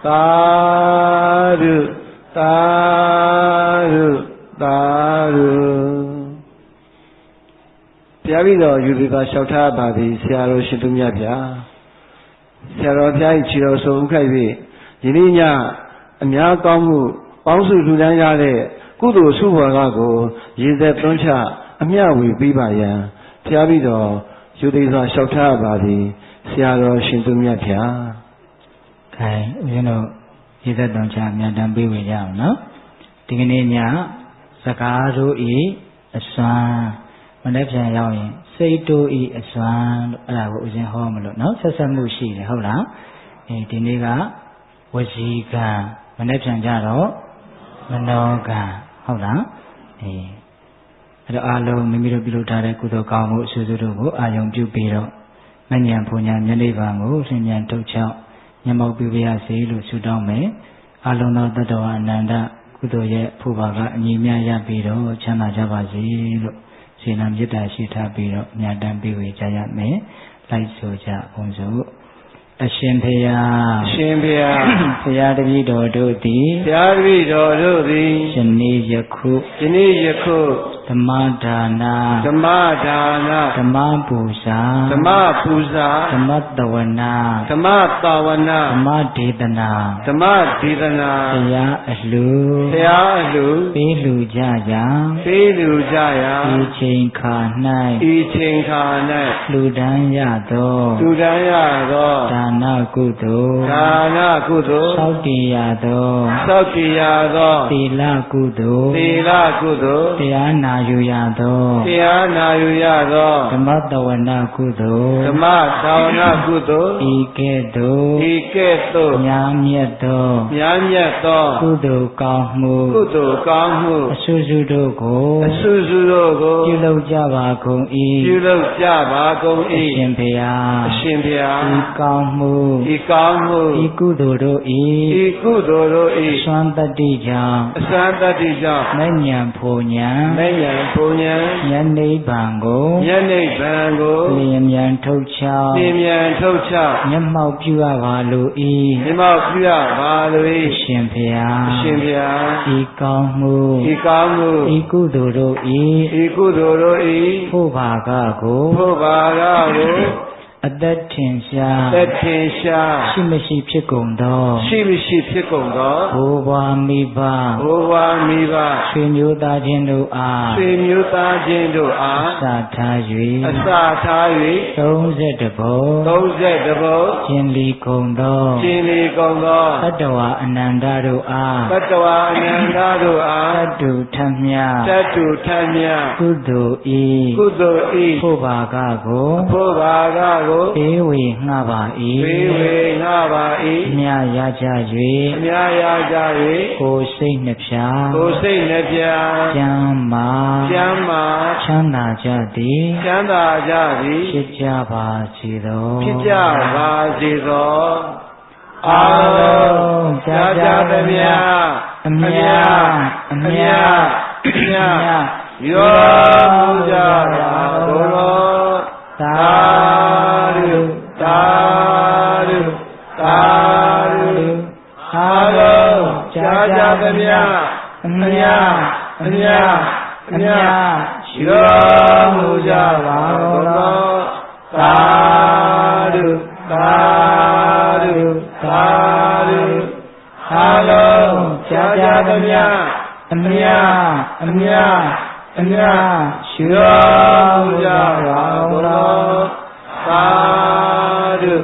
သာဓုသာဓုသာဓုဘုရားပြီးတော့ယူပြီးပါလျှောက်ထားပါသည်ဆရာတော်ရှင်သူမြတ်ဗျာဆရာတော်ဘုရား၏ခြေတော်ဆုံးဥခိုက်၍ယနေ့ညအများကောင်းမှုပေါင်းစုလူတန်းရတဲ့ကုသိုလ်စုဘော်ကကိုရည်သက်သွန်းချအမျှဝေပေးပါရန်ဘုရားပြီးတော့ယူသည်စွာလျှောက်ထားပါသည်ဆရာတော်ရှင်သူမြတ်ဗျာခိုင်ဦးဇင်းတို့ရည်သက်သွန်းချအမြန်တန်ပေးဝေကြအောင်နော်ဒီကနေ့ညစကားတို့ဤအစွမ်းမနေ့ပြန်ရောက်ရင်စိတ်တို့ဤအစွမ်းလို့အဲ့ဒါကိုဦးဇင်းဟောမလို့နော်ဆက်ဆက်မှုရှိတယ်ဟုတ်လားဒီနေ့ကဝစီကံမနေ့ပြန်ကြတော့မနောကံဟုတ်လားအဲ့တော့အားလုံးမိမိတို့ပြုလုပ်ထားတဲ့ကုသိုလ်ကောင်းမှုအဆူဆူတို့ကိုအာယုံပြုပြီးတော့မဉ္ဇဉ်ဘုံညာမျက်နှိပ်ပါကိုဆင်ញံထုတ်ချောက်ညမောက်ပြုပါရစေလို့ဆုတောင်းမယ်အားလုံးသောတတ္တဝအနန္တကုသိုလ်ရဲ့ဖို့ပါကအညီမြရပြီးတော့ချမ်းသာကြပါစေလို့စေနာမေတ္တာရှိထားပြီးတော့မြတ်တမ်းပေးဝေကြရမယ်လိုက်ဆိုကြအောင်စို့အရှင်ဖေယအရှင်ဖေယဘုရားတပည့်တော်တို့သည်ဘုရားတပည့်တော်တို့သည်ယနေ့ယခုဓမ္မဒါနာဓမ္မဒါနာဓမ္မပူဇာဓမ္မပူဇာဓမ္မတဝနာဓမ္မတဝနာဓမ္မဒေသနာဓမ္မဒေသနာဘုရားအလှူပေးလှူကြရာဤချိန်ခါ၌လှူဒန်းရသောဒါနကုသိုလ်သောက်တည်ရသောသီလကုသိုလ်တရားနာယူရသောဓမ္မတဝနာကုသိုလ်ဤကဲ့သို့များမြတ်သောကုသိုလ်ကောင်းမှုအဆူဆူတို့ကိုပြုလုပ်ကြပါကုန်၏အရှင်ဘုရားဤကောင်းမှုဤကုသိုလ်တို့၏စွမ်းတတ္တိကြောင့်မဉ္ဇဉ်ဘုံညာယနေ့ဗံကိုလျင်မြန်ထုတ်ချောက်မျက်မှောက်ပြုရပါလို၏အရှင်ဘုရားဤကောင်းမှုဤကုသိုလ်တို့၏ဖို့ပါကကိုအသက်ထင်ရှားရှိမရှိဖြစ်ကုန်သောဘိုးဘွားမိဘဆွေမျိုးသားချင်းတို့အားအစထား၍30ဘုံကျင်လီကုန်သောတတ္တဝအနန္တတို့အားတတ္တုထမြကုသိုလ်ဤဖို့ပါကကို ကို ပေးဝေငှပါ၏ ပေးဝေငှပါ၏ အမြရကြ အ ၍ များရကြ၍ ကိုယ်စိတ်နှဖျား ကိုယ်စိတ်နှပြ ကျမ်းမာ ကျမ်းမာ ချမ်းသာကြသည် ချမ်းသာကြသည် ဖြစ်ကြပါစေသော ဖြစ်ကြပါစေသောအာလုံးကြာကြာသမျှ အမြအမြ ရောမှုကြပါကုန်သောသာဓုသာဓုသာဓုအာလုံးကြာကြာသမျှ အမြအမြအမြ ရောမှုကြပါကုန်သောသာဓုသာဓုသာဓုအာလုံးကြာကြာသမျှ အမြအမြအမြ ရောမှုကြပါကုန်သောသာဓု